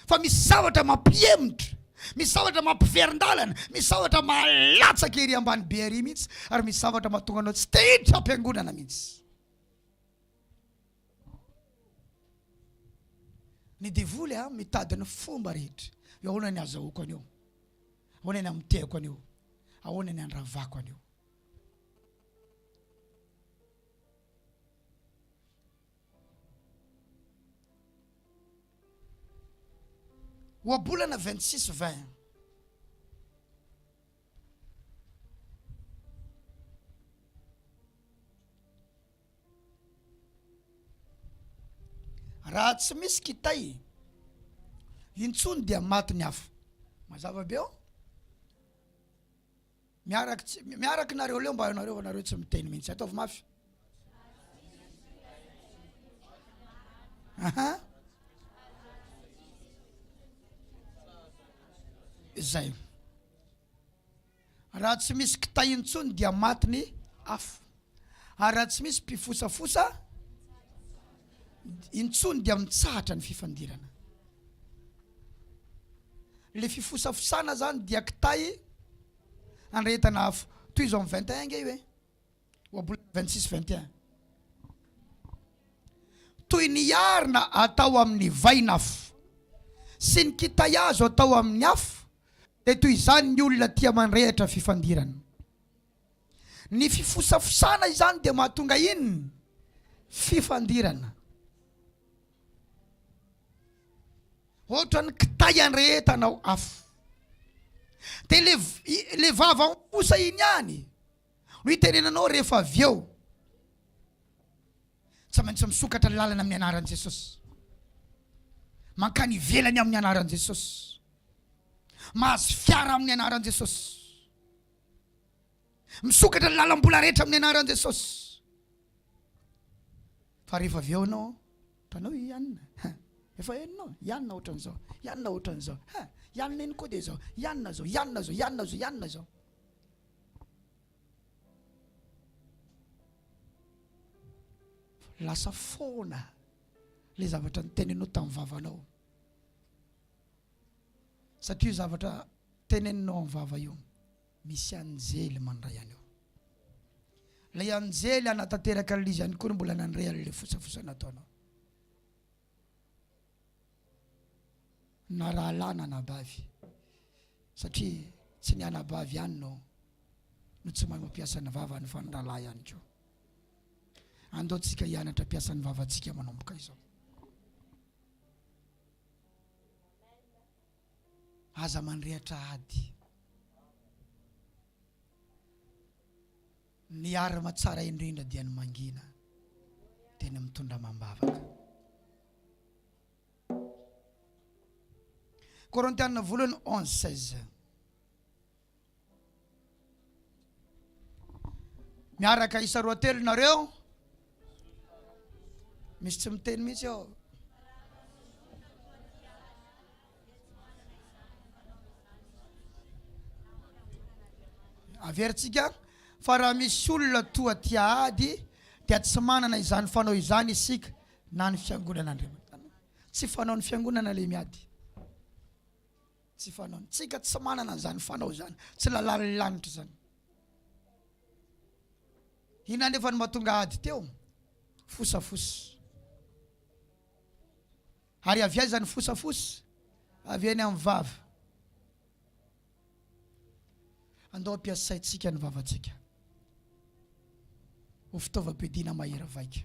fa misy zavatra mampiemitra misy zavatra mampiverin-dalana misy zavatra malatsaka ery ambany be ary mihitsy ary misy zavatra mahatonga anao tsy te hiditra ampiangonana mihitsy ny devoly mitady ny fomba rehetra ahoana ny azahoako anio ahoana ny amitehako anio ahoana ny andravako anio oabolana 26-20 raha tsy misy kitay intsony dia maty ny hafa mazava be ao miaraka nareo leo mba nareo tsy miteny mihitsy ataovy mafy zay raha tsy misy kitay intsony dia maty ny hafa ary raha tsy misy mpifosafosa intsony dia mitsahatra ny fifandirana. Le fifosafosana zany dia kitay anretana afo toy izao 21 nge io e oabola 26-21 toy ny arina atao amin'ny vaina afo sy ny kitay azo atao amin'ny afo de toy izany ny olona tia manrehatra fifandirana. Ny fifosafosana izany dia mahatonga inona? Fifandirana. Ohatra ny kitay anrehetanao afo. De le vava mifosa iny ihany no itenenanao rehefa avy eo tsy maintsy misokatra ny lalana amin'ny anaran'i Jesosy. Mankany ivelany amin'ny anaran'i Jesosy. Mahazo fiara amin'ny anaran'i Jesosy. Misokatra ny lalam-bola rehetra amin'ny anaran'i Jesosy. Fa rehefa avy eo anao, tanao ianina. Efa henonao, ianina ohatran'izao, ianina ohatran'izao. Ianina iny koa dia zao, ianina zao, ianina zao, ianina zao, ianina zao. Lasa foana le zavatra niteneninao tamin'ny vavanao. Satria zavatra teneninao amin'ny vava io misy anjely mandray anao. Le anjely anatanteraka l'izy ihany koa mbola nandray an'le fosafosana ataonao. Na rahalahy na anabavy, satria tsy ny anabavy ihany no tsy mahay mampiasa ny vavany fa ny rahalahy ihany koa. Andao tsika hianatra piasa ny vavantsika manomboka izao. Aza mandrehatra ady. Ny arima tsara indrindra dia ny mangina, tena mitondra mambavaka. Korintiana 11:16. Miaraka isa roa telo nareo. Misy tsy miteny mihitsy ao. Averitsika fa raha misy olona toa tia ady dia tsy manana izany fanao izany isika na ny fiangonan'Andriamanitra. Tsy fanao ny fiangonana le miady. Tsy fanao. Tsika tsy manana izany fanao izany. Tsy lalàny lanitra izany. Ina nefa ny mahatonga ady teo? Fosafosy. Ary avy aiza ny fosafosy? Avy eny amin'ny vava. Andao ampiasaitsika ny vavantsika. Ho fitaovam-piadiana mahera vaika.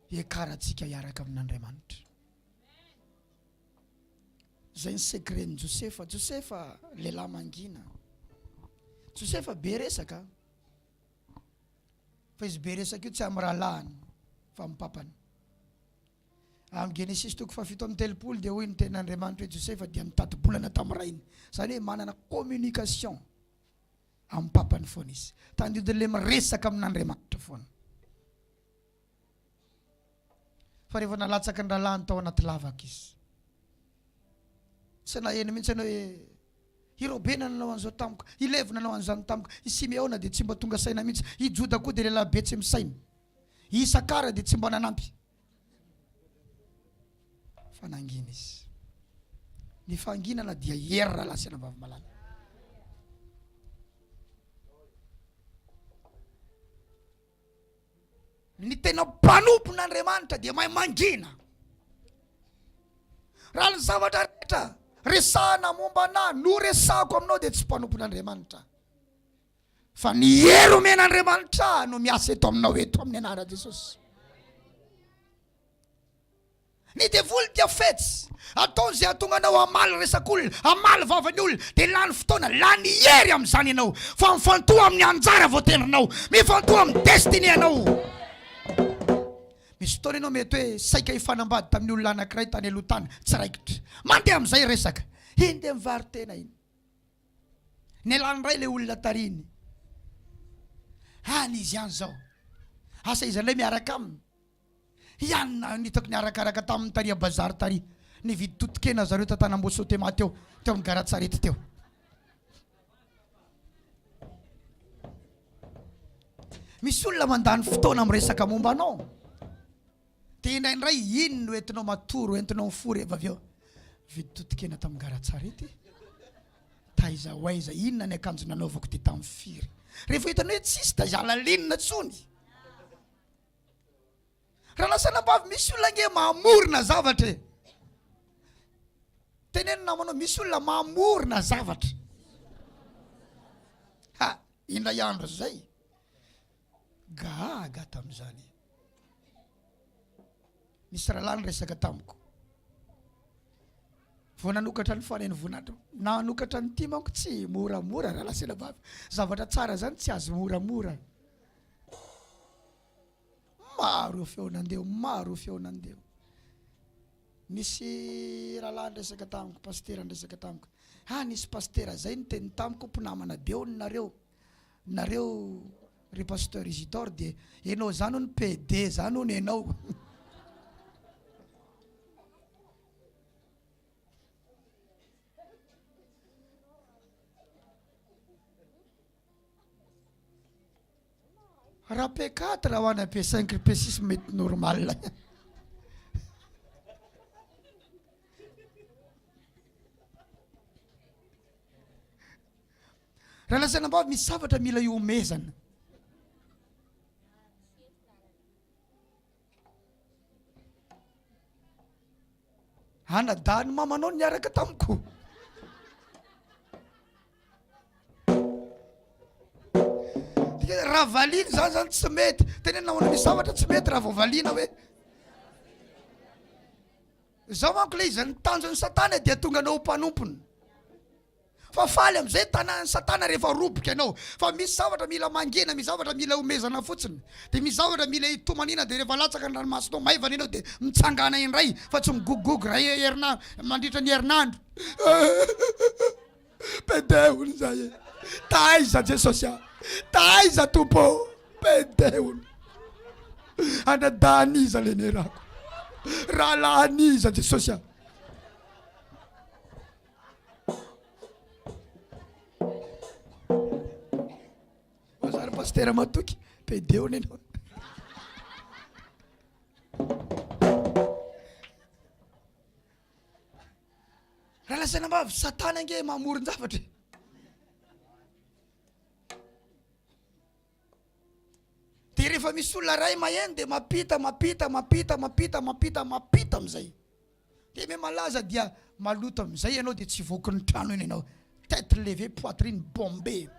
Hiakaratsika hiaraka amin'Andriamanitra. Zay ny sekren'i Josefa. Josefa lehilahy mangina. Josefa be resaka. Fa izy be resaka io tsy amin'ny rahalahiny fa amin'ny papany. Amin'ny Genesis 7:30 dia hoy ny tenin'Andriamanitra hoe Josefa dia mitati-bolana tamin'ny rainy. Zany hoe manana communication amin'ny papany foana izy. Tandidin'ilay miresaka amin'Andriamanitra foana. Fa rehefa nalatsaka ny rahalahiny tao anaty lavaka izy. Tsy naheno mihitsy anao hoe Irobena nanao an'izao tamiko, Ilevy nanao an'izany tamiko, i Simeona dia tsy mba tonga saina mihitsy, i Joda koa dia lehilahy be tsy misaina, i Isakara dia tsy mba nanampy. Fanangina izy. Ny fanginana dia herra lasana vavamalala. Ny tena mpanompon'Andriamanitra dia mahay mangina. Raha ny zavatra rehetra resahana momba anahy no resahako aminao dia tsy mpanompon'Andriamanitra. Fa ny hery omen'Andriamanitra no miasa eto aminao eto amin'ny anaran'i Jesosy. Ny devoly dia fetsy. Ataony izay hahatonga anao hamaly resak'olona, hamaly vavan'ny olona, dia lany fotoana, lany hery amin'izany ianao. Fa mifantoha amin'ny anjara voatendrinao, mifantoha amin'ny destiny anao. Misy fotoana ianao mety hoe saika hifanambady tamin'ny olona anankiray tany aloha tany, tsy raikitra. Mandeha amin'izay resaka. Iny dia mivaritena iny. Ny alany ray ilay olona tariny. Any izy ihany zao. Asa izy ilay miaraka aminy. Ianona nitako niarakaraka tamin'ny taria bazary taria. Nividy totokena zareo tatanam-Bosotema teo amin'ny Garatsarety teo. misy olona mandany fotoana miresaka momba anao. Tena indray ino entinao matoro entinao mifory avy eo. Vitotokena tamin'ny garatsara ity. Taiza waiza inona ny akanjo nanaovako ty tamin'ny firy. Rehefa hitanao hoe tsisy da jala linina tsony. Raha lasana mbavy misy olona nge mamorona zavatra. Teneno namanao misy olona mamorona zavatra. Ha, indray andro zay. Gaga tamin'izany. Misy rahalany resaka tamiko. Vao nanokatra ny faneny voninahitra. Nanokatra ny ty manko tsy moramora raha lasela vavy. Zavatra tsara zany tsy azo moramora. Maro feonandeo, maro feonandeo. Misy rahalany resaka tamiko, pasteur resaka tamiko. Ah, nisy pasteur zay niteny tamiko mpinamana beo nareo. Nareo ry Pasteur Isidore de enao zany ny PD zany hony enao. Raha P4 raha hoana P5 P6 mety normal. Raha lasana mbavy misy zavatra mila iomezana. Ana dany mamanao niaraka tamiko. Raha valiny zany tsy mety. Tena nahoana misy zavatra tsy mety raha vao valina hoe. Zaho manko le izy nitanjony satana dia tonga anao mpanompony. Fa faly am'izay tanàn'ny satana rehefa roboka anao. Fa misy zavatra mila mangina, misy zavatra mila omezana fotsiny. Dia misy zavatra mila itomanina dia rehefa latsaka ny ranomasonao maivana ianao dia mitsangana indray fa tsy migogogo raha mandritra ny herinandro. Pedehony zay. Taiza Jesosy. Taiza tompo. Pedehony. Anadaniza le nerako. Ralaniza Jesosy. Wazara pasteur matoky. Pedehony enao. Raha lasana mbavy satana nge mamoron zavatra. Dia rehefa misy olona ray maheno dia mapita amizay. Dia me malaza dia maloto amizay ianao dia tsy voky ny trano iny ianao. Tête levée, poitrine bombée.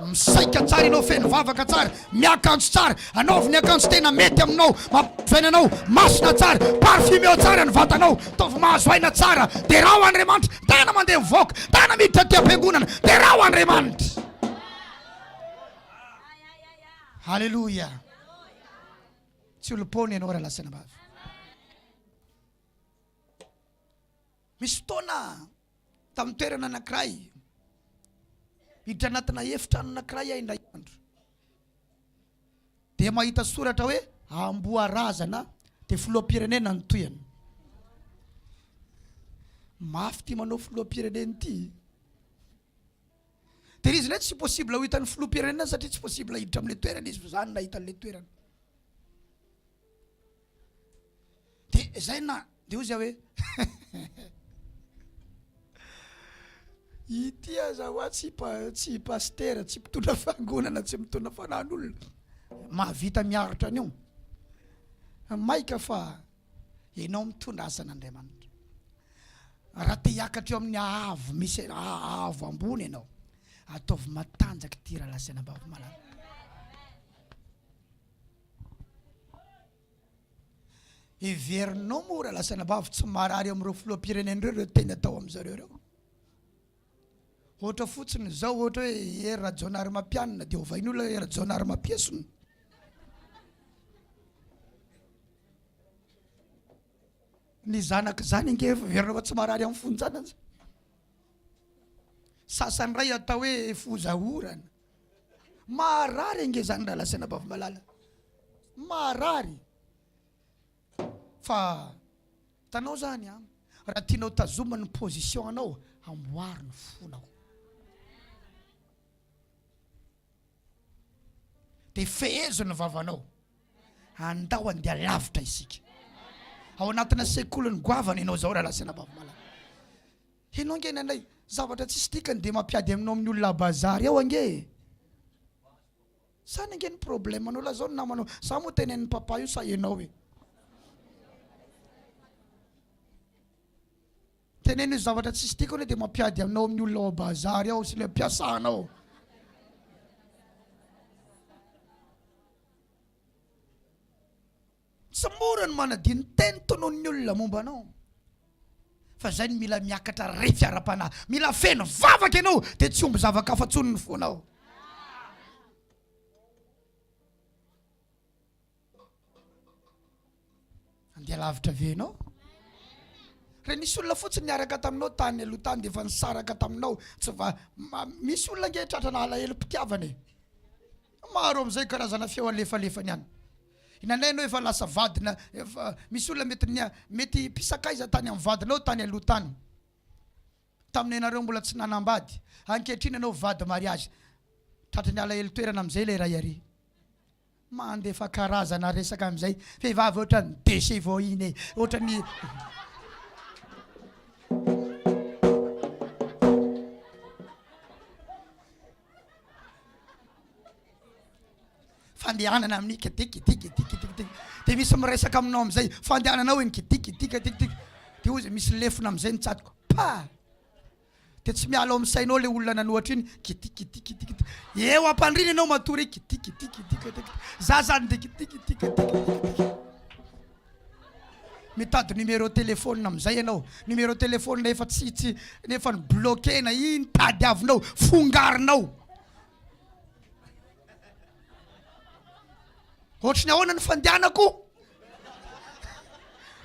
Misaika tsara ianao, feno vavaka tsara, miakanjo tsara, anaoviny akanjo tena mety aminao, mampivaina anao, masina tsara, parfumeo tsara ny vatanao, taovy mahazo aina tsara, dia raha ho Andriamanitra, tena mandeha mivoaka, tena miditra ty am-piangonana, dia raha ho Andriamanitra. Halleluja. Tsy olom-pony ianao raha lasana mbavy. Misy fotoana tamin'ny toerana anankiray, hiditra anatina efitrano anankiray ahy indray andro. Dia mahita soratra hoe amboarazana dia filoham-pirenena ny toyany. Mafy ty manao filoham-pirenena ty. Dia izy ilay tsy possible ho hitan'ny filoham-pirenena satria tsy possible hiditra amin'ilay toerana izy zany nahita an'ilay toerana. Dia zay na dia hoy zay hoe ity azahoa tsy pasteur, tsy mpitondra fiangonana, tsy mitondra fanahin'olona. Mahavita miaritra an'io. Maika fa ianao mitondra asan'Andriamanitra. Raha te hiakatra eo amin'ny ahavo, misy ahavo ambony ianao, ataovy matanjaka ty raha lasana mbavy malala. Iverinao moa raha lasana mbavy tsy marary amin'ireo filoham-pirenena ireo teny atao amin'izareo reo. Ohatra fotsiny zao ohatra hoe era jonary mampianina dia ovain'olona era jonary mampiesony. Ny zanaka zany nge verina tsy marary amin'ny fonjanany. Sasany ray atao hoe fozahorana. Marary nge zany raha lasana mbavy malala. Marary. Fa tanao zany raha tianao tazoma ny position anao, amboary ny fonao. dia fehezo ny vavanao andao andeha lavitra isika ao anatina sekolony goavana ianao zao raha lasina bavamalala ianao ange nanday zavatra tsisy dikany dia mampiady aminao amin'ny olona bazary ao ange sany ange ny problème anao lazao ny namanao sa moa tenen'ny papa io sa ianao e teneny zavatra tsisy dikany dia mampiady aminao amin'ny olona ao bazary ao sy le mpiasanao tsy mora ny manadiny teny tononin'ny olona momba anao fa zay ny mila miakatra refy ara-panahy mila feno vavaka ianao dia tsy omby zavakafa-tsonony fonao andeha lavitra venao raha nisy olona fotsiny niaraka taminao tany aloha tany dia efa nisaraka taminao tsy va misy olona nge tratrana alahelo mpitiavana maro amin'izay karazana feo alefalefany any inanay anao efa lasa vadina efa misy olona mety pisakaiza tany amin'ny vadinao tany aloha tany taminay nareo mbola tsy nanambady ankehitriny anao vady mariage tratrany alahelo toerana amin'izay le ray ary mandefa karazana resaka amin'izay vehivavy ohatra ny déchet vao iny ohatra ny fandehanana amin'ny kitikitikitikitikitik dia misy miresaka aminao amin'izay fandehananao eny kitikitikitiktik dia ozy misy lefona amin'izay nitsatoko pa dia tsy miala ao amin'ny sainao le olona nanohatra iny kitikitikitikit eo ampandriny ianao matory kitikitikitiktik za zany dia kitikitikitik mitady numéro téléphone amin'izay ianao numéro téléphone nefa tsy nefa ny bloquena iny tady avinao fongarinao ohatrany ahoana ny fandehanako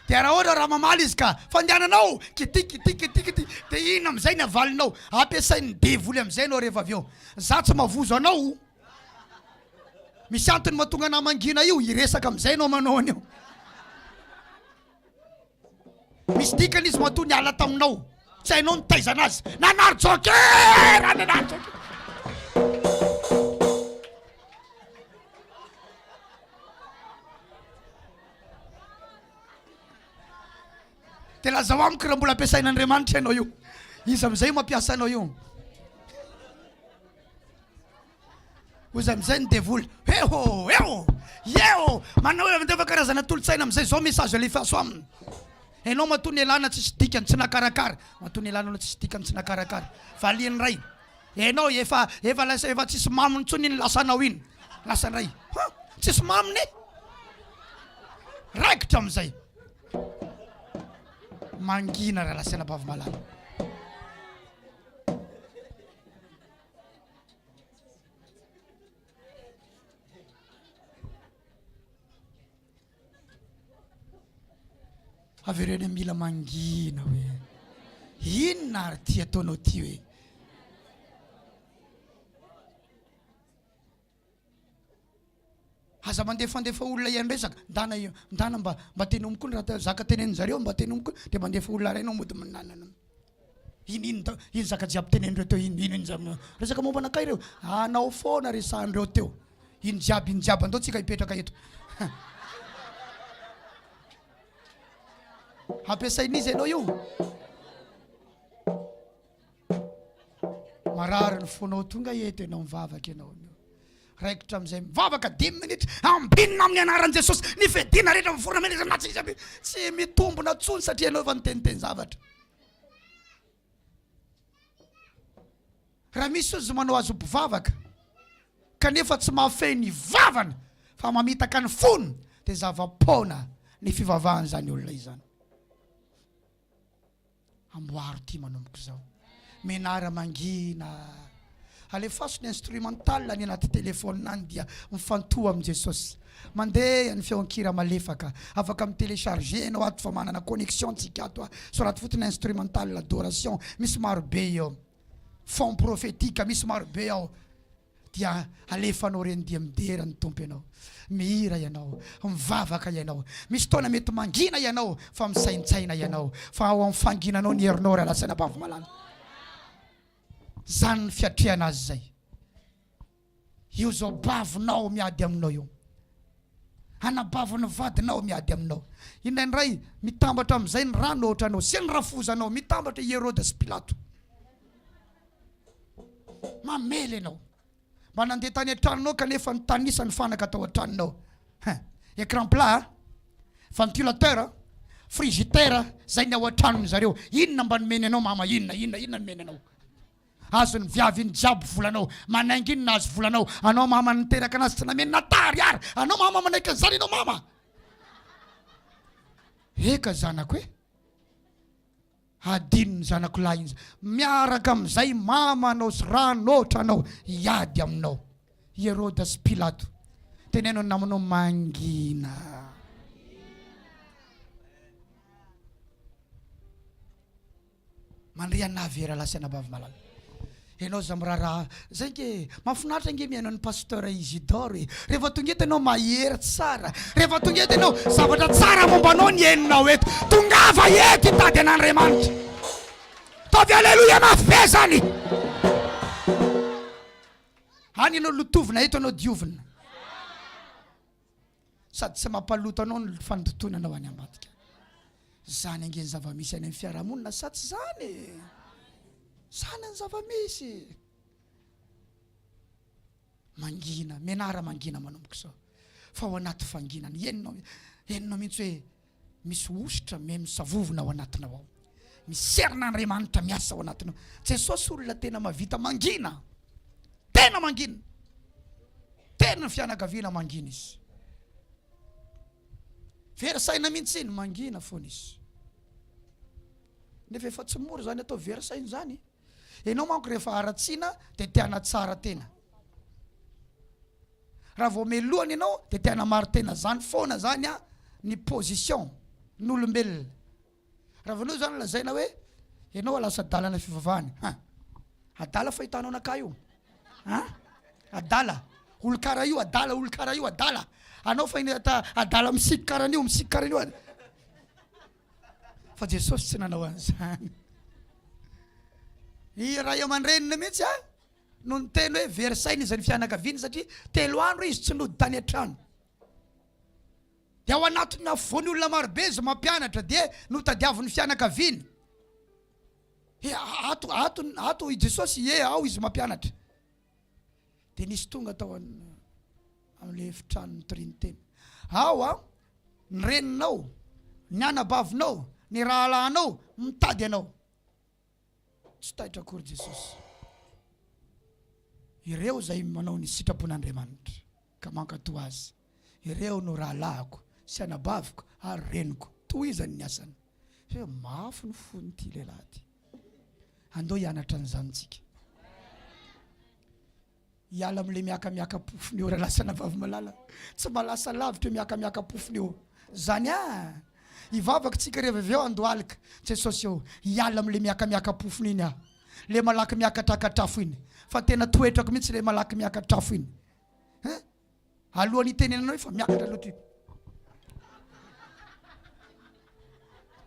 dia raha ohatra raha mamaly izy ka fandehananao kitikitikitikity dia ina amin'izay ny avalinao ampiasain'ny devoly amin'izay anao rehefa avy eo za tsy mavozo anao misy antony mahatonga namangina io hiresaka amin'izay anao manao an'io misy dikany izy mahatony ala taminao tsy hainao nitaizana azy nanaritsokera nanaritsokera dia lazao amiko raha mbola ampiasain'Andriamanitra ianao io izy amin'izay mampiasa anao io ozy amin'izay ny devoly eo manao hoe mandefa karazana tolotsaina amin'izay zao message alefaso aminy ianao matony elana tsisy dikany tsy nakarakara matony elana anao tsisy dikany tsy nakarakara fa aliany ray ianao efa tsisy maminy tsony iny lasanao iny lasany ray tsisy maminy raikitra amin'izay mangina raha lasana bavy malala avereny mila mangina hoe inona ary ty ataonao ty hoe aza mandefandefa olona iandresaka ndana mba tenomiko ny raha zaka tenen'zareo mba tenomiko dia mandefa olona rainao mody minanana iny zaka jiaby tenen'ireo teo ino resaka momba anakay ireo anao foana resahan'ireo teo iny jiaby andao tsika hipetraka eto ampiasain'izy ianao io marary ny fonao tonga eto ianao mivavaka ianao raikitra amin'izay mivavaka 10 minitra ambinina amin'ny anaran'i Jesosy ny fedina rehetra miforona meneza aminazy tsy mitombona tsony satria ianao efa niteniteny zavatra raha misy ozy manao azo mpivavaka kanefa tsy mahafehy ny vavana fa mamitaka ny fony dia zava-pona ny fivavahana zany olona izany amboaro ty manomboka zao menara mangina alefaso ny instrumental ny anaty telefônina any dia mifantoha amin'i Jesosy mandeha ny feonkira malefaka afaka mitélécharger anao ato fa manana connexion tsika ato soraty fotiny instrumental adoration misy marobe eo fond prophétique misy marobe ao dia alefanao reny dia midera ny tompo ianao mihira ianao mivavaka ianao misy taona mety mangina ianao fa misaintsaina ianao fa ao amin'ny fanginanao ny herinao raha lasana bavy malala zany ny fiatriana azy zay io zao bavinao miady aminao io, anabavana vadinao miady aminao. Indraindray mitambatra amin'izay ny rano ohatra anao, sy ny rafozanao mitambatra Herode sy Pilato. Mamely anao mba nandeha tany an-tranonao kanefa nitanisa ny fanaka tao an-tranonao. Écran plat, ventilateur, frigidaire, zay ny ao an-tranony zareo. Inona mba nomeny anao mama? Inona nomeny anao? Azo ny viavy ny jiaby volanao, manaingy inona azo volanao. Anao mama niteraka anazy tsy nameny natary ary. Anao mama manaiky an'izany anao mama. Eka zanako e, adino ny zanako lahy iny. Miaraka amin'izay mama anao sy ranotra anao iady aminao. Herode sy Pilato teneno namanao mangina. Mandre anavera lasana bavy malala. Enao zamrara zay ke mafinaritra nge mihaino ny Pasteur Isidore. Rehefa tonga eto enao mahery tsara, rehefa tonga eto enao zavatra tsara mombanao ny henonao eto, tongava eto hitady an'Andriamanitra. Tavy aleluia mafezany. Any anao lotovina eto anao diovina, sady tsy mampaloto anao ny fandotonanao any ambadika. Zany ange ny zava-misy any amin'ny fiarahamonina sa tsy zany? Zany ny zava-misy. Mangina, menara mangina manomboka sao. Fa ao anaty fanginana henonao mihitsy hoe misy ositra misavovona ao anatinao ao. Miserina Andriamanitra miasa ao anatinao. Jesosy olona tena mavita mangina. Tena mangina. Tena fianakaviana mangina izy. Versaina mihitsy iny mangina foana izy. Nefa efa tsy mora zany atao versaina zany. Enao manko rehefa aratsina dia tiana tsara tena. Raha vao melohany enao dia tiana maro tena. Zany foana zany ny position n'olombelona. Raha vanao zany lazaina hoe enao lasa adalana fivavahany. Adala fa hitanao naka io. Adala. Olo kara io adala, olo kara io adala. Anao fa inata adala misik karan'io, misik karan'io. Fa Jesosy tsy nanao an'izany. I ray aman-drenina mihitsy no niteny hoe versaina izy ny fianakaviany satria 3 andro izy tsy nody tany an-trano. Dia ao anatina voany olona marobe izy mampianatra dia notadiavin'ny fianakaviany. Ato i Jesosy ao izy mampianatra. Dia nisy tonga tao amin'ilay efitranony Trinité. Ao ny reninao, ny anabavinao, ny rahalahinao mitady anao. Tsy taitra akory Jesosy. Ireo zay manao ny sitrapon'Andriamanitra ka mankatoa azy. Ireo no rahalahiko sy anabaviko ary reniko. Tohizany ny asany. Mafy ny fony ty lehilahy ty. Andao hianatra an'izany tsika. Hiala amin'ilay miaka pofiny eo raha lasana vavy malala. Tsy malasa lavitra miaka pofiny eo. Zany ivavaka tsika rehefa avy eo andohalika. Jesosy eo hiala amin'ilay miaka pofiny iny le malaky miakatrakatrafo iny. Fa tena toetrako mihitsy le malaky miakatrafo iny. Alohany itenenanao fa miakatra aloha ty.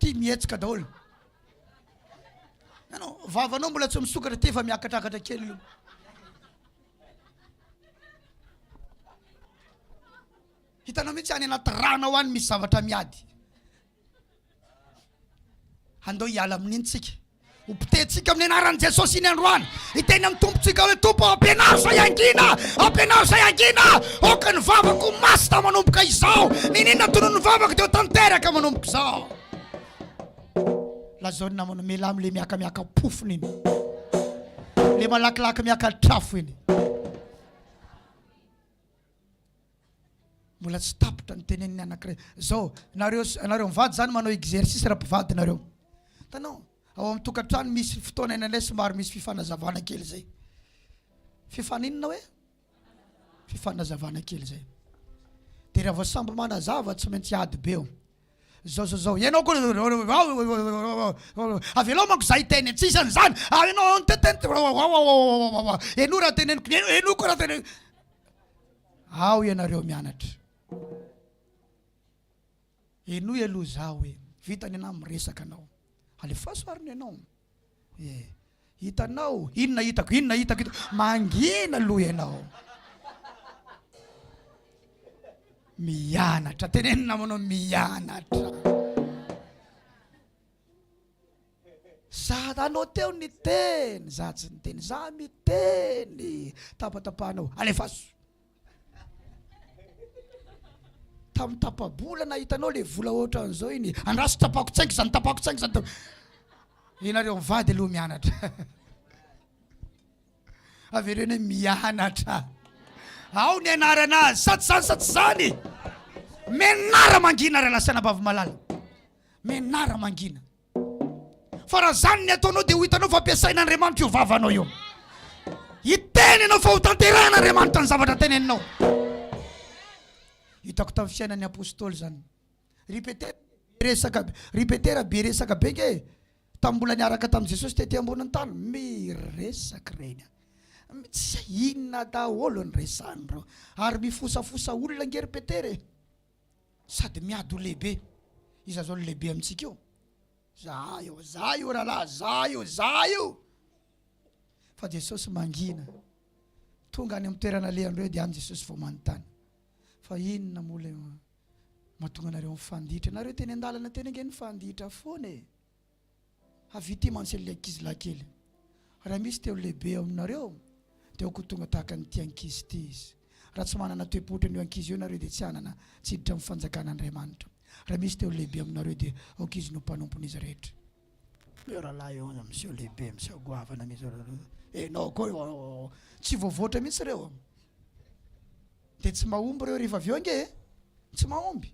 Ty mihetsika daholo. Vavanao mbola tsy misokatra ty fa miakatrakatra kely io. Hitanao mihitsy any anaty rano ao any misy zavatra miady. Andao hiala amin'iny tsika. Upitetsika amin'ny anaran'i Jesosy iny androany. Iteny amin'ny tompontsika hoe Tompo ampianaro say angina, ampianaro say angina. Oka ny vavako masina manomboka izao. Ninina tono ny vavako dia tanteraka manomboka izao. Lazao namana melamy le miaka pofiny iny. Le malakilaky miakatrafo iny. Mbola tsy tapitra ny teneniny anankiray. Zao, nareo mivady zany manao exercice raha mpivady nareo. Tanao, ao amin'ny tokantrano misy fotoana eny ilay somary misy fifanazavana kely zay. Fifaninona hoe? Fifanazavana kely zay. Dia raha vao samby manazava tsy maintsy ady be eo. Zao. Ianao koa avelao manko zay teny tsy isany zany. Ianao eno raha teneniko, eno koa raha teneniko. Ao ianareo mianatra. Eno aloha zaho hoe vitany anao miresaka anao. Alefasoariny anao. Hitanao, inona hitako. Mangina aloha ianao. mianatra. Tenenina manao mianatra. Za anao teo ny teny, za tsy niteny, za miteny. Tapatapahanao, alefaso. Tamin'ny tapabolana hitanao le vola ohatra an'izao iny. Andraso tapako tsaingy zany, tapako tsaingy zany. Inareo mivady aloha mianatra. Avereo ny mianatra. Ao ny anarana satsy zany. Menara mangina raha lasana bavy malala. Menara mangina. Fa raha zany ny ataonao dia ho hitanao fampiasain'Andriamanitra io vavanao io. Hitenenao fa ho tanteran'Andriamanitra ny zavatra teneninao. Hitako tamin'ny fiainan'ny apôstôly zany. Ripetera be resaka be ke. Tamin'ny mbola niaraka tamin'i Jesosy tety ambonin'ny tany. Miresaka reny. Tsy inona daholo ny resandro. Ary mifosafosa olona ngery petere. Sady miady ho lehibe. Iza zao lehibe amintsika io. Za io rahalahy, za io. Fa Jesosy mangina. Tonga any amin'ny toerana lehandreo dia any Jesosy vao manontany. Fa inona mola mahatonga anareo mifanditra. Nareo teny andalana teny nge nifanditra foana e. Avity mansely le ankizy lahy. Raha misy teo lehibe aminareo dia ko tonga tahaka ny tia ankizy ty izy. Raha tsy manana toe-potrany io ankizy io nareo dia tsy anana tsiditra amin'ny fanjakan'Andriamanitra. Raha misy teo lehibe aminareo dia ankizy no mpanompon'izy rehetra. Rahalahy eo amseo lehibe amseo goavana misy nao koa tsy voavoatra mihitsy reo. Dia tsy mahomby reo rehefa avy eo nge. Tsy mahomby.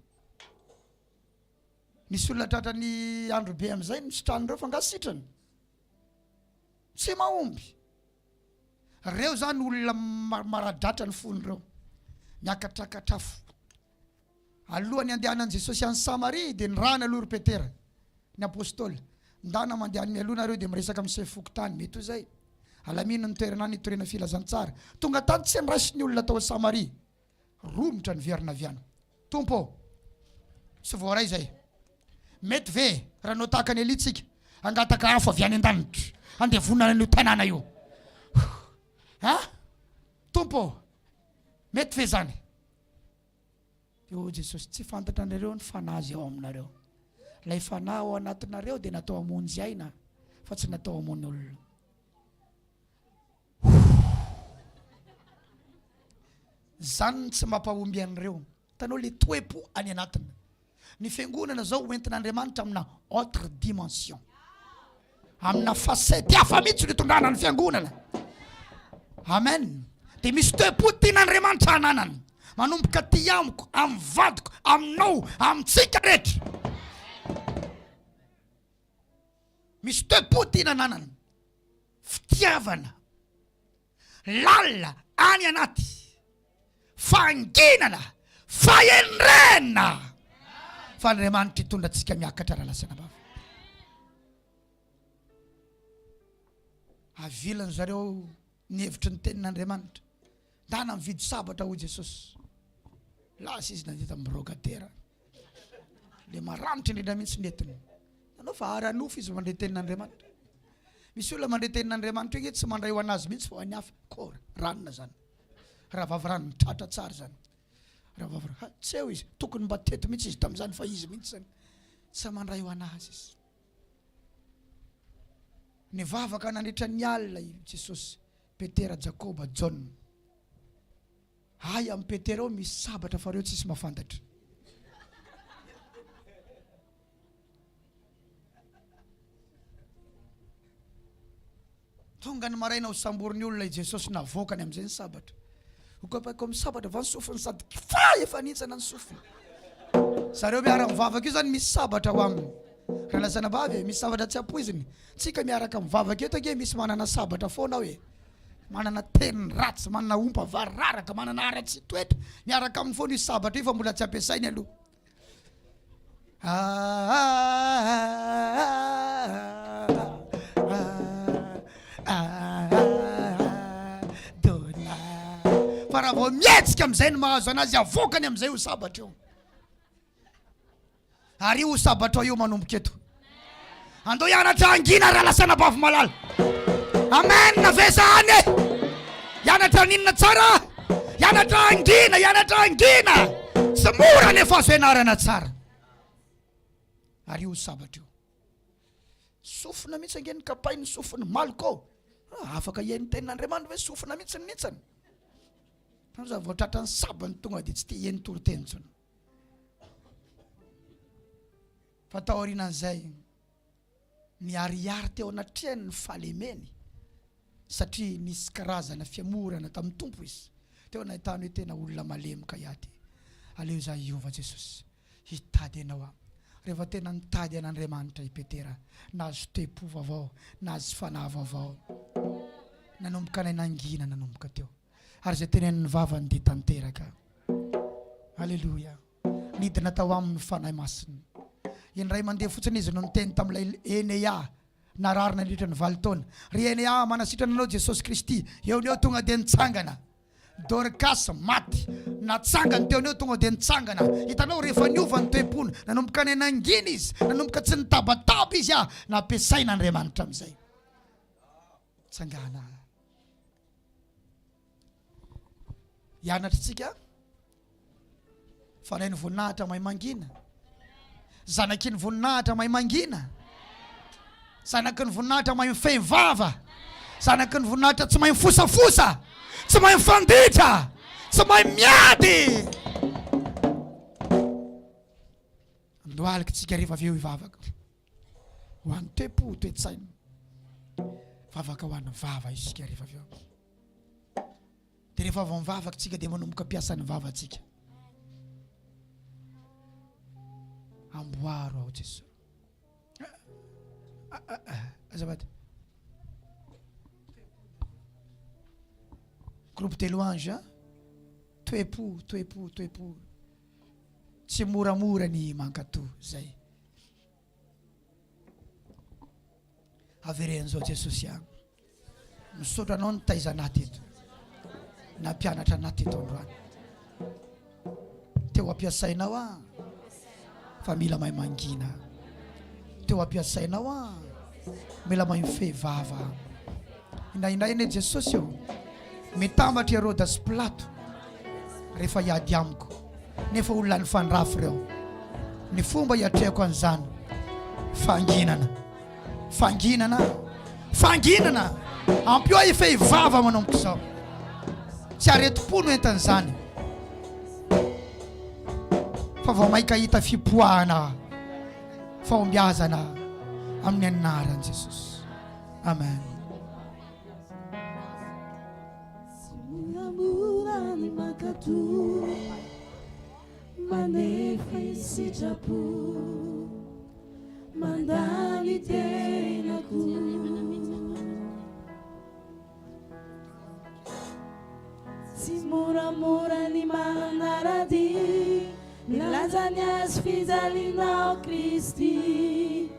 Nisy olona tratrany andro be amin'izay nisitranireo fa ngasitrany. Tsy mahomby. Reo zany olona maradratra ny fonireo. Miakatrakatafo. Alohany andehanan Jesosy any Samaria dia nirahana aloha ry Petera ny apôstôly. Ndana mandehany mialoha nareo dia miresaka amin'ny sefokotany mety ho zay. Alamino ny toerana ny torena filazantsara. Tonga tany tsy nirasy ny olona tao Samaria. Romotra ny verina aviana. Tompo, sy voaray zay. Mety ve raha nao tahaka ny elitsika angataka afo avy any an-danitra andevonana ny tanàna io. Tompo, mety ve zany? Io Jesosy tsy fantatra anareo ny fanazy ao aminareo. Lay fanahy ao anatinareo dia natao hamonjy aina fa tsy natao hamony olona. Zany tsy mampahomby an'ireo. Tanao le toe-po any anatiny. Ny fiangonana zao hoentin'Andriamanitra amina autre dimension. Amina facette hafa mihitsy ny tondrana ny fiangonana. Amen. Dia misy toe-po tian'Andriamanitra ananany. Manomboka ty amiko, amin'ny vadiko, aminao, amintsika rehetra. Misy toe-po tian'ananany. Fitiavana. Lalina any anaty. Fanginana. Fahendrena. Fa Andriamanitra hitondra antsika miakatra raha lasana bava. Avilany zareo ny hevitry ny tenin'Andriamanitra. Ndana mividy sabatra ho Jesosy. Lasa izy nandita mirogatera. Le maranitra indrindra mihitsy netiny. Anao fa aranofo izy mandray tenin'Andriamanitra. Misy olona mandray tenin'Andriamanitra io tsy mandray ho anazy mihitsy fa ho any hafa. Kora, ranona zany. Raha vavy rano tratra tsara zany. Raha vavy tsy eo izy. Tokony mba teto mihitsy izy tamin'izany fa izy mihitsy zany. Tsy mandray ho anazy izy. Ny vavaka nandritra ny alina i Jesosy. Petera, Jakoba, John. Ay amin'ny Petera ao misy sabatra fa reo tsisy mahafantatra. Tonga ny maraina ho samboriny olona i Jesosy navoakany amin'izay ny sabatra. Hokapako amin'ny sabatra va ny sofiny sady kifa efa nintsana ny sofiny. Zareo miara mivavaka io zany misy sabatra ho aminy. Raha lasana bavy misy sabatra tsy ampoiziny. Tsika miaraka mivavaka eto ange misy manana sabatra foana hoe. Manana teny ratsy, manana ompa vararaka, manana aratsy toetra. Miaraka amin'ny foana io sabatra io fa mbola tsy ampiasainy aloha. Fa raha vao mietsika amin'izay ny mahazo anazy avokany amin'izay ho sabatra io. Ary io sabatra io manomboka eto. Andao hianatra angina raha lasana bavy malala. Amen na ve zany. Hianatra ninona tsara. Hianatra angina. Tsy Tsy mora nefa azo ianarana tsara. Ary io sabatra io. Sofina mihitsy angeny kapainy sofina malko. Afaka ihainy tenin'Andriamanitra hoe sofina mihitsy nitsany. Fa voatratra ny sabany tonga dia tsy tia ihainy toroteny intsony. Fa tao aorianan'izay niariary teo anatrehany ny fahalemeny satria nisy karazana fiamorana tamin'ny tompo izy. Teo nahitany hoe tena olona malemika iaty. Aleo za Jehova Jesosy hitady anao aho. Rehefa tena nitady an'Andriamanitra i Petera, nahazo tepo vaovao, nahazo fanahy vaovao. Nanomboka nanangina nanomboka teo. Ary izay tenenin'ny vavany dia tanteraka. Halleluja. Nidina tao amin'ny fanahy masiny. Indray mandeha fotsiny izy no niteny tamin'ilay Enea nararina nandritra ny 7 taona. Ry Enea manasitrana anao Jesosy Kristy, eo ny eo tonga dia nitsangana. Dorcas maty, natsangana teo ny eo tonga dia nitsangana. Hitanao rehefa niova ny toepony, nanomboka ny nangina izy, nanomboka tsy nitabataba izy nampiasain'Andriamanitra amin'izay. Tsangana. Hianatra tsika fanahy ny voninahitra mahay mangina. Zanaky ny voninahitra mahay mangina. Zanaky ny voninahitra mahay mifehy vava. Zanaky ny voninahitra tsy mahay mifosafosa, tsy mahay mifanditra, tsy mahay miady. Andohalika tsika rehefa avy eo hivavaka. Ho an'ny toepo toe-tsaina. Vavaka ho an'ny vava isika rehefa avy eo. Dia rehefa avy mivavaka tsika dia manomboka piasan'ny vava tsika. Amboaro ao Jesosy. Azabady. Groupe de louange. Toepo. Tsy moramora ny mankato zay. Averen'izao Jesosy agny. Misaotra anao ny taiza anaty eto. Na mpianatra anaty eto androany. Teo ampiasainao a. Fa mila mahay mangina. Teo ampiasainao a. Mila mahay mifehy vava. Indraindray ane Jesosy eo. Mitambatra Herôda sy Pilato rehefa hiady amiko. Nefa olona ny fandrafy reo. Ny fomba hiatrehako an'izany. Fanginana. Ampio ifehy vava manomboka izao. Tsy aretim-po no entan'izany. Fa vao mahita fipoahana, fahombiazana amin'ny anaran'i Jesosy. Amen. Mura ny makato, manefa isitrapo, mandany tenako. Tsy moramora ny manarady, milaza ny azy fijalinao Kristy,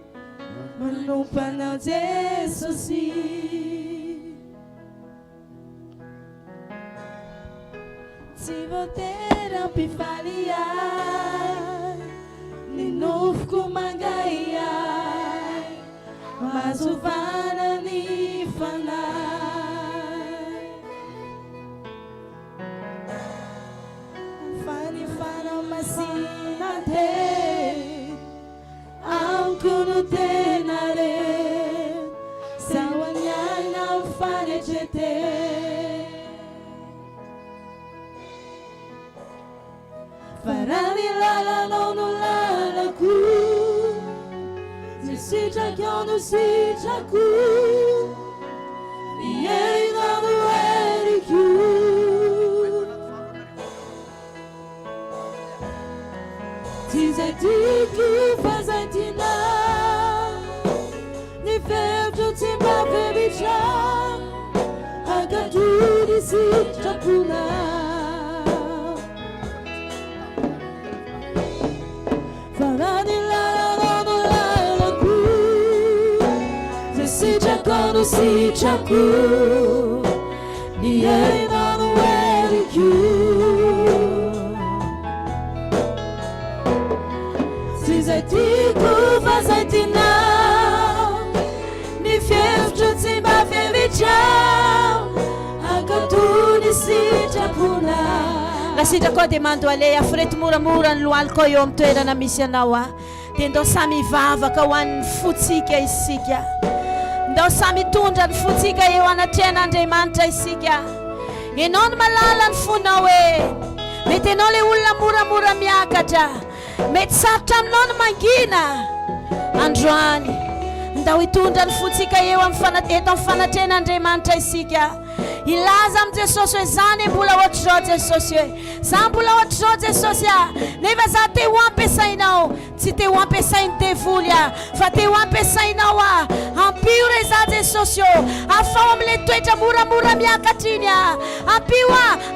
manompanao Jesosy. Tsy voatery ampifaly ahy, ny nofoko mangay ahy, mazovana ny fanahy. Fanifanao masina te, amiko no tena re, sawanyana fanechete. Farani lala no lala ku, nisitra kyo no sitra ku, nieri no eri ku. Tizai tiku fazai tina, ni febro timba febicha, agadu di sitra puna. Quando si chaku, niye no eri ku. Si zai tiku fazai tina, ni fievjo timba fevicha, agatu ni si chapuna. Sitrako dia mandoale afirety moramora ny lohaliko eo amin'ny toerana misy anao dia ndao samy hivavaka ho an'ny fotsika isika ndao samy hitondra ny fotsika eo anatrehan'Andriamanitra isika ianao no malala ny fonao mety ianao le olona moramora miakatra mety sarotra aminao no mangina androany ndao hitondra ny fotsika eo eto amin'ny fanatrehan'Andriamanitra isika ilaza amin'ny Jesosy hoe zany mbola ohatr'izao Jesosy hoe za mbola ohatr'izao Jesosy nefa za te ho ampiasainao tsy te ho ampiasainy devoly fa te ho ampiasainao ampio re za Jesosy afao amin'le toetra moramora miakatra iny ampio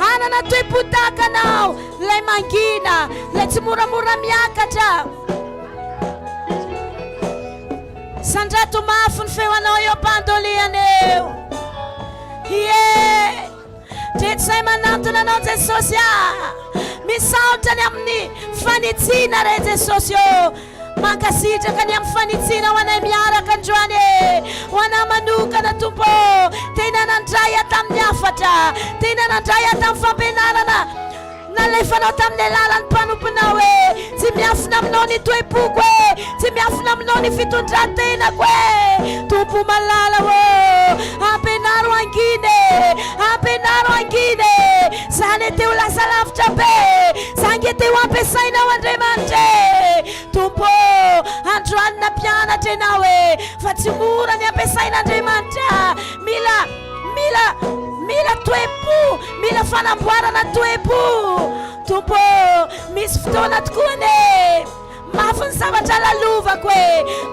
anana toe-potaka anao lay mangina lay tsy moramora miakatra sandrato mafy ny feonao eo am-pandoliana eo Zay manantona anao Jesosy misaotra ny amin'ny fanitsiana re Jesosy mankasitraka ny amin'ny fanitsiana ho anay miaraka androany ho anay manokana tompo tena nandray tamin'ny afatra tena nandray tamin'ny fampianarana nalefanao tamin'ny lalan'ny mpanomponao tsy miafina aminao ny toe-poko tsy miafina aminao ny fitondran-tenako tompo malala ampenaro angine zany teo lasa lavitra be zange teo ampiasainao Andriamanitra tompo androany nampianatra ianao fa tsy mora ny ampiasain'Andriamanitra mila toe-po mila fanamboarana toe-po tompo misy fotoana tokoa mafy ny zavatra lalovako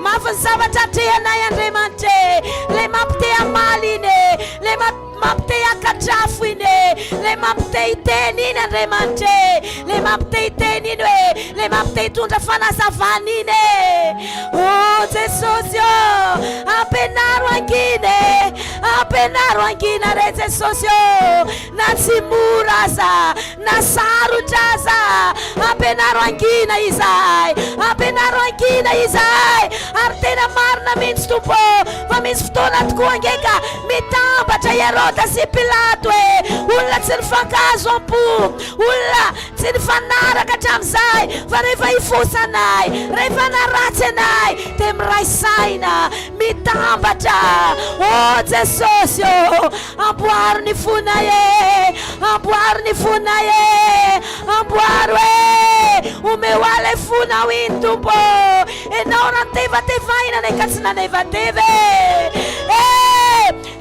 mafy ny zavatra trehanay Andriamanitra le mampite amaly iny le mampite akadrafo iny le mampite hiteny iny Andriamanitra le mampite hiteny iny le mampite hitondra fanazavana iny Jesosy ampenaro angina re Jesosy na tsy mora aza na sarotra aza ampenaro angina izay ary tena marina mihitsy tompo fa misy fotoana tokoa angeka mitambatra Herôda sy Pilato olona tsy nifankazo ampo olona tsy nifanaraka hatramin'izay fa rehefa hifosanay rehefa naratsy anay dia miray saina mitambatra Jesosy amboaro ny fonay amboaro omeo ale fonao iny tompo enao rantevatevaina ka tsy nanevateva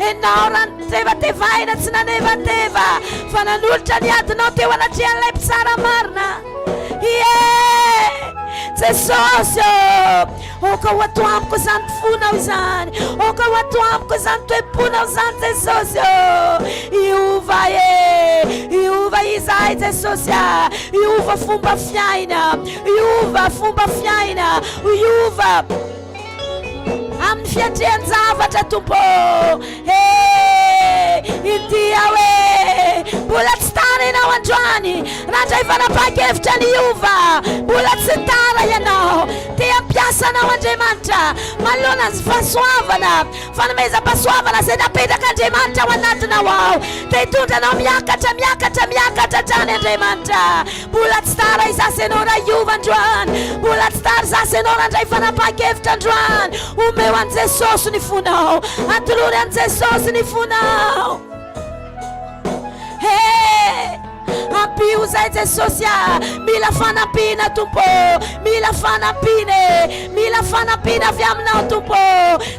enao rantevatevaina tsy nanevateva fa nanolotra ny adinao teo anatrehan'ilay mpitsara marina Jesosy oka ho atoamiko zany fonao izany oka ho atoamiko zany toe-ponao zany Jesosy iova izay Jesosy iova fomba fiaina iova amin'ny fiandrian-javatra tompo india mbola tsy tara ianao androany randray fanapakevitra ny iova mbola tsy tara ianao te ampiasanao Andriamanitra manoloana ny fahasoavana fanomezam-pahasoavana zay napetraka Andriamanitra ao anatinao ao te hitondranao miakatra trany Andriamanitra mbola tsy tara izasy ianao raha iova androany mbola tsy tara izasy ianao randray fanapakevitra androany omeo an Jesosy ny fonao atolory an Jesosy ny fonao ampio zay Jesosy mila fanampina tompo mila fanampina avy aminao tompo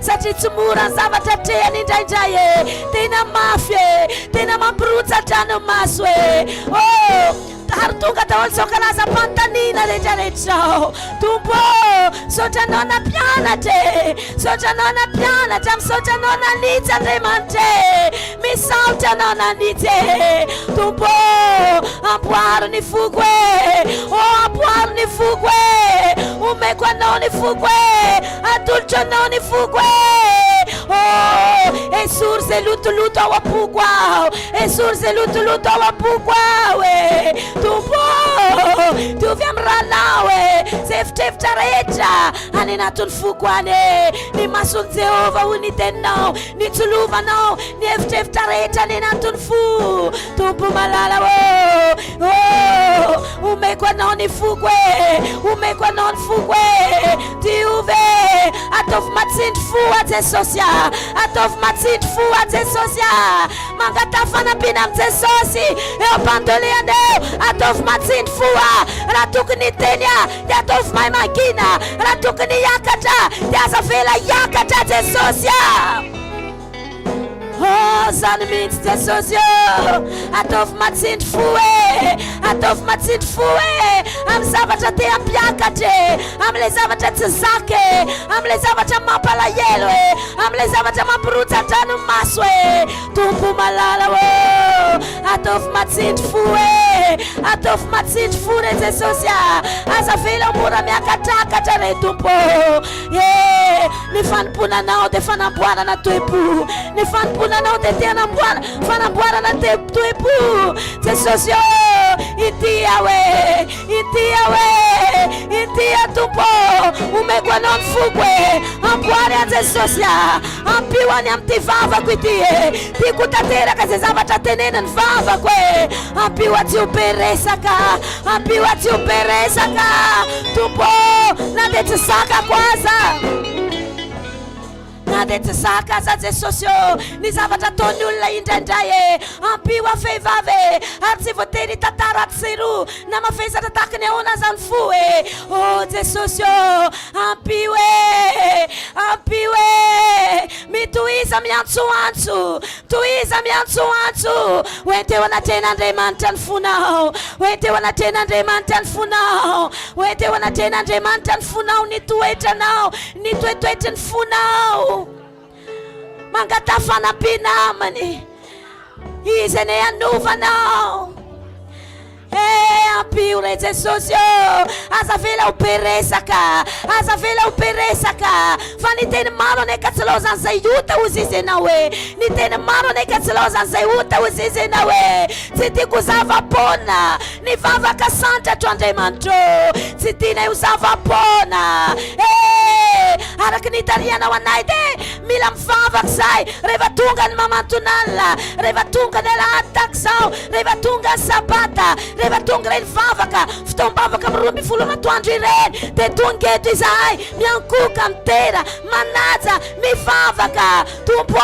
satria tsy mora ny zavatra trehany indraindray tena mafy tena mampirotsatra ny maso ary tonga daholo zao karaza pantanina rehetrarehetrao tompo sotra anao nampianatra misaotra anao nanitsy Andriamanitra misaotra anao nanitsy tompo amboaro ny foko amboaro ny foko omeko anao ny foko atolotra anao ny foko esory zay lotoloto ao am-poko ao esory zay lotoloto ao am-poko ao tompo tovy amin'ny ranao zay fitrevitra rehetra any anatin'ny foko any. Ny mason'i Jehova ho ny teninao, ny tsolovanao, ny hevitrevitra rehetra any anatin'ny fo. Tompo malala omeko anao ny foko omeko anao ny foko Diove ataovy matsindry fo a Jesosy ataovy matsindry fo a Jesosy mangata fanampiana am Jesosy eo am-pandoleaneo ataovy matsindry fo raha tokony teny dia ataovy mahay mangina raha tokony hiakatra dia aza vela hiakatra Jesosy. Oh, zany mihitsy Jesosy ataovy matsindry fo ataovy matsindry fo amin'ny zavatra te hampiakatra amin'ilay zavatra tsy zaka amin'ilay zavatra mampalahelo amin'ilay zavatra mampirotsa-drano maso Tompo malala ataovy matsindry fo ataovy matsindry fo re Jesosy aza vela mora miakatrakatra re Tompo ny fanomponanao dia fanamboarana toepo ny fanomponanao dia te fanamboarana toepo Jesosy itia Tompo omeko anao ny foko amboary a Jesosy ampio any amin'ny ty vavako ity tiako tanteraka zay zavatra tenenany vavako ampio atsy operesaka Tompo na dia tsy zakako aza na dia tsy zaka aza Jesosy ny zavatra ataony olona indraindray ampio afehivavy ary tsy voatery tantara tsiro na mafezatra tahaka ny ahoana zany fo oh Jesosy ampio mitohiza miantsoantso oenteo anatren'Andriamanitra ny fonao oenteo anatren'Andriamanitra ny fonao oenteo anatren'Andriamanitra ny fonao ny toetranao ny toetoetry ny fonao mangata fanampiana aminy izy ane anovanao ampio re Jesosy aza vela operesaka fa ny teny maro aneka tsy lao zany zay ota ozy izy anao ny teny maro aneka tsy lao zany zay ota ozy izy anao tsy tiako zavapona ny vavaka santratro Andriamanitro tsy tiana io zavapona araky ny tarianao anay de mila mivavaka zay rehefa tonga ny mamantonalina rehefa tonga ny alahady tak zao rehefa tonga ny sabata rehefa tonga reny vavaka fotoam-bavaka amin'ny 12 atoandro ireny dia tonga eto izahay miankoka mitera manaja mivavaka Tompo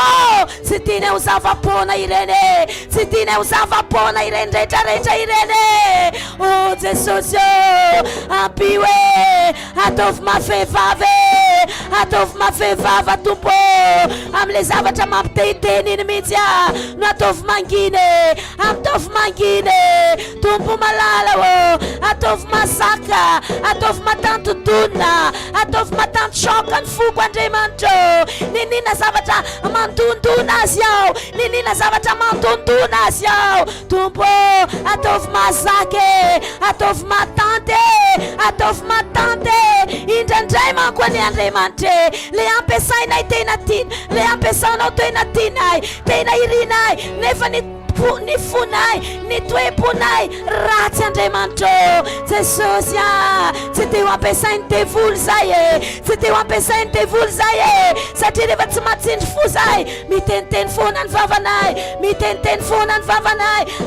tsy tiana ho zavapona ireny tsy tiana ho zavapona ireny rehetrarehetra ireny oh Jesosy ampio ataovy mafehivava Tompo amin'ilay zavatra mampitehiteny iny mihitsy no ataovy manginy Tompo malala ataovy mazaka ataovy matantodona ataovy matantosoka ny foko Andriamanitro ninina zavatra mandondona azy ao ninina zavatra mandondona azy ao Tompo ataovy mazaka ataovy matante indraindray manko any Andriamanitra le ampiasainay tena tiana le ampiasanao tena tianay tena irinay nefa ny fonay ny toeponay ratsy Andriamanitro Jesosy tsy te ho ampiasainy devoly zay tsy te ho ampiasainy devoly zay satria rehefa tsy matsindry fo zay miteniteny foana ny vavanay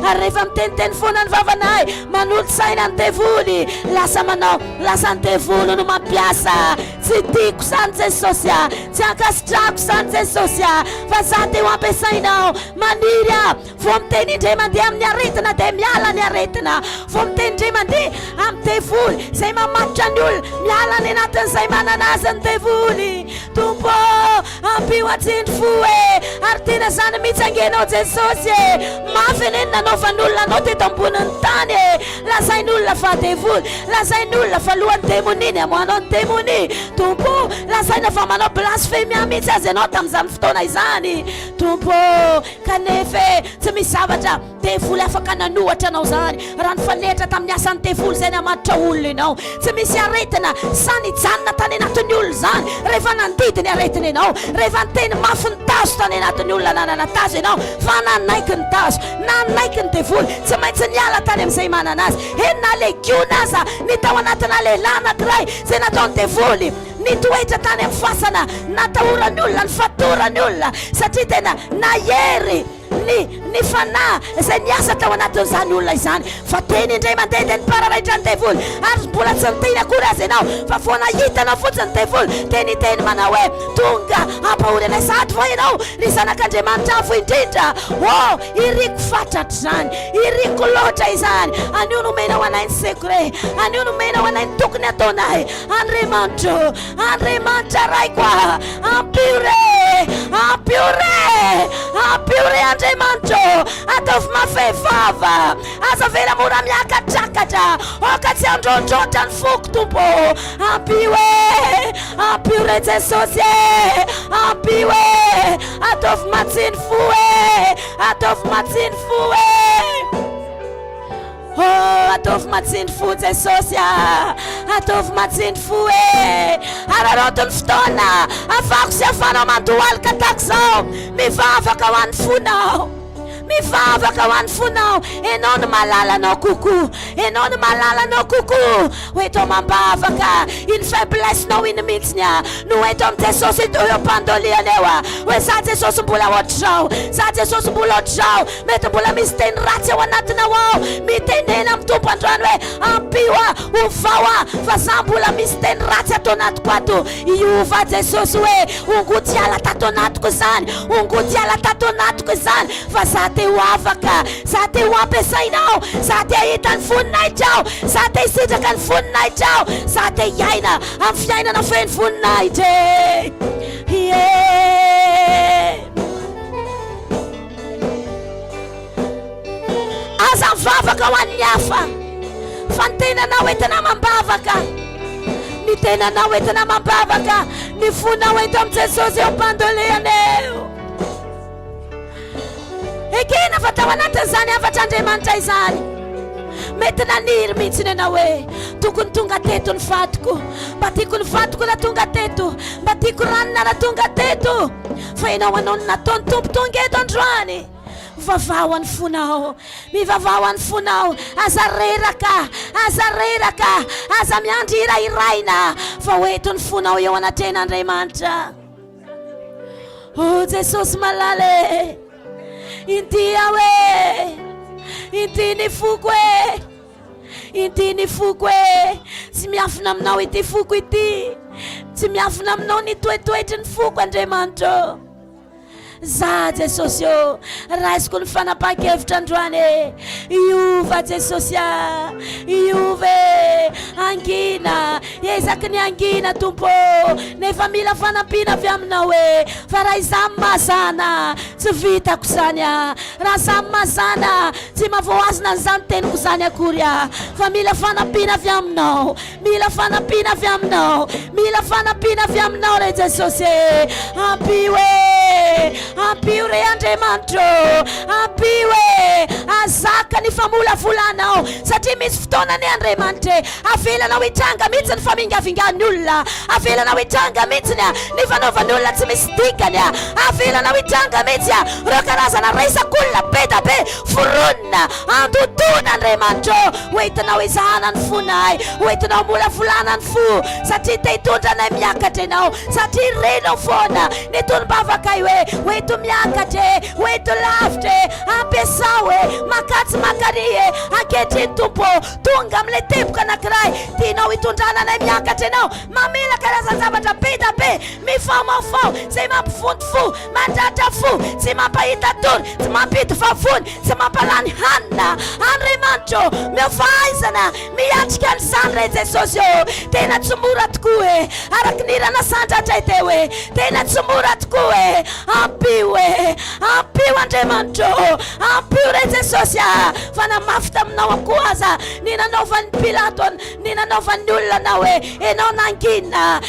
ary rehefa miteniteny foana ny vavanay manolo-tsaina ny devoly lasa ny devoly no mampiasa tsy tiako zany Jesosy tsy ankasitrako zany Jesosy fa za te ho ampiasainao maniry vo miteny indray mandeha amin'ny aretina dia miala ny aretina vo miteny indray mandeha amin'ny devoly zay mamatotra ny olona miala ny anatin'izay manana azy ny devoly Tompo ampio atsindry fo ary tiana zany mitsangenao Jesosy mafy eneny nanaovan'olona anao teto ambonin'ny tany lazain'olona fa devoly lazain'olona fa lohan'ny demoniny amoanao ny demoni Tompo lazaina fa manao blasfemia mihitsy azy ianao tamin'izany fotoana izany Tompo kanefa tsy misy zavatra devoly afaka nanohatra anao zany raha ny faletra tamin'ny asan'ny devoly zay namatitra olona ianao tsy misy aretina sanijanona tany anatin'ny olona zany rehefa nandidiny aretina ianao rehefa nyteny mafy ny tazo tany anatin'ny olona nanana tazo ianao fa nanaiky ny tazo nanaiky ny devoly tsy maintsy niala tany amin'izay manana azy na legiona aza ny tao anatina lehilahy anankiray zay nataony devoly nitoetra tany amin'ny fasana natahorany olona ny fatorany olona satria tena nahery ny fanahy izay niasa tao anatin'izany olona izany fa teny indray mandeha teny pararaitra ny devoly ary mbola tsy niteny akory azy ianao fa foana hitanao fotsiny ny devoly teny manao hoe tonga ampahory anay sady va ianao ry zanak'Andriamanitra avy indrindra iriko fatratra zany iriko loatra izany anio nomenao anay ny secret anio nomenao anay ny tokony ataonay Andriamanitra ray koa ampiore Andriamanitra ataovy mafehivava aza vera mora miakatrakatra oka tsy androndrotra ny foko tompo ampio Jesosy ampio ataovy matsiny fo ataovy matsiny fo ataovy matsiny fo Jesosy ataovy matsiny fo ararotony fotoana afako sy afanao mandohalika tahaka zao mivavaka ho an'ny fonao mivavaka ho an'ny fonao ianao no malalanao kokoa hoeto mambavaka iny faiblessenao iny mihitsiny no hoeto amin'ny Jesosy eo ampandoliana eo hoe za Jesosy mbola ohatr'izao za Jesosy mbola ohatr'izao mety mbola misy teny ratsy ao anatinao ao mitenena amin'ny tompo androany hoe ampio ovao fa za mbola misy teny ratsy ato anatiko ato iova Jesosy hoe ongotiala tato anatiko zany fa za te ho afaka za te ho ampiasainao za te hahita ny voninahitra ao za te hisitraka ny voninahitra ao za te hiaina amin'ny fiainana feno voninahitra aza mivavaka ho an'ny hafa fa ny tenanao entina mambavaka ny tenanao entina mambavaka ny fonao eto amin'ny Jesosy eo ampandoleaneo ekena fa tao anatin'izany afatra Andriamanitra izany mety naniry mihitsiny ianao hoe tokony tonga teto ny fatiko mba tiako ny fatiko na tonga teto mba tiako ranona na tonga teto fa ianao anao ny nataony tompo tonga eto androany mivavao an'ny fonao mivavao an'ny fonao aza reraka aza miandry irairaina fa hoeto ny fonao eo anaten'Andriamanitra Jesosy malale inty awe inty ny foko tsy miafina aminao ity foko ity tsy miafina aminao ny toetoetry ny foko Andriamanitra za Jesosy raisiko ny fanapahan-kevitra androany iova Jesosy iove angina ezaky ny angina tompo nefa mila fanampiana avy aminao fa raha izany mazana tsy vitako zany raha izany mazana tsy mahavoazina an'izany teniko zany akory fa mila fanampiana avy aminao mila fanampiana avy aminao re Jesosy ampio re Andriamanitra ampio azaka ny famolavolanao satria misy fotoana ny Andriamanitra avelanao hitranga mihitsy ny famingavingan'ny olona avelanao hitranga mihitsy ny fanaovan'ny olona tsy misy dikany avelanao hitranga mihitsy reo karazana resak'olona be da be foronina andotona Andriamanitra hoentinao izahana ny fonay hoentinao molavolana ny fo satria te hitondra anay miakatra ianao satria renao foana ny tony-bavaka io hoeto miakatra hoeto lavitra ampiasao makatsy makary ankehitriny tompo tonga amin'ilay tempoka anankiray tianao hitondrana anay miakatra ianao mamela karazana zavatra be da be mifaomafao zay mampivonto fo mandratra fo tsy mampahita tory tsy mampito favony tsy mampalany hanina Andriamanitra mifahaizana miatrika ny zany re Jesosy tena tsy mora tokoa araky nirana sandratra teo tena tsy mora tokoa ampio ampiwe Andriamanitra ampiwe rehetra sosial fa namafy taminao akoaza ny nanaovan'ny Pilato ny nanaovan'ny olona na hoe enao nangina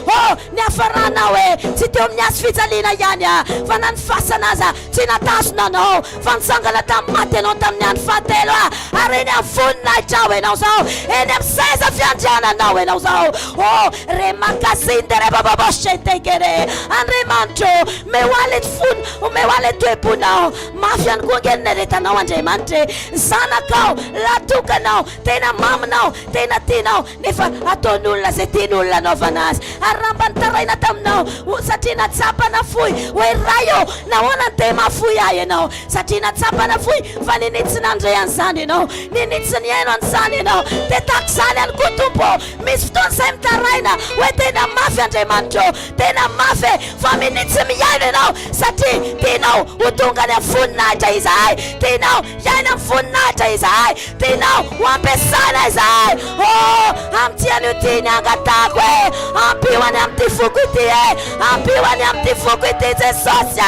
oh ny afarana hoe tsy teo amin'ny azo fijaliana ihany fa nanifasana aza tsy natasona anao fa nitsangana tamin'ny maty anao tamin'ny andro fahatelo ary eny amin'ny voninahitra ao enao zao eny amin'ny seza fiandriananao enao zao oh re magazine de re bababoshetekere Andriamanitra mewalet fun mewalet toepunao mafian kungene retanao Andriamanitra zanakao latukanao tena mamnao tena tinao nefa atonolona zay tian'olona anaovanazy arambantaraina taminao satria natsapa na foy hoe rayo nahoana te mafoy ahy ianao satria natsapa na foy fa ninitsin'andray an'izany ianao ninitsiny haino an'izany ianao de tahaka izany ihany koa tompo misy fotoana izay mitaraina hoe tena mafy Andriamanitra tena mafy fa minitsy mihaino ianao satria tianao ho tonga ny amin'ny voninahitra izahay tianao hiaina amin'ny voninahitra izahay tianao ho ampiasaina izahay oh amtiany io tiany angatako e ampihoany amin'ity foko ity e ampihoany amin'ity foko ity Jesosy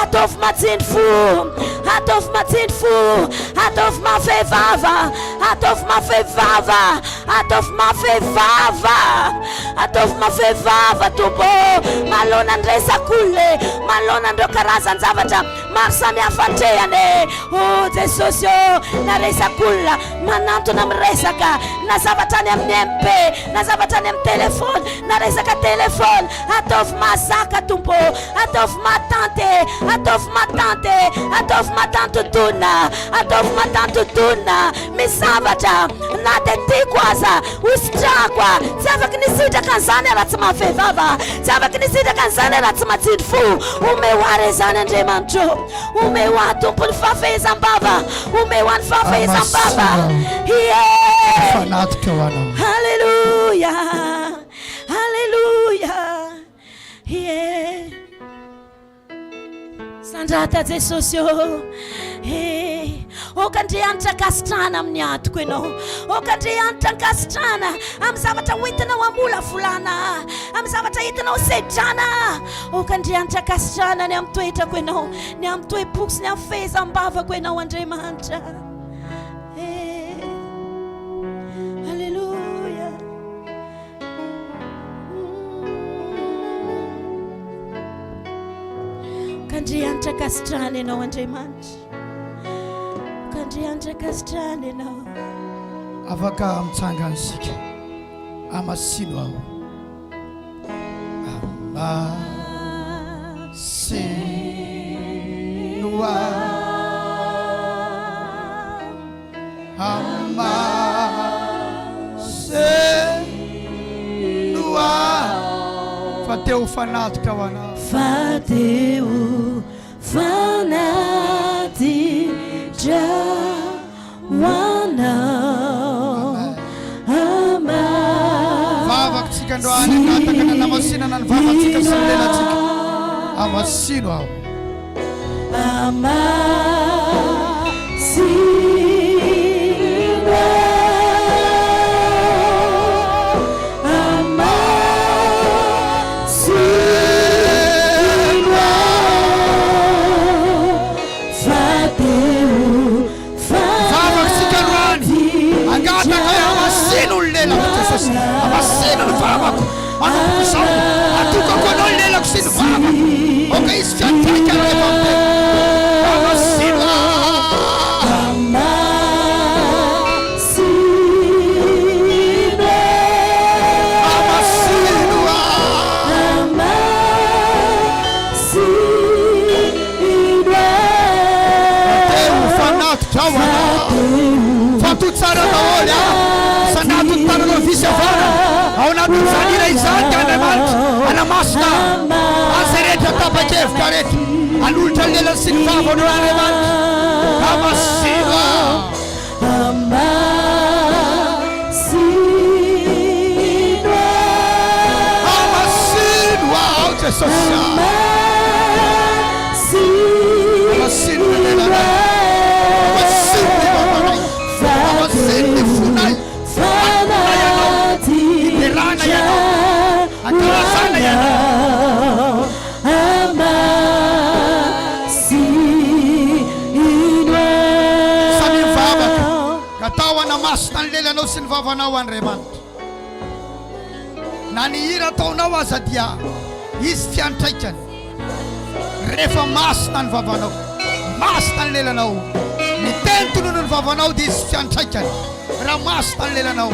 ataovy matsindry fo ataovy matsindry fo ataovy mafevava ataovy mafevava ataovy mafevava ataovy mafevava tompo malona andresak'olona malona andreo karazan-javatra maro samihafa atrehany o Jesosy na resak'olona manantona miresaka na zavatra any amin'ny MP na zavatra any amin'ny telefony na resaka telefony ataovy mazaka tompo ataovy matante ataovy matante ataovy matantodona ataovy matantodona misy zavatra na de tiako aza hositrako tsy afaka nisitraka an'izany raha tsy mafevava tsy afaka nisitraka an'izany raha tsy matsindry fo omehoary izany Andriamanitra omehoa tompo ny fahafehezam-bava omehoa ny fahafehezam-bava fanatitra ho anao halleluja halleluja sandrata Jesosy okandrianitra kasitrana amin'ny atoko ianao okandrianitra nkasitrana amin'ny zavatra hoentinao amola volana amin'ny zavatra hitinao sedrana okandrianitra kasitrana ny amin'ny toetrako ianao ny amin'ny toe-poko sy ny amin'ny fehezam-bavako ianao Andriamanitra halleluja okandrianitra kasitrana ianao Andriamanitra Andrianitra kasitrana ianao afaka mitsanga ansika amasino aho amasino amasino fa teo fanatitra ho anao fa teo fanatitra vavatsika androany anataka na namasinana ny vavatsika sy ny lelatsika amasino aho amasino ny vavako manomboka zao atokako anao ny lelako sy ny vavako oka izy fiatraika rehefa amte amasino ateo fanatitra ao anao fato tsara daholy sanato tarano visy avana ao anatin'ny zanira izany ty Andriamanitra anamasina azy rehetra tapa-kevitra rehetra anolotra lelany sy ny vavany Andriamanitra amasino amasino ao Jesosy amasino ny lelanay amasino ny vavanay amasino ny fonay Mastan lelanao sy ny vavanao Andriamanitra. Na ny hira ataonao aza dia izy fiantraikany. Rehefa masina ny vavanao, masina ny lelanao, ny tentonono ny vavanao dia izy fiantraikany. Raha masina ny lelanao,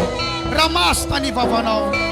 raha masina ny vavanao.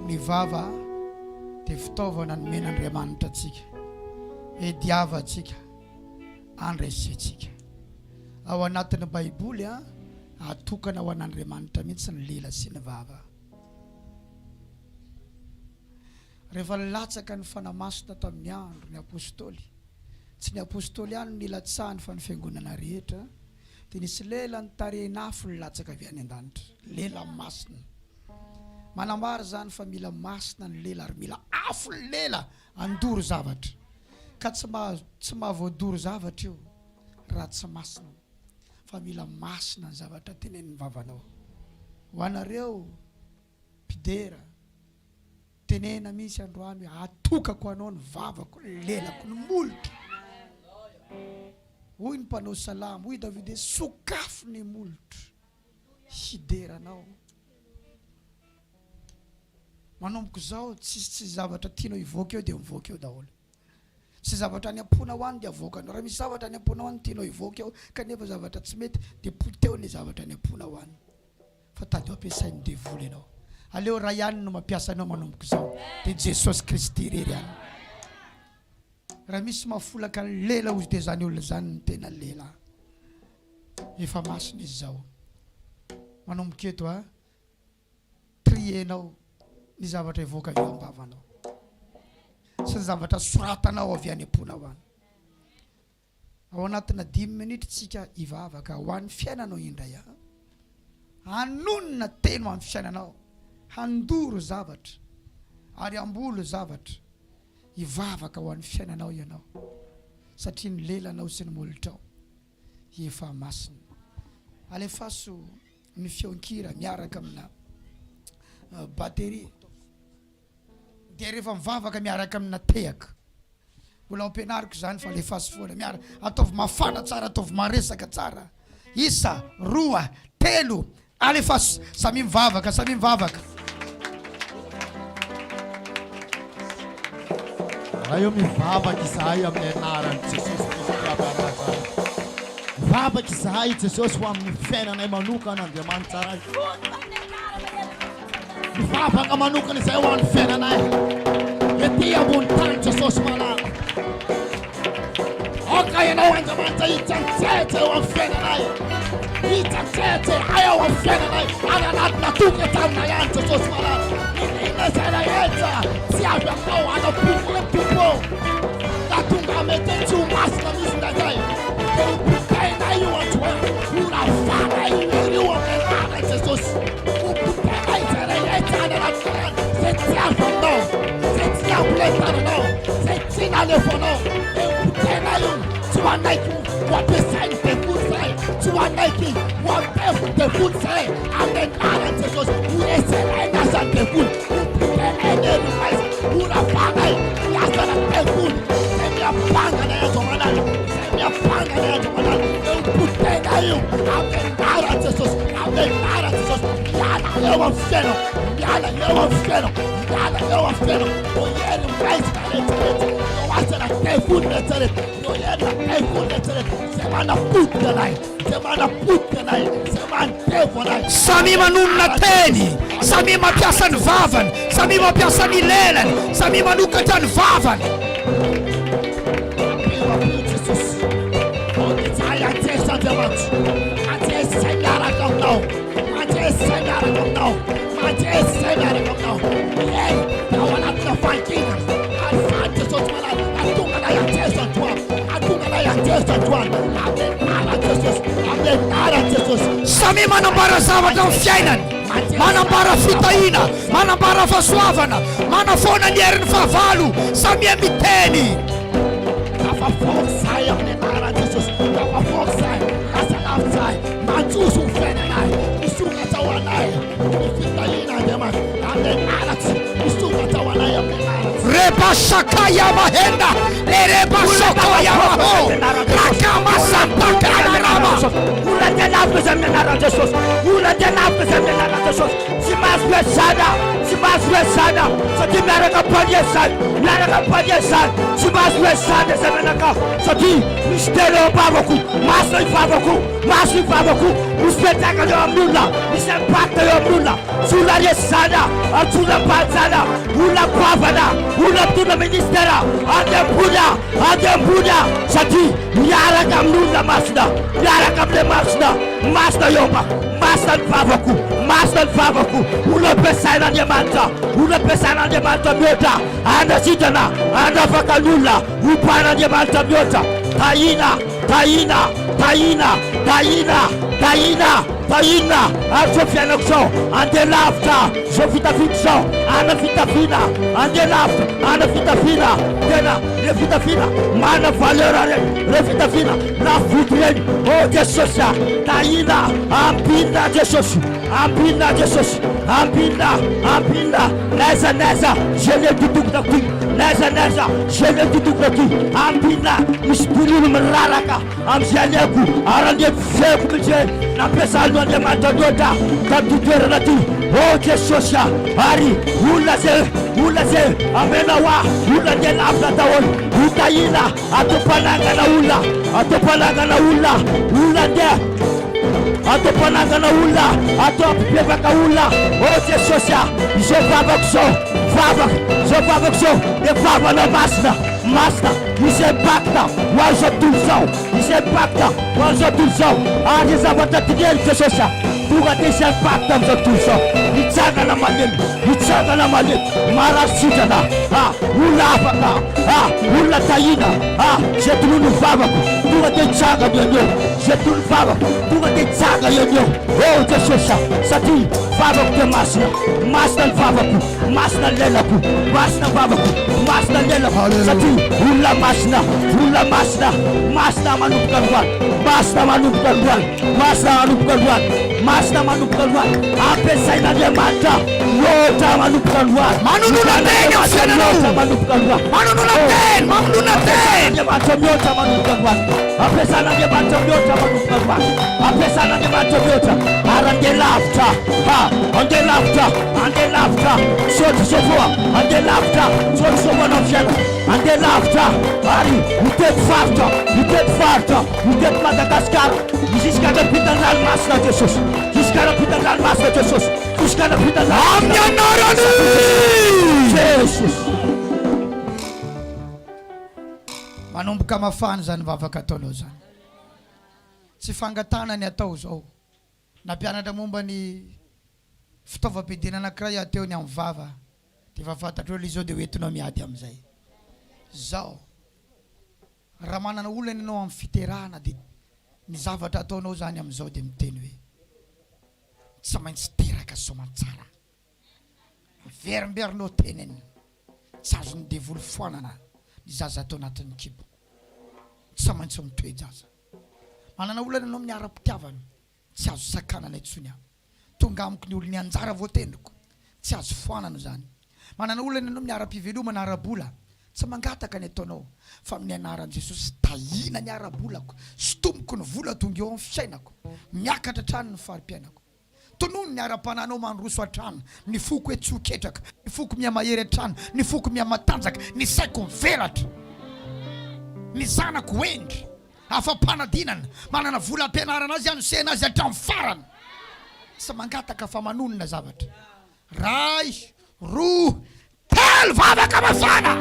Ny vava dia fitaovana nomen'Andriamanitra antsika, hidiava antsika, andresiantsika. Ao anatin'ny Baiboly atokana ho an'Andriamanitra mihitsy ny lela sy ny vava. Rehefa latsaka ny fanamasina tamin'ny andro ny apôstôly, tsy ny apôstôly ihany no nilatsahany fa ny fiangonana rehetra, dia nisy lela nitarehina afo ny latsaka avy any an-danitra, lela masina. Manambara zany fa mila masina ny lela ary mila afo ny lela andoro zavatra, ka tsy mahavoadoro zavatra io raha tsy masina, fa mila masina ny zavatra tenenin'ny vavanao. Ho anareo mpidera, tenena misy androany hoe atokako anao ny vavako, ny lelako, ny molotra. Hoy ny mpanao salamo, hoy Davide, sokafo ny molotra hideranao. Manomboka zao tsy zavatra tianao hivoaka eo dia mivoaka eo daholo. Tsy zavatra any ampona ho any dia avoakana. Raha misy zavatra any ampona ho any tianao hivoaka eo kanefa zavatra tsy mety dia poteo ny zavatra any ampona ho any. Fa tady ampiasain'ny devoly ianao. Aleo raha ihany no mampiasa anao manomboka zao dia Jesosy Kristy irery ihany. Raha misy mafolaka ny lela ozy dia zany olona zany ny tena lela. Efa masina izy zao. Manomboka eto trienao ny zavatra ivoaka avy am-bavanao sy ny zavatra soratanao avy any ampona ho any. Ao anatina 10 minitra tsika hivavaka ho an'ny fiainanao indray. Hanonona teno amin'ny fiainanao, handoro zavatra ary ambolo zavatra, hivavaka ho an'ny fiainanao ianao, satria ny lelanao sy ny molotrao efa masina. Alefaso ny fionkira miaraka amina bateria dia rehefa mivavaka miaraka amina tehaka. Mbola ampianariko zany fa alefaso foana miaraka, ataovy mafana tsara, ataovy maresaka tsara. Isa, roa, telo, alefaso, samy mivavaka, samy mivavaka. Ayo mivavaka izahay amin'ny anaran'i Jesosy Kristy. Mivavaka izahay Jesosy ho amin'ny fiainanay manokana Andriamanitra ray. Mivavaka manokana izay ho amin'ny fiainanay. Ety ambony tany Jesosy malala. Oka ianao Andriamanitra hitsantsetsy eo amin'ny fiainanay. Hitsantsetsy ao amin'ny fiainanay. Any anatina tokatra aminay ihany Jesosy malala. Inona izay rehetra tsy avy aminao anapofo tatonga mety tsy ho masina misy ndazay. Dia hopitainay io androany, horavana io amin'ny anarany Jesosy. Hopitainay izay rehetra any anatina any zay tsy avy aminao, zay tsy ampilentananao, zay tsy nalefanao. Dia hopitainay io tsy ho anaiky ho ampiasainy devoly zay, tsy ho anaiky ho ampefo devoly zay amin'ny anarany Jesosy. Horesenay ny asany devoly. Unapangai biasa na tekun saya panga na yato manal saya panga na yato manal putena yu abenara Jesus yana yawa feno oyeni price kale wasa na tekun na tare oyeni tekun na tare semana putenai semana tefonai sami manumna teni sami mampiasa ny vavany, sami mampiasa ny lelany, sami manokatra ny vavany. Sami manambara zavatra amin'ny fiainany, manambara fitahina, manambara fahasoavana, manafona ny herin'ny fahavalo, samy miteny. Afaforsay amin'ny anaran'i Jesosy, afaforsay, asalaftsay, manjoso ny fiainanay, misokatra ho anay, ny fitahina Andriamanitra, amin'ny anatsy, misokatra ho anay amin'ny anatsy. Repa Rabashakaya mahenda lereba sokoya maho rakama sampaka rama Ula denafta seminara Jesus. Ula denafta seminara Jesus. Si mas besada, si mas besada. So di mereka pajesan, mereka pajesan. Si mas besada seminara. So di mistero pavoku, masoi pavoku. Uspetaka yo amnula, misempakta yo amnula. Sula resada, atula panzada, ula pavada, ula tuna ministera. Ade Buddha. So di yara kamnula masda, yara kamle masda, masda yoba, masda favoku. Ula pesana diamanta, miota. Anda sitana, anda fakalula, upana diamanta miota. Taina, Sofia Noxon, and the laughter, Sofita Fixon, Anna Fitafina, and the laughter, Anna Fitafina, Dena, Refitafina, Mana Valera, Refitafina, La Futrien, oh Jesus, Taina, Ampina Jesus, Neza, Gene Tutukaki, Neza, Gene Tutukaki, Ampina, Mispulu Maraka, Amzaleku, Arande Febuje, Napesa. De matadota katutera natu oh Jesus hari ulaze amenawa ulaje after tawon utaina atopanaga na ulande atopanaga na ula atopeva kaula oh Jesus je vavakso de vava na Master, você impacta, você impacta, a desabata dele, Jesus, tu vai deixar impacta, Nitsaga na malin, Marasitana, Ulafaka, Ula Taina, Jetunu Favaku, tu vai deixar a Jetunu Favaku, tu vai deixar a oh Jesus, Sati, Favaku de Master Favaku, Master Lelaku, Master Favaku, Master Lelaku, Sati. Ula Masna manupkan buat. AMPIASAIN'Andriamanitra, Yota manupkan buat. Manunulaten yang senang. Manupkan buat. Manunulaten. Yota manupkan buat. AMPIASAIN'Andriamanitra, Yota manupkan buat. AMPIASAIN'Andriamanitra, Yota. Arande laughter, ande laughter. So far, ande laughter. So one of them. And then after, Harry, we take Farta, we take Madagascar. This is gonna be the land master Jesus. This is gonna be the land master Jesus. This is gonna be the land Jesus. Manomboka mafana zany vavaka ataonao zany. Tsy fangatana ny atao zao. Nampianatra momba ny fitaovam-pidiana anankiray ateo ny amin'ny vava. Dia efa fantatrao ilay zao dia hoentinao miady amin'izay. Zao raha manana olona ianao amin'ny fiterahana dia ny zavatra ataonao zany amin'izao dia miteny hoe tsy maintsy teraka soamantsara verimberinao teneny tsy azony devoly foanana ny zaza atao anatin'ny kibo tsy maintsy mitoe zaza manana olona ianao amin'ny ara-pitiavana tsy azo sakanana intsony aho tonga amiko ny olony anjara voateniko tsy azo foanana zany manana olona ianao amin'ny ara-pivelomana ara-bola tsy mangataka ny ataonao fa amin'ny anaran'i Jesosy tahina ny ara-bolako sotomoko ny vola tonga eo amin'ny fisainako miakatra trano ny farim-piainako tonono ny ara-pananao mandroso an-trano ny foko hoe tsoketraka ny foko miamahery an-trano ny foko miamatanjaka ny saiko mivelatra ny zanako endry afa-panadinana manana vola ampianarana azy anosena azy hatramin'ny farany tsy mangataka fa manonona zavatra ray roa telo vavaka mafana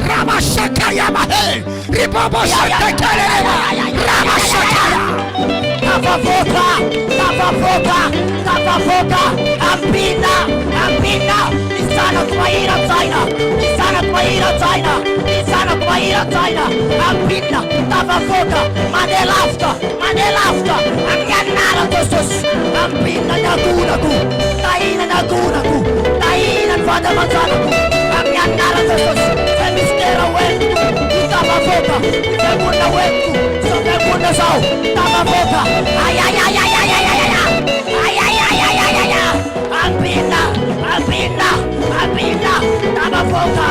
Ramashakaya mahe ribobo shatekelele Ramashakaya Tavafoka Ampina Nisana kumaira China Ampina Tavafoka Manelafta Anganara Jesus Ampina nagunaku Taina Fadamanzanaku Anganara Jesus Semistera wetu Tavafoka Semuna wetu Semuna sao Tavafoka Ampina Tavafoka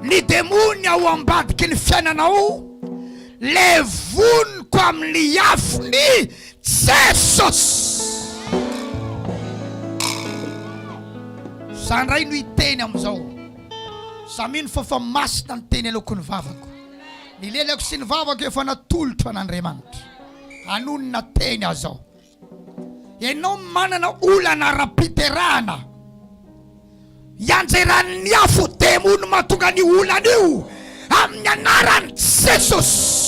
Ni demoni ao ambadiky ny fiainanao le voniko amin'ny afony Jesosy. Sandray no iteny amizao. Samino fa masina ny teny aloko ny vavako. Ny lelako sy ny vavako efa natolotra an'Andriamanitra. Anonona teny azao. Ianao manana olana ara-piterahana. Ianjeran'ny afo demony mahatonga ny olana io amin'ny anaran'i Jesosy.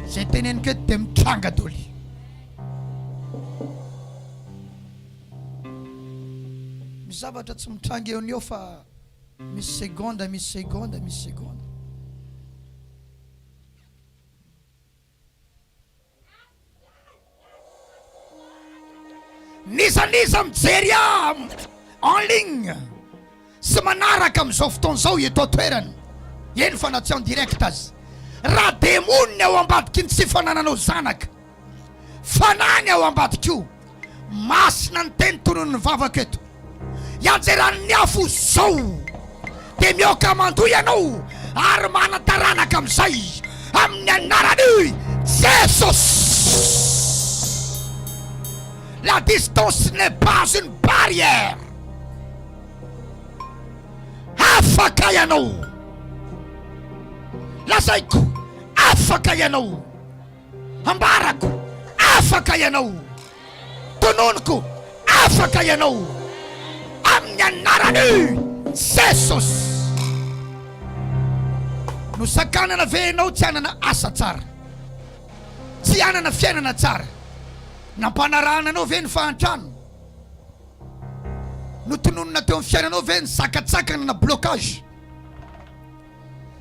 Zay teneniko eto dia mitranga doly. Zavatra tsy mitranga eo ny eo fa misy segonda. Nisanisa mijery en ligne sy manaraka amin'izao fotoan'izao eto toerana. Eny fanatsy en direct azy. Raha demony ao ambadiky ny tsy fanananao zanaka, fanany ao ambadiky io, masina ny teny tonon'ny vavaka eto. Ianjeran'ny afo zao dia mioka mandoa ianao ary manataranaka amin'izay amin'ny anarany Jesosy. La distance n'est pas une barrière. afaka ianao. Lazaiko afaka ianao. Ambarako afaka ianao. Tononoko afaka ianao. Amin'ny anarany Jesus. No sakanana venao tsy anana asa tsara, tsy anana fiainana tsara, nampanarahana anao ve ny fahantrano, no tononona teo amin'ny fiainanao ve ny sakatsakana na blocage.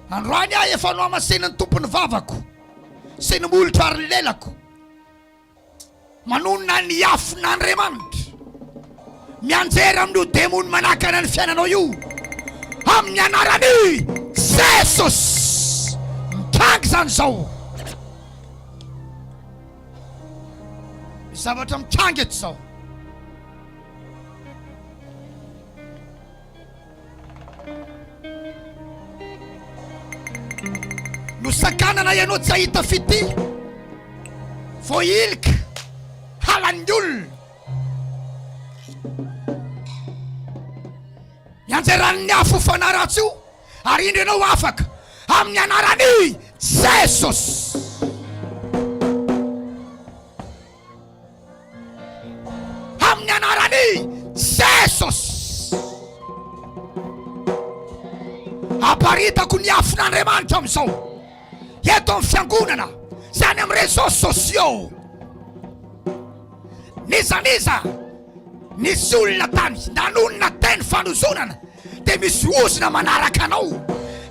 Androany aho efa no amasena ny tompony vavako sy ny molotra ary lelako, manonona ny afon'Andriamanitra, mianjera amin'io demony manakana ny fiainanao io amin'ny anarany Jesus. Mitrangy zany zao. Zavatra mitrangy eto zao. No sakanana ianao tsy ahita fity, voilika halan'ny olona, mianjeran'ny afo fanaratsy io, ary indro ianao afaka amin'ny anarany Jesus. Amin'ny anarany Jesus. Aparitako ny afon'Andriamanitra amin'izao eto amin'ny fiangonana zany amin'ny réseaux sociaux. Nizaniza nisy olona tany nanonona teny fanozonana, dia misy ozona manaraka anao.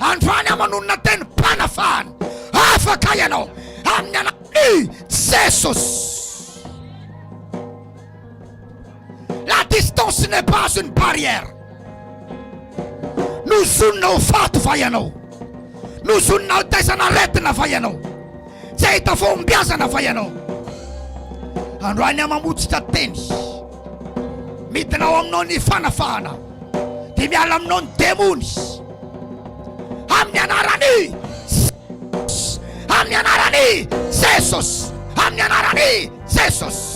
Androany amanonona teny mpanafahana, afaka ianao amin'ny anarany Jesus. La distance n'est pas une barrière. Nozonona ho faty va ianao, nozonona ho taizana aretina va ianao, tsy ahita fombiazana va ianao. Androany amamotsitra teny midinao aminao ny fanafahana, dia miala aminao ny demony amin'ny anarany Jesus, amin'ny anarany Jesus, amin'ny anarany Jesus.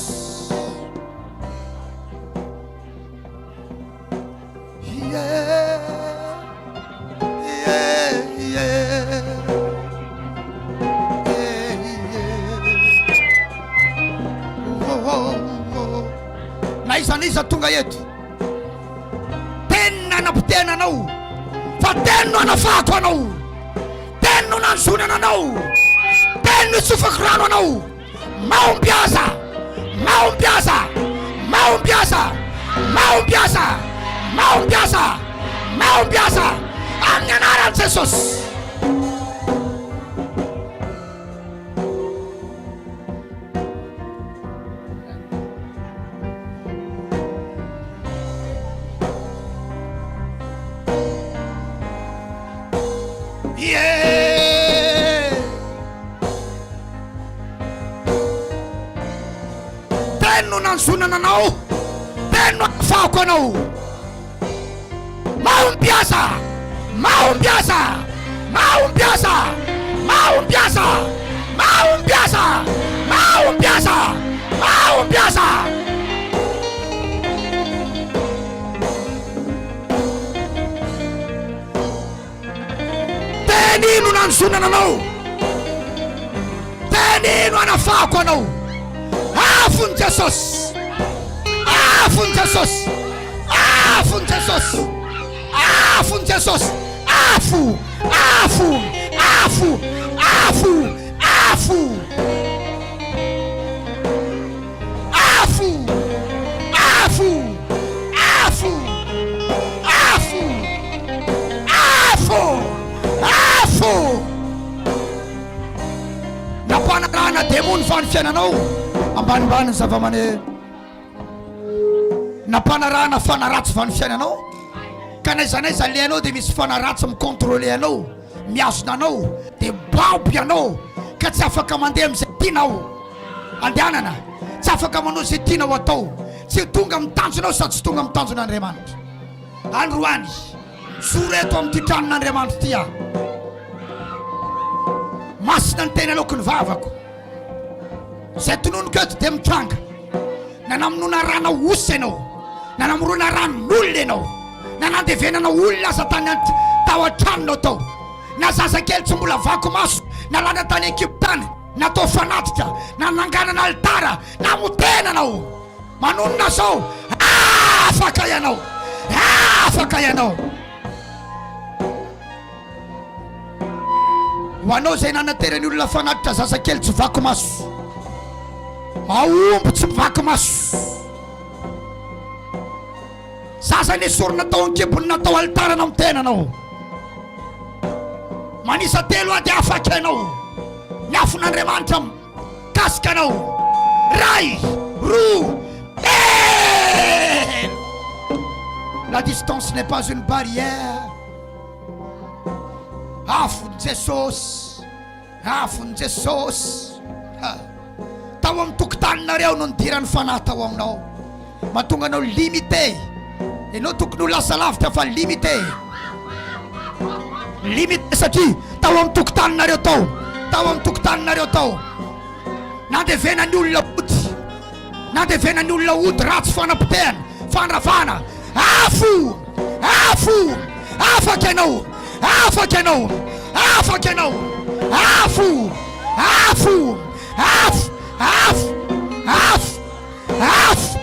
Na izaniza tonga eto teny nanapotena anao, fa teny no anafahako anao, teny no nanzonana anao, teny no tsofako rano anao. Maombiaza, maombiaza, maombiaza, maombiaza, maombiaza, maombiaza amin'ny anaran'i Jesus. Teny no nanzonana anao, teny no anafahako anao. Maombiaza, maombiaza, maombiaza, maombiaza, maombiaza, maombiaza, maombiaza. Teny no nanzonana anao, teny no anafahako anao. Afon Jesus, afon Jesus, afon Jesus, afon Jesus, afu, afu, afu, afu, afu, afu, afu, afu, afu, afu, afu. Napanarana demony fa ny fiainanao ambanimbany zava-maneno, nampanarahana fanaratsy va ny fiainanao, ka naiza naiza lianao dia misy fanaratsy mikontrôle anao, miazona anao, dia baoby anao, ka tsy afaka mandeha amin'izay tianao andehanana, tsy afaka manao izay tianao atao, tsy tonga mitanjonao sady tsy tonga mitanjon'Andriamanitra. Androany soreto amin'ity tranon'Andriamanitra ty aho, masina ny tena aloky ny vavako, zay tononoko eto dia mitranga, na namonona rano osy ianao, na namorona ranon'olona ianao, na nandevenana olona asa tany tao an-tranonao tao, na zazakely tsy mbola vako maso na lana tany Ekiptany natao fanatitra na nanganana altara na motenanao, manonona zao afaka ianao, afaka ianao. Ho anao zay nanaterany olona fanatitra zazakely tsy vako maso, aomby tsy mivako maso, zaza nesorina tao ankebony natao altara na mitenanao, manisa telo ady afaka ianao, ny afon'Andriamanitra mikasika anao. Ray, roa, telo. La distance n'est pas une barrière. Afon Jesosy, afon Jesosy. Tao amin'ny tokotaninareo no nidiran'ny fanahy tao aminao, mahatonga anao limité. Ianao tokony ho lasa lavitra fa limité, limité satria tao amin'ny tokotaninareo tao, tao amin'ny tokotaninareo tao nandevenany olona ody, nandevenany olona ody ratsy fanapitehana, fanravana. Afo, afo, afaka ianao, afaka ianao, afaka ianao. Afo, afo, afo, afo, afo, afo,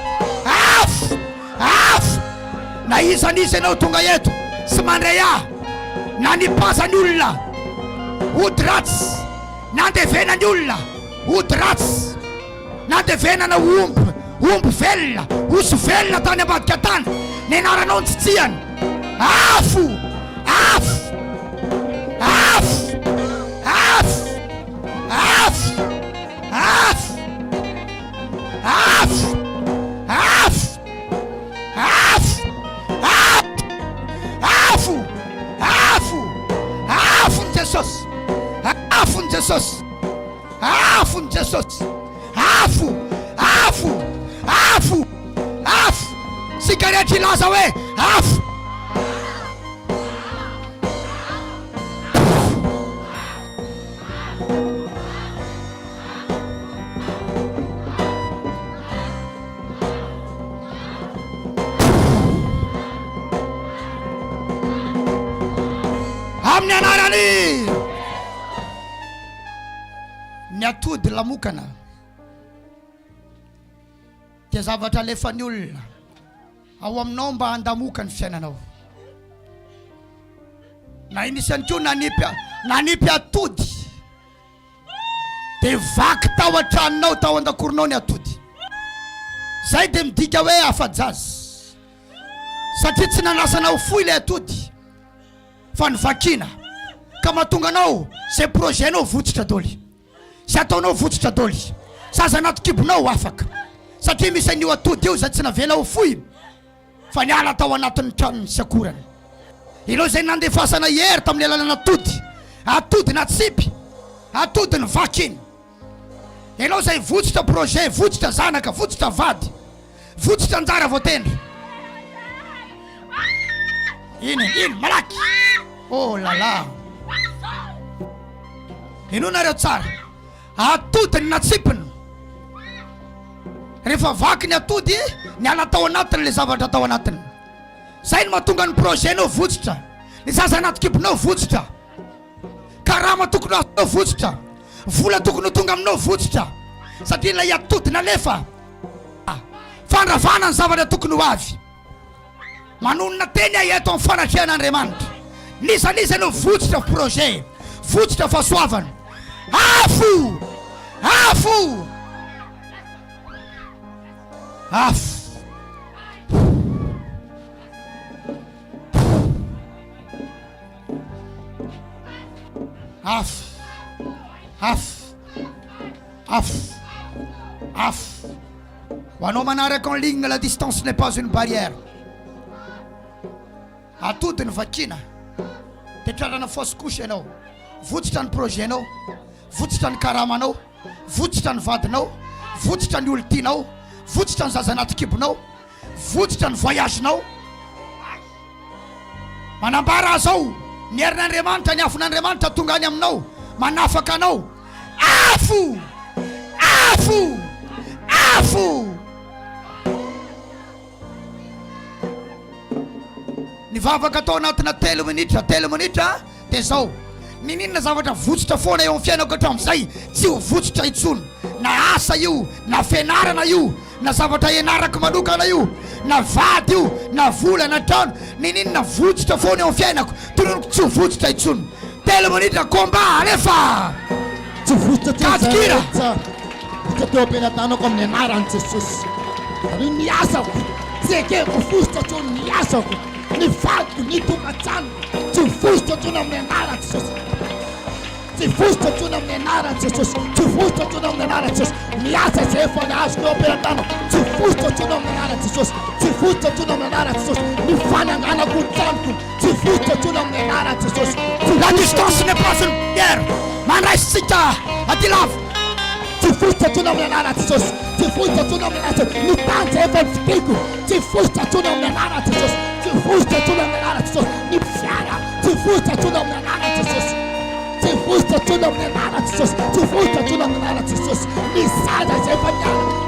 afo, afo. Na iza n'izy ianao tonga eto sy mandray ahy, na nipazany olona ody ratsy, nandevenany olona ody ratsy, nandevenana omby velona, osy velona tany ambadika tany, ny anaranao ny tsitsiany. Afo, afo, afo, afo, afo, afo, afo, afo, afo, afo, afo, afo ny Jesosy, afo ny Jesosy, afo ny Jesosy, afo, afo, afo, afo. Sika rehetra ilaza hoe afo. Amin'ny anarany ny atody lamokana dia zavatra alefan'ny olona ao aminao mba handamoka ny fiainanao. Na inisany koa nanipy atody dia vaky tao an-tranonao, tao an-dakoronao ny atody. Zay dia midika hoe afa-jazy, satria tsy nanasanao foy ilay atody fa nivakiana, ka mahatonga anao zay projetnao votsitra doly, zay ataonao votsitra doly, zaza anaty kibonao afaka, satria misy an'io atody io zay tsy navela ho foy fa niala tao anatin'ny tranony sy akorany. Ianao zay nandefasana hery tamin'ny alalana atody, atody natsipy, atody ny vakiny. Ianao zay votsitra projet, votsitra zanaka, votsitra vady, votsitra anjara voatendry. Ino malaky, oh la la. Ino nareo tsara, atody ny natsipiny, rehefa vaky ny atody niala tao anatiny le zavatra tao anatiny. Zay no mahatonga ny projetnao votsitra, ny zaza anaty kibonao votsitra, karama tokony asanao votsitra, vola tokony tonga aminao votsitra, satria ilay atody nalefa fandravana ny zavatra tokony ho avy. Manonona teny ahy eto amin'ny fanatrehan'Andriamanitra, nisaniza anao votsitra projet, votsitra fahasoavana. Afo, afo, afo. Afo, afo, afo, afo. Ho anao manaraka en ligne, la distance n'est pas une barrière. Atody ny vakina, tetrarana fausse couche ianao, votsitra ny projetnao, votsitra ny karamanao, votsitra ny vadinao, votsitra ny olontianao, votsitra ny zaza anaty kibonao, votsitra ny voyagenao. Manambara zao ny herin'Andriamanitra, ny afon'Andriamanitra tonga any aminao, manafaka anao. Afo, afo, afo. mivavaka atao anatina 3 minitra dia zao ninina zavatra votsitra foana eo amin'ny fiainako hatramin'izay tsy ho votsitra intsony na asa io na fianarana io na zavatra ianarako manokana io na vady io na vola na trano ninina votsitra foana eo amin'ny fiainako tononoko tsy ho votsitra intsony 3 minitra combat alefa tsy votsitra katikira votsitra teo am-pelantanako amin'ny anaran'i Jesosy ary ny asako tsy ekeko votsitra tsony ny asako ny vadiko ny tokantranoko tsy votsitra tsony amin'ny anaran'i Jesosy tsy votsitra tsony amin'ny anaran'i Jesosy tsy votsitra tsony amin'ny anaran'i Jesosy ny asa izay efa nahazoko eo am-pelantanako tsy votsitra tsony amin'ny anaran'i Jesosy tsy votsitra tsony amin'ny anaran'i Jesosy ny fananganako ny tranoko tsy votsitra tsony amin'ny anaran'i Jesosy la distance n'est pas une pierre mandraisitsika aty lava tsy votsitra tsony amin'ny anaran'i Jesosy tsy votsitra tsony amin'ny anaran'i Jesosy ny tany izay efa nifiteko tsy votsitra tsony amin'ny anaran'i Jesosy tsy votsitra tsony amin'ny anaran'i Jesosy ny fiara tsy votsitra tsony amin'ny anaran'i Jesosy tsy votsitra tsony amin'ny anaran'i Jesosy tsy votsitra tsony amin'ny anaran'i Jesosy ny zaza izay efa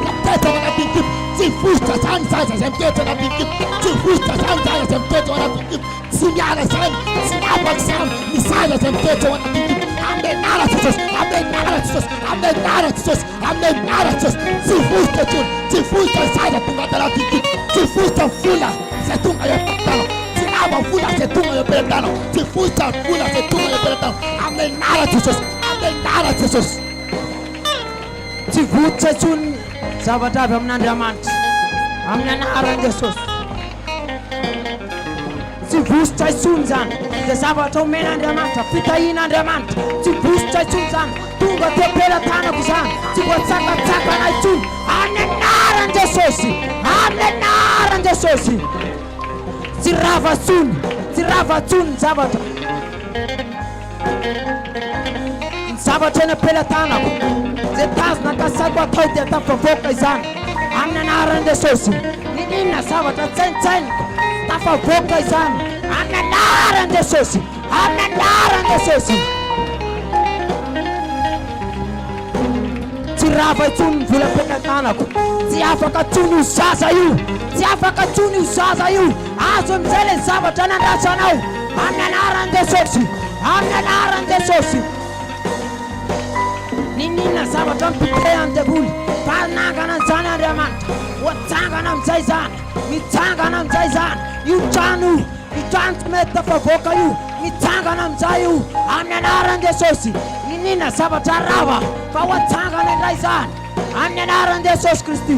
napetaka ao anaty ekipa tsy votsitra zany zaza izay mitoetra anaty ekipa tsy votsitra zany zaza izay mitoetra ao anaty ekipa tsy miala zany tsy miavaka zany ny zaza izay mitoetra ao anaty ekipa amin'ny anaran'i Jesosy amin'ny anaran'i Jesosy amin'ny anaran'i Jesosy amin'ny anaran'i Jesosy tsy votsitra tsony tsy votsitra zaza tonga ato anaty ekipa tsy votsitra vola izay tonga eo am-pelantanako tsy lava vola izay tonga eo am-pelantanako tsy votsitra vola izay tonga eo am-pelantanako amin'ny anaran'i Jesosy amin'ny anaran'i Jesosy tsy votsitra tsony zavatra avy amin'Andriamanitra amin'ny anaran'i Jesosy tsy votsitra intsony zany dia zavatra omen'Andriamanitra fitahian'Andriamanitra tsy votsitra intsony zany tonga teo am-pelantanako zany tsy voatsakatsakana intsony amin'ny anaran'i Jesosy amin'ny anaran'i Jesosy tsy rava-tsony ny zavatra ny zavatra eny am-pelantanako zay tazona kasaiko atao dia tafavoaka izany amin'ny anaran'i Jesosy ninona zavatra tsainitsainy tafavoaka izany amin'ny anaran'i Jesosy amin'ny anaran'i Jesosy tsy rava intsony ny vola am-pelantanako tsy afaka tsony io zaza io tsy afaka tsony io zaza io azo amin'izay le zavatra nandrasanao amin'ny anaran'i Jesosy amin'ny anaran'i Jesosy ninina zavatra mipitehan'ny devoly fanangana an'izany Andriamanitra hoatsangana amin'izay zany mitsangana amin'izay zany io trano tsy mety tafavoaka io mitsangana amin'izay io amin'ny anaran'i Jesosy ninina zavatra rava fa hoatsangana indray zany amin'ny anaran'i Jesosy Kristy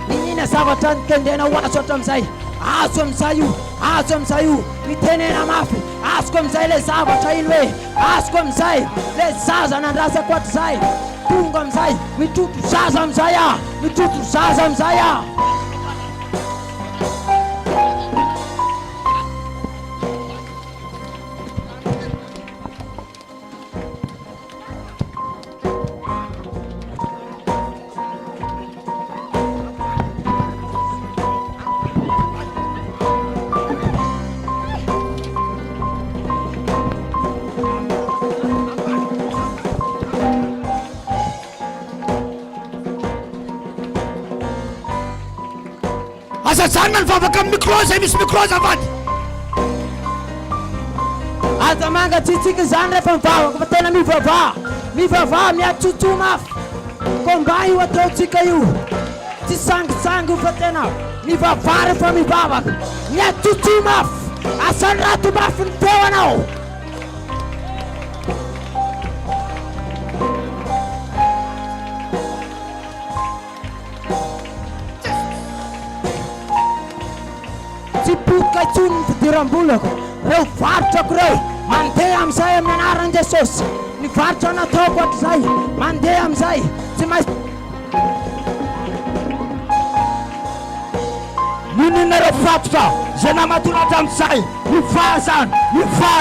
ninina zavatra nikendena ho azo hatramin'izay azo amin'izay io mitenena mafy azoko amin'izay le zavatra ino hoe azoko amin'izay le zaza nandrasako hatr'izay tonga amin'izay mitrotro zaza amin'izay mitrotro zaza amin'izay azazany na nivavaka amin'ny micro zay misy micro zavady aza mangatsitsika zany rehefa mivavaka fa tena mivavah miatsotso mafy komba io ataotsika io tsy sangisangy io fa tena mivavah rehefa mivavaka miatsotso mafy asany rato mafy ny teo anao boka intsony ny fidiram-bolako reo varotrako reo mandeha amin'izay amin'ny anaran'i Jesosy ny varotra nataoko hatr'izay mandeha amin'izay tsy maintsy ninonareo fatotra zay namatona hatramin'izay mifaha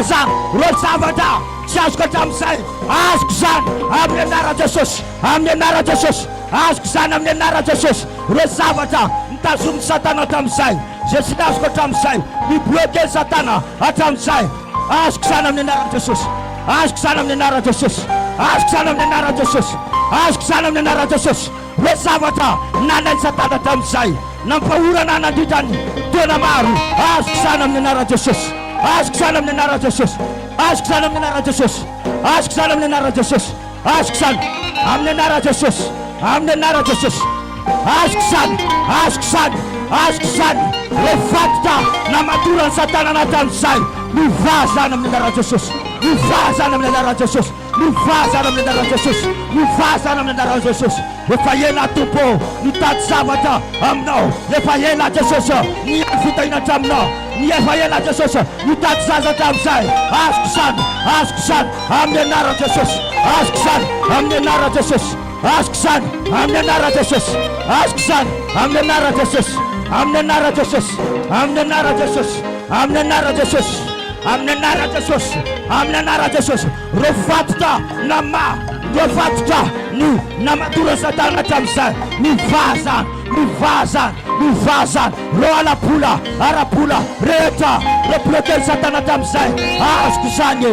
zany reo zavatra tsy azoko hatramin'izay azoko zany amin'ny anaran'i Jesosy amin'ny anaran'i Jesosy azoko zany amin'ny anaran'i Jesosy reo zavatra nitazomin'ny satana hatramin'izay zay tsy azoko hatramin'izay mibloke satana hatramin'izay azoko zany amin'ny anaran'i Jesosy azoko zany amin'ny anaran'i Jesosy azoko zany amin'ny anaran'i Jesosy azoko zany amin'ny anaran'i Jesosy le zavatra nalainy Satana tamin'izay nampahorana nandritrany tena maro azoko sana amin'ny anaran'i Jesosy azoko sana amin'ny anaran'i Jesosy azoko sana amin'ny anaran'i Jesosy azoko sana amin'ny anaran'i Jesosy azoko sana amin'ny anaran'i Jesosy amin'ny anaran'i Jesosy azoko sana azoko sana azoko sana le fatitra namatorany Satana natamin'izay mivazana amin'ny anaran'i Jesosy mivazana amin'ny anaran'i Jesosy mivazana amin'ny anaran'i Jesosy mivazana amin'ny anaran'i Jesosy efa ela tompo nitady zavatra aminao efa ela Jesosy niany fitahinatra aminao efa ela Jesosy nitady zaza tamin'izay azoko sana amin'ny anaran'i Jesosy azoko sana amin'ny anaran'i Jesosy azoko sana amin'ny anaran'i Jesosy azoko sana amin'ny anaran'i Jesosy amin'ny anaran'i Jesosy amin'ny anaran'i Jesosy amin'ny anaran'i Jesosy amin'ny anaran'i Jesosy amin'ny anaran'i Jesosy rofatitra rofatitra namatorany Satana tamin'izay mivazana ro arapola rehetra replokeny Satana tamin'izay azoko zany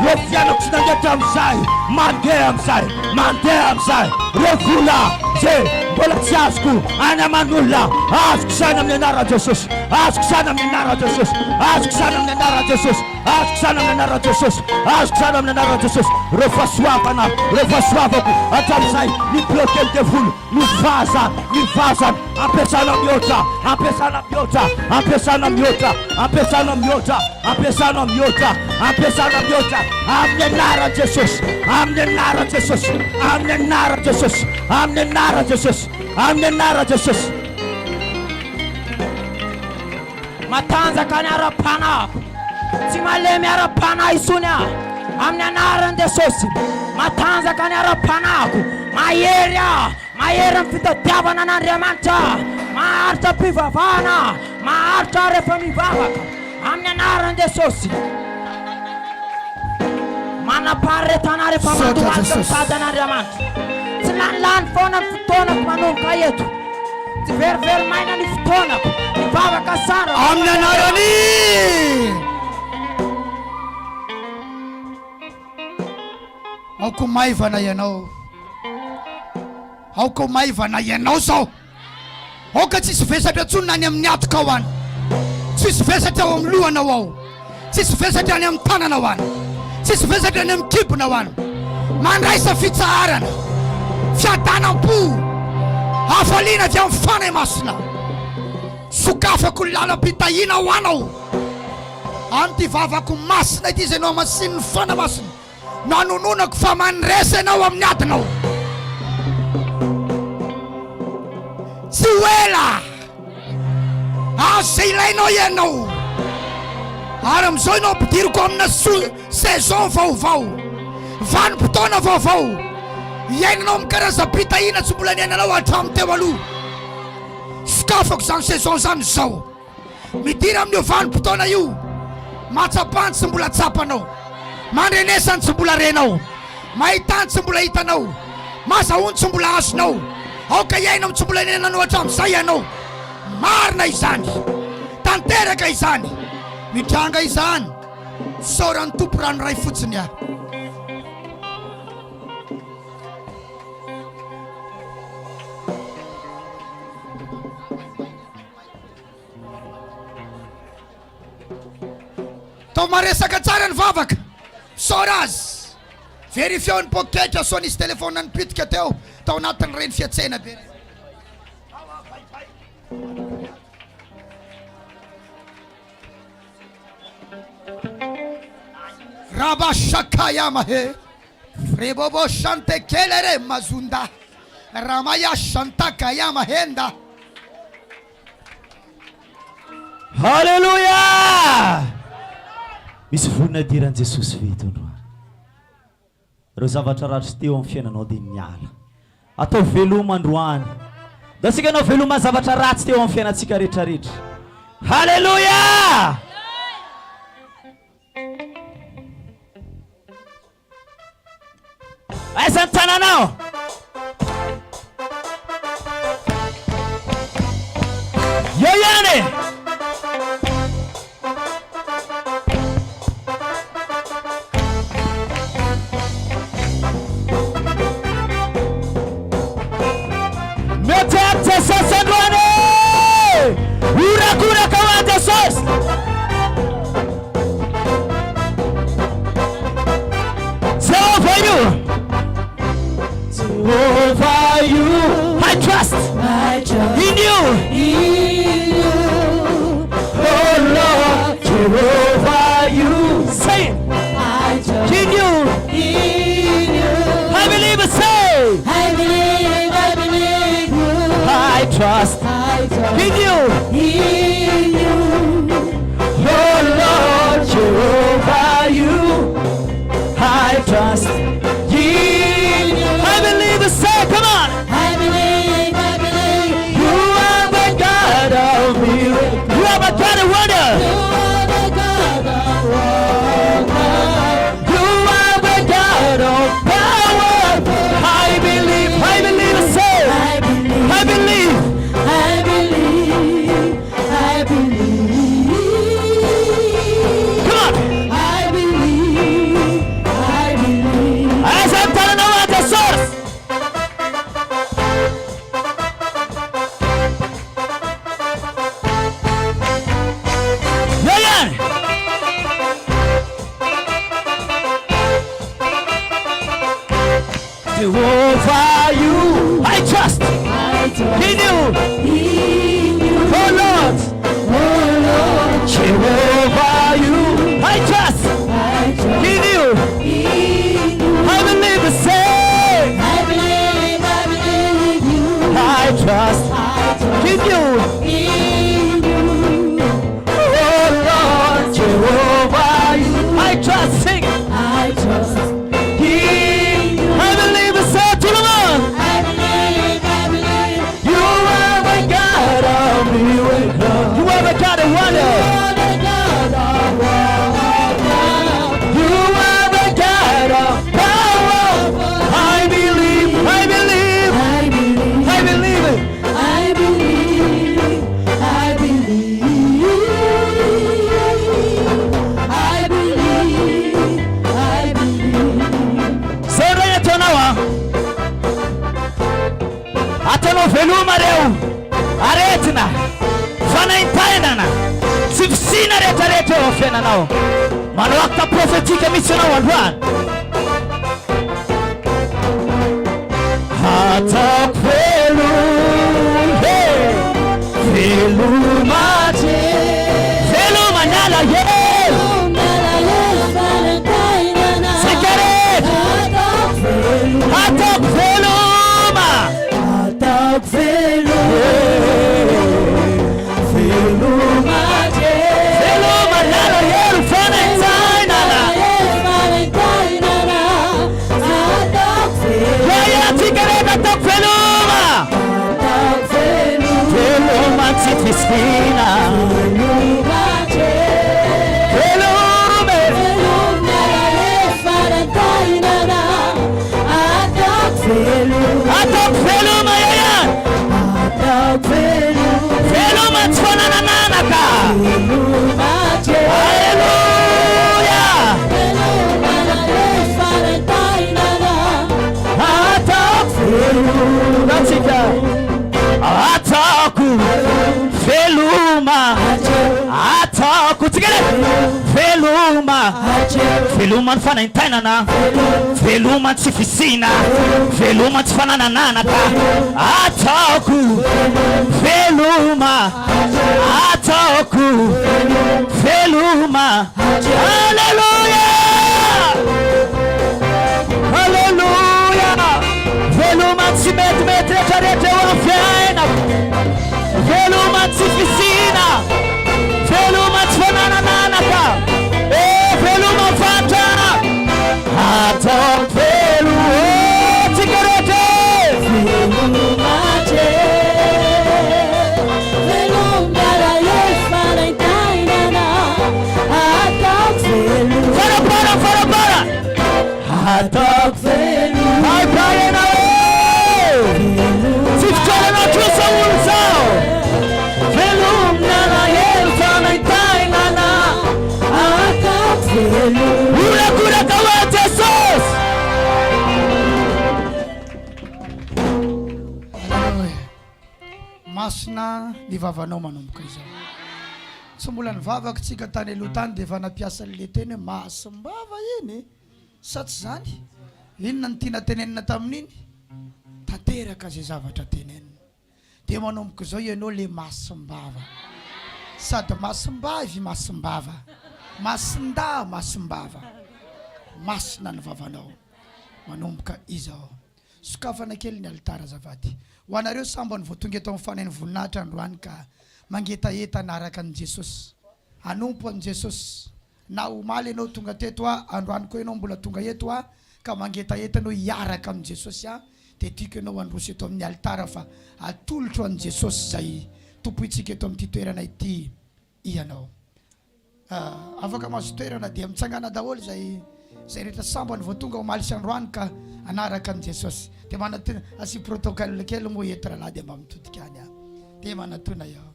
ro fianako tsy nandeha tamin'izay mandeha am'izay ro vola zay mbola tsy azoko any aman'olona azoko sana amin'ny anaran'i Jesosy azoko sana amin'ny anaran'i Jesosy azoko sana amin'ny anaran'i Jesosy azoko sana amin'ny anaran'i Jesosy azoko sana amin'ny anaran'i Jesosy ro fahasoavako hatramin'izay miblokeny devolo mivazana ampiasana mihoatra ampiasana mihoatra amin'ny anaran'i Jesosy amin'ny anaran'i Jesosy amin'ny anaran'i Jesosy amin'ny anaran'i Jesosy amin'ny anaran'i Jesosy matanjaka ny ara-panahiko tsy malemy ara-panahy isony aho amin'ny anaran'i Jesosy matanjaka ny ara-panahiko mahery aho mahery amin'ny fitadiavana an'Andriamanitra maharitra mpivavahana maharitra rehefa mivavaka amin'ny anaran'i Jesosy manapaharetana rehefa mandohanitra mitady an'Andriamanitra tsy lanilany foana ny fotoanako manomboka eto tsy veriverymaina ny fotoanako mivavaka sara amin'ny anarany aoko maivana ianao aoko maivana ianao zao aoka tsisy vesatra ntsony na ny amin'ny atoka ao any tsisy vesatra ao amin'ny lohanao ao tsisy vesatra any amin'ny tananao any tsisy vesatra any amin'ny kibonao any mandraisa fitsaharana fiadanam-po hafaliana ty amin'ny fanay masina sokafako lalam-pitahina ho anao amty vavako masina ity zay nao masin'ny fana masina nanononako fa mandresa ianao amin'ny adinao tsy hoela azo zay ilainao ianao ary am'izao ianao ampidiriko amina saison vaovao vanim-potoana vaovao iainanao mikaraza-pitahina tsy mbola niainanao hatramin'ny teo aloha sokafako zany saison zany zao midira amin'io vanim-potoana io matsapany tsy mbola tsapanao mandrenesany tsy mbola renao mahitany tsy mbola hitanao mazahony tsy mbola azonao aoka iainao tsy mbola niainanao hatramin'izay ianao marina izany tanteraka izany mitranga izany saorany tompo rano ray fotsiny aho tao maresaka tsara ny vavaka saora azy verifiao ny poketra so nisy telefona nipitika teo tao anatin'ny reny fiatsena be rabashakaya mahe rebobo shante kelere mazunda ramaya shantaka ya mahenda. Haleluya! Misy voninahitiran'i Jesosy veto androany. Reo zavatra ratsy teo amin'ny fiainanao dia miala. Atao veloma androany. Da sika anao veloma zavatra ratsy teo amin'ny fiainantsika rehetrarehetra. Haleluya! Aiza ny tananao? Yo ihany! Jehovah, you. Jehovah, you. I trust in you. Oh Lord, Jehovah, you. Say it. I trust In you. in you. I believe it. Say. I believe you. I trust I trust in you. in you. Oh Lord, Jehovah, you. I trust in you. I believe it. Say, come on. I believe You are the God of miracles. You are the God of wonder. you are the God of wonder. You are the God of power. I believe it. Say. I believe, I believe. I believe, I believe. Come on. I believe, I believe. As I'm telling you at the source. Yeah. Jehovah, you. I trust I trust in you. in you. Oh Lord. Oh Lord, Jehovah, you. I trust I trust in you. in you. I believe the same. I believe you. I trust I trust in you. in you. Oh Lord, Jehovah, you. I trust. Sing. I trust In you. I believe the same. To the Lord. I believe You are the God of miracles. You are the God of wonder. you're the God of wonder. You are the God of power. I believe. I believe. I believe, I believe it. I believe, I believe, I believe, I believe. Sera ya tonawa. Atano veluma reu. Aretina. Fana intainana. Sifsina reta ofena nao. Mano akta profetika misiona wadwan. Hata kwelu. Hey. Veluma te. Veluma nala ye. Sikare. Hata veluma. Veluma nala ye. Fana intainana. Yaya tikareta tak veluma. Veluma tifisina. Velume. Atok veluma yaya. Veluma tfanana nanaka. Hallelujah. Atok veluma. That's it. Ataku veluma. Ataku together. Veluma. Veluma fana intainana. Veluma tifisina. Veluma tfanana nanaka. Ataku veluma. Ataku veluma. Hallelujah. Hallelujah. Veluma timetre jarete wafena. Veluma tifisina. Veluma tfanana nanaka. Veluma fata. Atok velu. Tikarete. Para. Atok velu. Ai praia na se escolhe na tua saúde. Velum nana yel fana intainana. Atok velu. Ura cura kawa Jesus. Masina ny vavanao manomboka izao. Tsy mbola nivavaka tsika tany aloha tany dia efa nampiasa le teny hoe masimbava iny sa tsy zany. Inona ny tiana tenenina tamin'iny? Tanteraka zay zavatra tenenina. Dia manomboka izao ianao le masimbava. Sady masimbavy masimbava. Masinda masimbava. Masina ny vavanao. Manomboka izao. Sokafana kely ny alitara zavady. Ho anareo sambany voatonga eto amin'ny fanahin'ny voninahitra androany ka mangetaeta naraka an Jesosy. Anompo an Jesosy. Na omaly ianao tonga teto androany koa ianao mbola tonga eto ka mangetaeta ianao hiaraka an Jesosy dia tiako ianao androso eto amin'ny alitara fa atolotro an Jesosy zay tompoitsika eto amin'ity toerana ity ianao. Afaka mahazo toerana dia mitsangana daholo zay rehetra sambany voatonga omaly sy androany ka anaraka an Jesosy. Dia manatona asi protocole kely moa eto raha dia mba mitodika any dia manatona eo.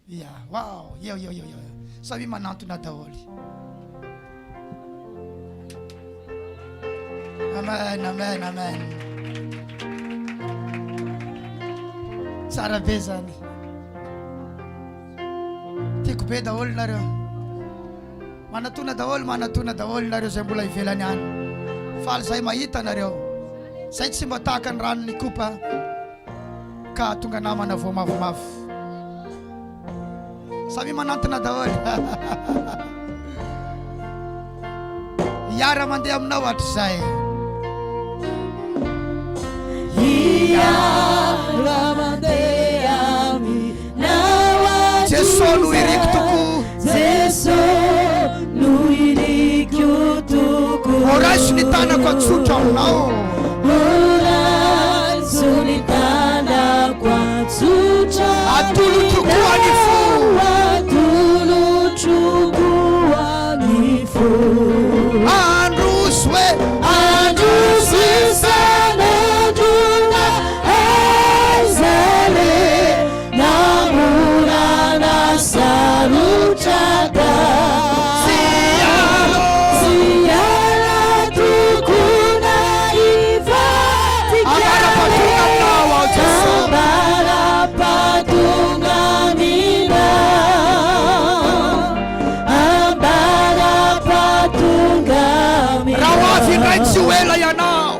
Ya, wow, yo. Samy manantona daholo. Amen. Tsara be zany. Tiako be daholo nareo. Manatona daholo nareo zay mbola ivelany any. Faly zay mahita nareo. Zay tsy mba tahaka ny rano ny kopa ka tonga namana vao mavomavo. Samy manantona daholo. Iara mandeha aminao hatrizay. Iara mandeha aminao. Jesosy no iriko toko. Jesosy no iriko toko. Oraiso ny tanako atsotra aminao. Oraiso ny tanako atsotra. Atolotro koa ny fo. Atolotro koa ny fo. Androso e. Androso isan'andro ezale namorana sarotraka. Ziala tokona ivatika. Ambara-patonga mina. Ambara-patonga mina. Raha avy indray tsy ho ela ianao.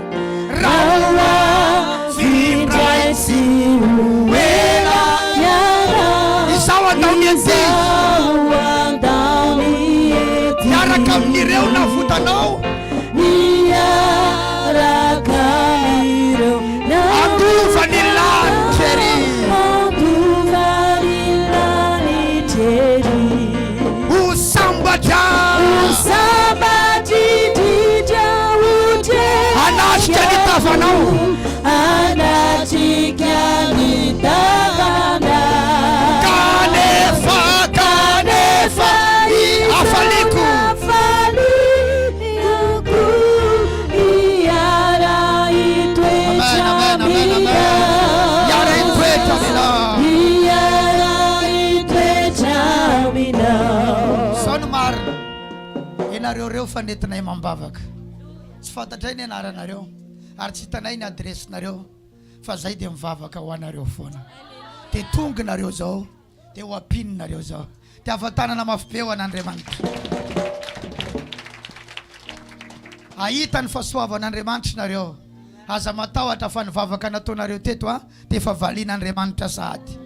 Raha vindray tsy ho ela ianao. Izao andao mienty. Miaraka amin'ireo navotanao. Miaraka amin'ireo andova ny lanitry. andova ny lanitry. Ho sambatra. Drindra otre. Anatrika ny tavanao. Anatrika ny tavana. Kanefa afaliko. Afaliko iara itoetra mina. Iara itoetra mina. Iara itoetra mina. Saony marina. Ianareo reo fanetinay mambavaka. Tsy fantatray ny anaranareo ary tsy hitanay ny adresinareo fa zay dia mivavaka ho anareo foana. Dia tonga nareo zao dia ho ampinonareo zao. Dia afatanana mafy be ho an'Andriamanitra. Ahita ny fahasoavan'Andriamanitra nareo. Aza matahotra fa nivavaka nataonareo teto dia efa valian'Andriamanitra sahady.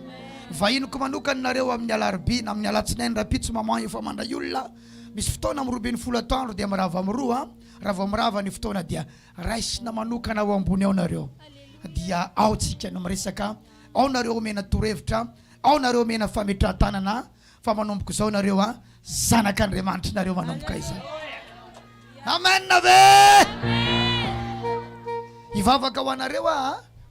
Vahinoko manokana nareo amin'ny alarobia na amin'ny alatsinainy rapitso maman efa mandray olona. Misy fotoana amin'ny 20 atoandro dia mirava amin'roa. Raha vao mirava ny fotoana dia raisina manokana ao ambony ao nareo. Dia ao tsika no miresaka. Ao nareo omena torohevitra. Ao nareo omena fametran-tanana. Fa manomboka izao nareo zanak'Andriamanitra nareo manomboka izay. Amen ve. Ivavaka ho anareo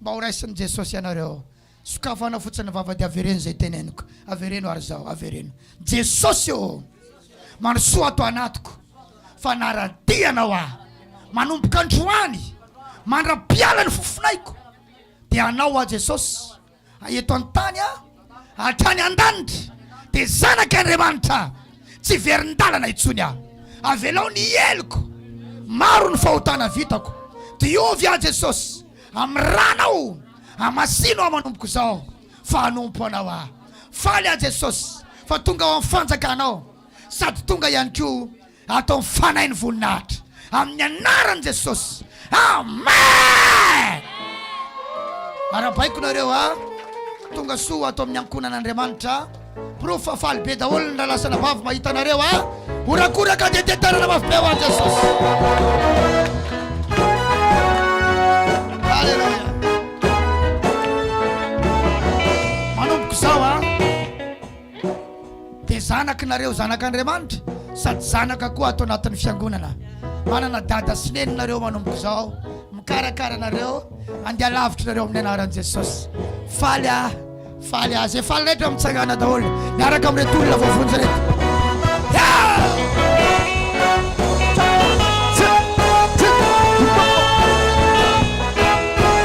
mba ho raisin'i Jesosy ianareo. Sokafana fotsiny vava dia avereno zay teneniko. Avereno ary zao avereno. Jesosy o manosoa ato anatiko fa naradianao manomboka androany mandra-piala ny fofonaiko dia anao Jesosy eto an-tany hatrany an-danitra dia zanak'Andriamanitra tsy verin-dalana intsony avelao ny eliko maro ny fahotana vitako diovy Jesosy amranao amasino manomboka izao fa anompo anao faly Jesosy fa tonga ao amin'ny fanjakanao sady tonga ihany koa atao fanahin'ny voninahitra amin'ny anaran'i Jesosy. Amen. Arabaiko nareo tonga soa ato amin'ny ankonan'Andriamanitra. Profafaly be daholo ny lasana vavy mahita nareo orakoraka dia tetarana mafy be ho an'i Jesosy. Halleluja. Manomboka izao dia zanaka nareo zanak'Andriamanitra sady zanaka koa ato anatin'ny fiangonana. Manana dada sy neny nareo manomboka izao. Mikarakara nareo andeha lavitra nareo amin'ny anaran'i Jesosy. Faly azy faly rehetra mitsangana daholo miaraka amin'reto olona voavonjy reto.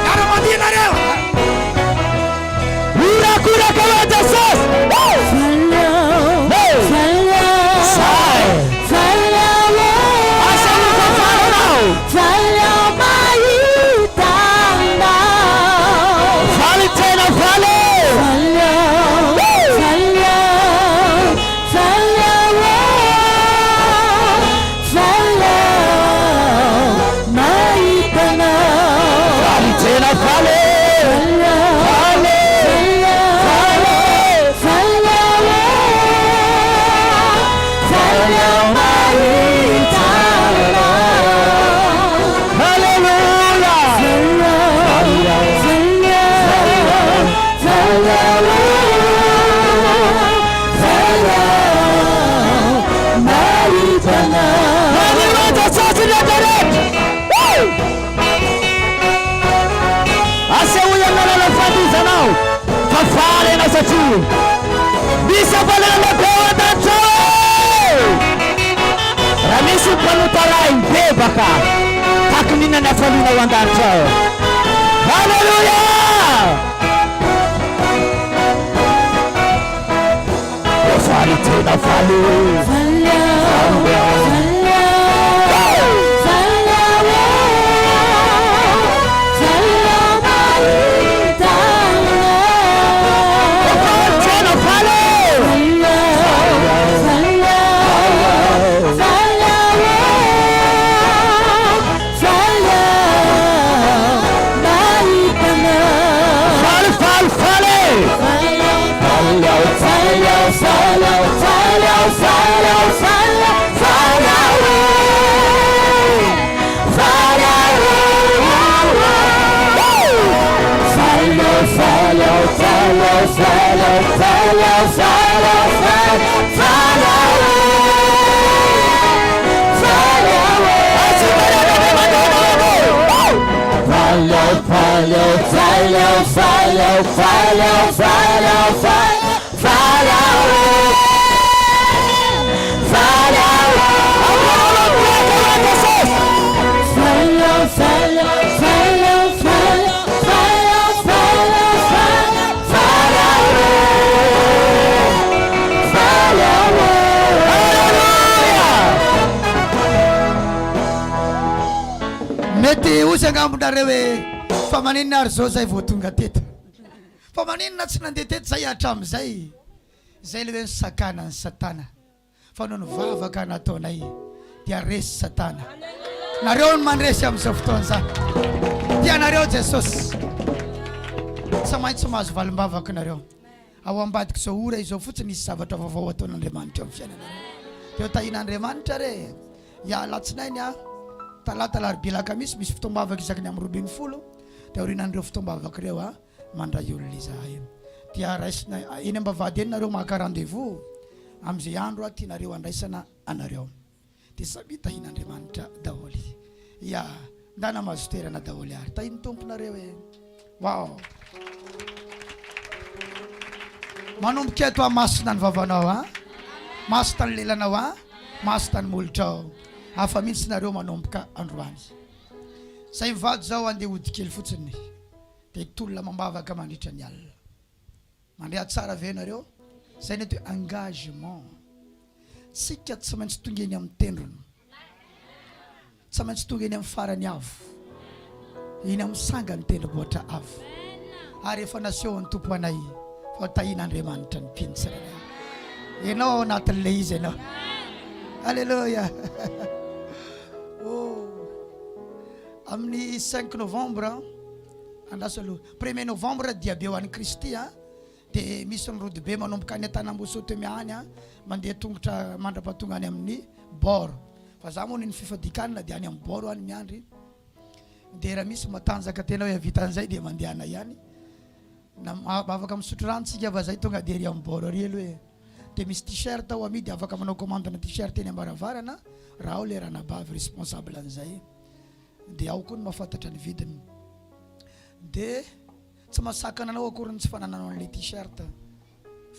Miara-mandihy nareo urakoraka ho an'i Jesosy. Bisa pala na gawa dito. Ramisu panutaray beba ka. Takunina na falina wandacho. Hallelujah. Fali tena fali. Mety ozy angambona reo fa maninona ary zao zay vao tonga teto. Fa maninona tsy nandeha teto zay hatramin'izay. Zay le hoe ny sakanan'ny Satana. Fa noho ny vavaka nataonay dia resy Satana. Nareo no mandresy amin'izao fotoana izany. Tianareo Jesosy. Tsy maintsy mahazo valim-bavaka nareo. Ao ambadika izao ora izao fotsiny nisy zavatra vaovao ataon'Andriamanitra amin'ny fiainana. Teo tahin'Andriamanitra re. Ya latsinainy talata larobia lakamisy misy fotoam-bavaka isaky ny amin'ny 20 dia orinan'ireo fotoam-bavaka reo mandray olona izahay. Dia raisina eny ambavady eny nareo maka rendez-vous amin'izay andro tianareo andraisana anareo. Dia samy tahin'Andriamanitra daholo. Ya ndana mahazo toerana daholo ary tahin'ny tomponareo wow. Manomboka eto masina ny vavanao maso tany lelanao maso tany molotrao. Hafa mihitsy nareo manomboka androany. Zay mivady zao andeha ody kely fotsiny. Dia tolona mambavaka mandritra ny alina. Mandeha tsara ve nareo? Zay ny hoe engagement. Sika tsy maintsy tonga eny amin'ny tendrony. Tsy maintsy tonga eny amin'ny farany avo. Eny amin'ny sanga ny tendrombohitra avo. Ary efa naseho ny tompo anay fa tahin'Andriamanitra ny mpintsirana. Ianao anatin'ilay izy ianao. Alléluia. Oh. amin'ny 5 novembre andraso aloha 1er novembre dia be ho an'ny Kristy dia misy ny rody be manomboka any Tanambosoto miany mandeha tongotra mandra-pahatonga any amin'ny bord fa za moa ny fifadikanina dia any amin'ny bord any miandry dia raha misy matanjaka tena hoe vita an'izay dia mandehana ihany afaka misotro rano tsika fa zay tonga dia ry amin'ny bord ary aloha hoe dia misy t-shirt ao amidy afaka manao commandena t-shirt eny ambaravarana raha ao le ranabavy responsable an'izay dia ao koa ny mahafantatra ny vidiny dia tsy masakana anao akory ny tsy fanananao an'ilay t-shirt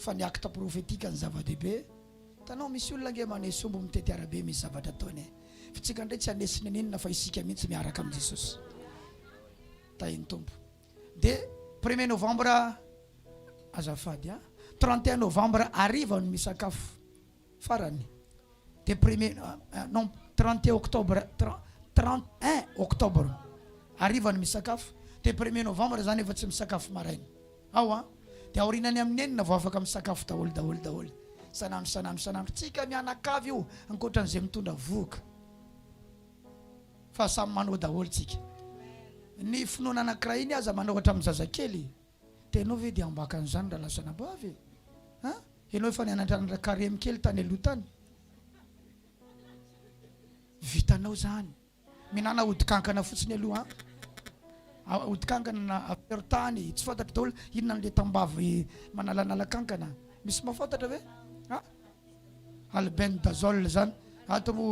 fa ny acte prophétique ny zava-dehibe tanao misy olona nge manesombo mitety arabe misy zavatra ataony fa tsika ndray tsy anesiny ninona fa isika mihitsy miaraka amin'ny Jesosy tahiny tompo dia 1er novembre azafady 31 novembre arrive ny misakafo farany dia 31 octobre 31 octobre arrive ny misakafo dia 1er novembre zany efa tsy misakafo maraina ao dia aorinany amin'ny enina vao afaka misakafo daholo sanandro tsika mianakavy io ankoatran'izay mitondra voka fa samy manao daholo tsika ny finoana anankiray iny aza manao ohatra amin'ny zazakely tenao ve dia ambaka an'izany raha lasa nabavy enao efa nianatra karemy kely tany aloha tany vitanao zany minana odikankana fotsiny aloha odikankana na apertany tsy fantatra daholo inona n'le tambavy manalanalakankana misy mahafantatra ve albendazole zany ato mo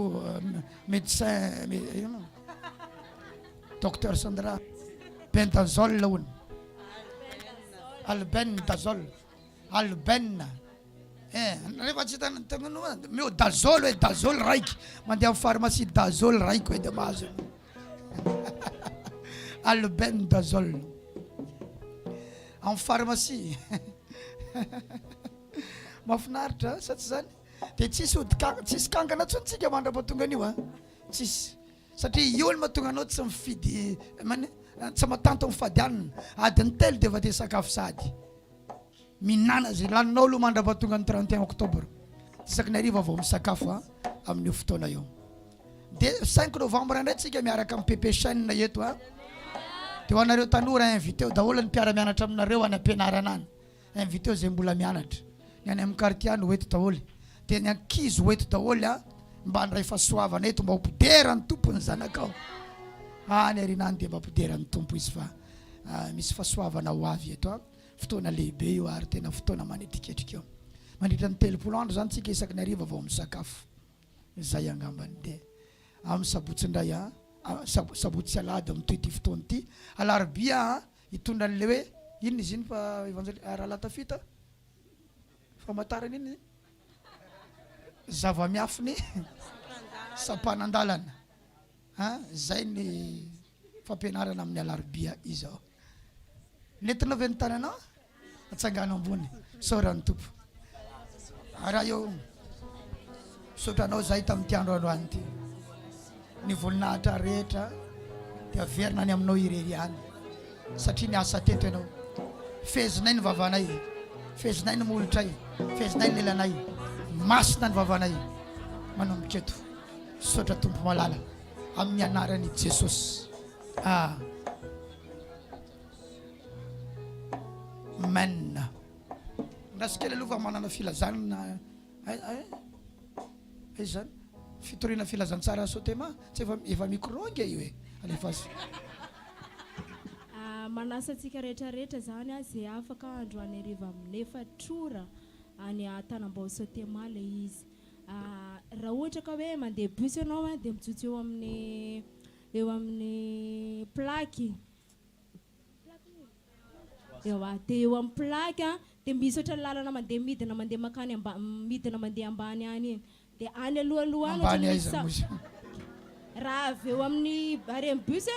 médecin docteur Sandra bendazole laony albendazole albenna rehefa tsy hitana meo dazole hoe dazole raiky mandeha amin'ny pharmacie dazole raiky hoe dia mahazo albendazole amin'ny pharmacie mahafinaritra satsy zany dia tsisy kankana tsontsika mandra-pahatonga an'io tsisy satria io ny mahatonga anao tsy mifidy tsy matanto mifadianina adiny telo dia efa te sakafo sady minana zay laninao aloha mandra-pahatonga ny 31 octobre isaky ny ariva vao misakafo amin'io fotoana io dia 5 novembre ndray tsika miaraka amin'ny pepe chaîne eto dia ho anareo tanora invité daholo ny mpiara-mianatra aminareo any ampianarana any invité zay mbola mianatra ny any amin'ny quartier ny hoeto daholo dia ny ankizy hoeto daholo mba ndray fahasoavana eto mba hopoderany tompony zanakao any arinany dia mba hopoderany tompo izy fa misy fahasoavana ho avy eto fotoana lehibe io ary tena fotoana manetriketrika eo mandritra ny 30 andro zany tsika isaky ny ariva vao misakafo zay angambany dia amin'ny sabotsy ndray sabotsy alady amin'ity ty fotoana ity alarobia hitondra an'le hoe inona izy iny fa raha latafita famantarany iny zava-miafiny sampanan-dalana zay ny fampianarana amin'ny alarobia izao nentinao ve ny tananao atsangana ambony saorany tompo raha eo sotranao zay tamin'ity andro androany ity ny voninahitra rehetra dia averina any aminao irery any satria ny asa teto ianao fezinay ny vavanay fezinay ny molotray fezinay ny lelanay masina ny vavanay manomboka eto sotra tompo malala amin'ny anarany Jesosy amen ndasikely aloha fa manana filazana zany fitoriana filazantsara sotema tsy efa micro nge io alefazy manasa tsika rehetrarehetra zany zay afaka androany ariva amin'ny efatrora any Tanambao-Sotema le izy raha ohatra ka hoe mandeha bus ianao dia mijotso eo amin'ny plaque dia eo amin'ny plaque dia misy ohatran'ny lalana mandeha midina mandeha makany midina mandeha ambany any iny dia any alohaaloha raha avy eo amin'ny areny bus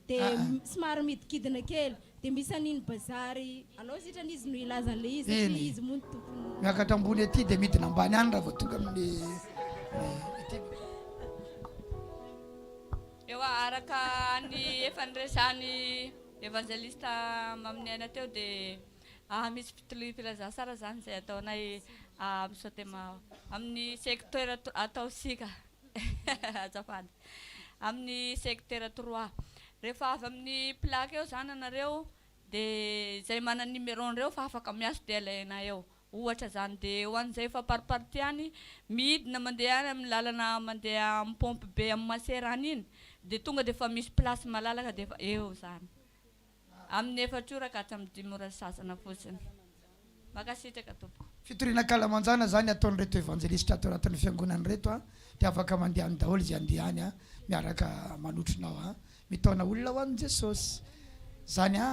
dia somary midikidina kely dia misy an'iny bazary anao sitrany izy no ilazan'le izy satria izy moa ny tompony miakatra ambony aty dia midina ambany any raha vao tonga amin'ny eo araka ny efandraisany evangelista amin'ny aina teo dia misy filazasara zany zay ataonay amin'ny Sotema amin'ny secteur ataosika azafady amin'ny secteur 3 rehefa avy amin'ny plaque eo zany anareo dia zay mana numéron'ireo fa afaka miaso dia alaina eo ohatra zany dia ho an'izay efa pariparity any midina mandeha any amin'ny lalana mandeha amin'ny pompe be amin'ny maserany iny dia tonga dia efa misy place malalaka dia efa eo zany amin'ny efatrora ka hatramin'ny 10 ora sasana fotsiny makasitraka tompoko fitoriana kalamanjana zany ataony reto evangelistra atao anatin'ny fiangonany reto a dia afaka mandeha any daholo izy andehany a miaraka manotronao a mitaona olona ho an'i Jesosy zany a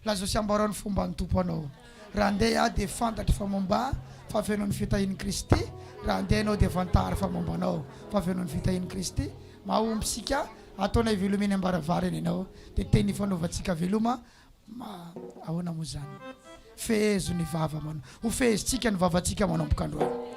lazo sy ambaran'ny fomba ny tompo anao raha andeha dia fantatra fa momba fahafianao ny fitahin'i Kristy raha andeha anao dia fantara fa momba anao fahafianao ny fitahin'i Kristy mahombisika ataona velomeny ambaravarany ianao dia teny fanaovantsika veloma ahoana moa zany fehezo ny vava manao ho fehezotsika ny vavantsika manomboka androany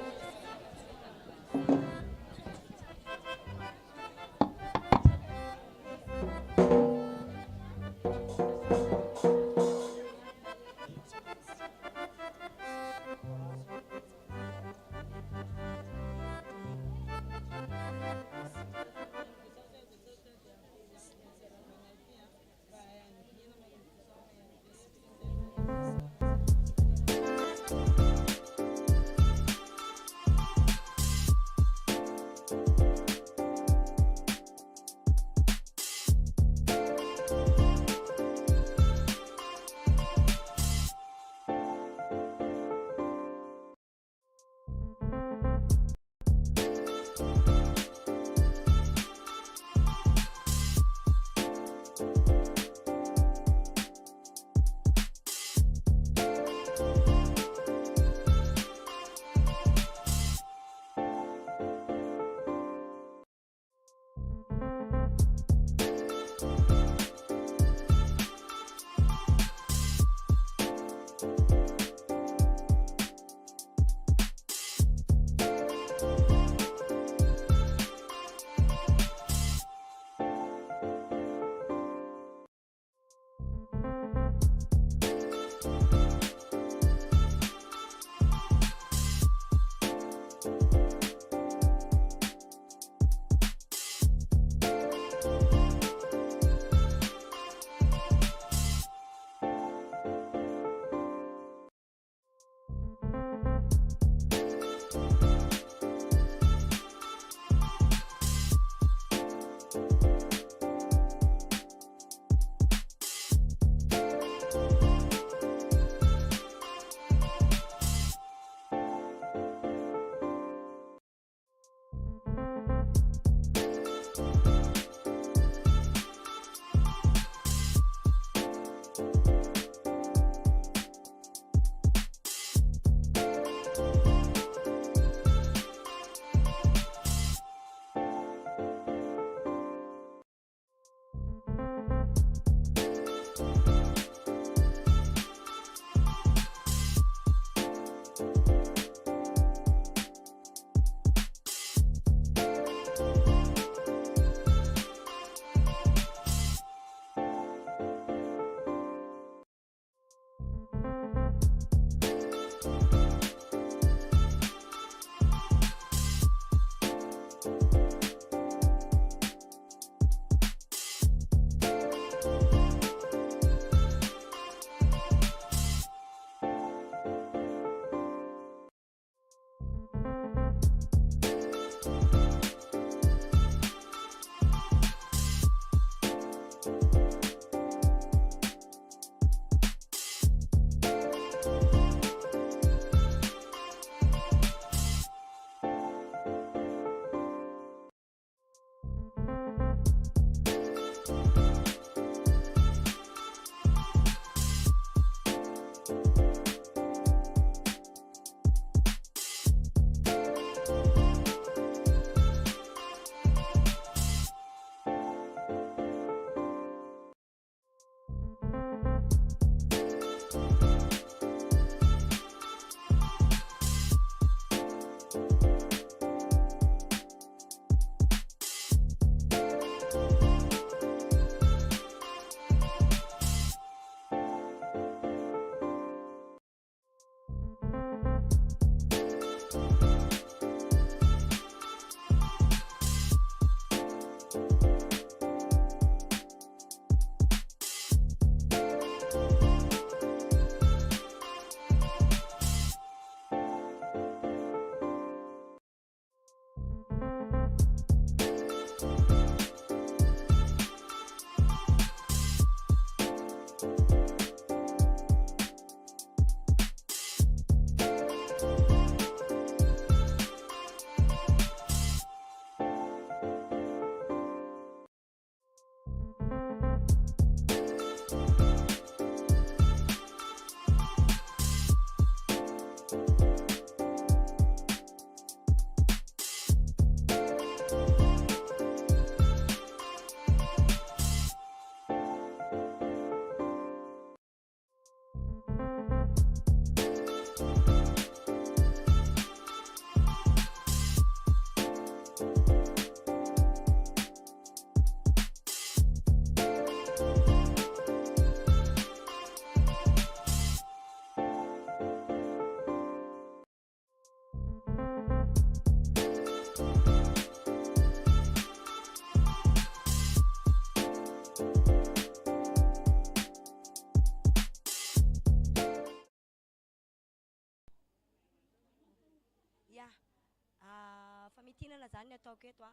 fantinana zany ataoko eto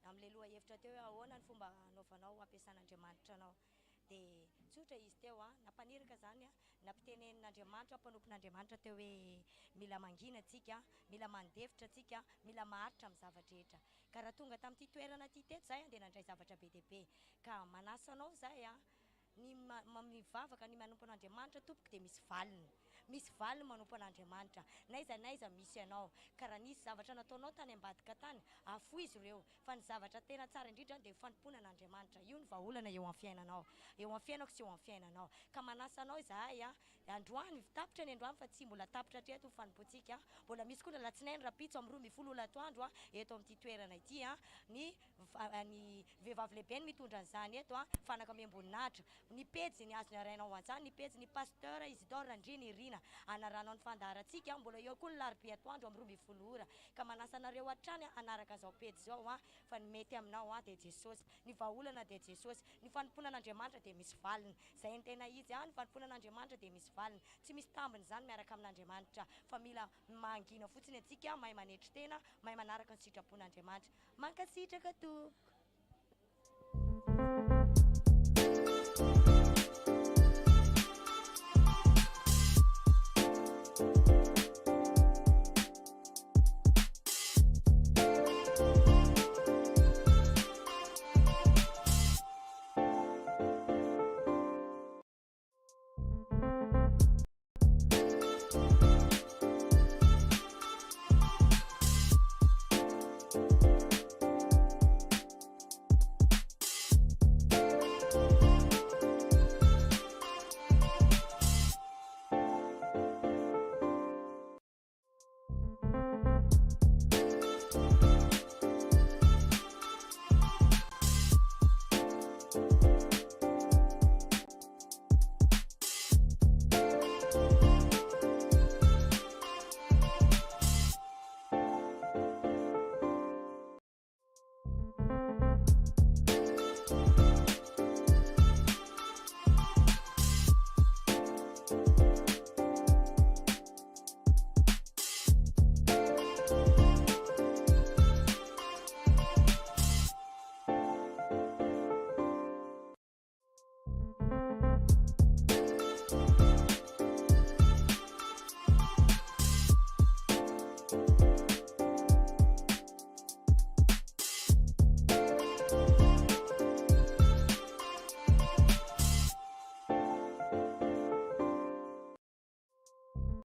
am'le loha hevitra teo hoe ahoana ny fomba anaovanao ampiasan'Andriamanitra anao dia tsotra izy teo napaniraka zany nampitenenin'Andriamanitra mpanompon'Andriamanitra teo hoe mila mangina atsika mila mandevitra atsika mila maharitra amin'ny zavatra rehetra ka raha tonga tamin'ity toerana ty teto zay dia nandray zavatra be dia be ka manasa anao zay ny mivavaka ny manompon'Andriamanitra tompoko dia misy valiny manompon'Andriamanitra naiza misy anao ka raha nisy zavatra nataonao tany ambadika tany afo izy ireo fa ny zavatra tena tsara indrindra dia fanomponan'Andriamanitra io ny vahaolana eo amin'ny fiainanao eo amin'ny fiainako sy eo amin'ny fiainanao ka manasa anao zahay androany tapitra ny androany fa tsy mbola tapitra hatreto fanompontsika mbola misy koa latsinainy rapitso amin'ny 12 atoandro eto amin'ity toerana ity ny vehivavy lehibe ny mitondra an'izany eto fanaka miamboninahitra ny pejy ny azo ny arainao antsany ny pejy ny Pasteur Isidore Andrianirina anaranao ny fandaharantsika mbola eo koa ny larobia atoandro amin'ny 12 ora ka manasa anareo hatrany anaraka zao pejy zao fa ny mety aminao dia Jesosy ny vahaolana dia Jesosy ny fanomponan'Andriamanitra dia misy valiny zay ny tena izy ny fanomponan'Andriamanitra dia misy valiny tsy misy tambiny zany miaraka amin'Andriamanitra fa mila mangina fotsiny atsika mahay manetry tena mahay manaraka ny sitrapon'Andriamanitra mankasitraka tompoko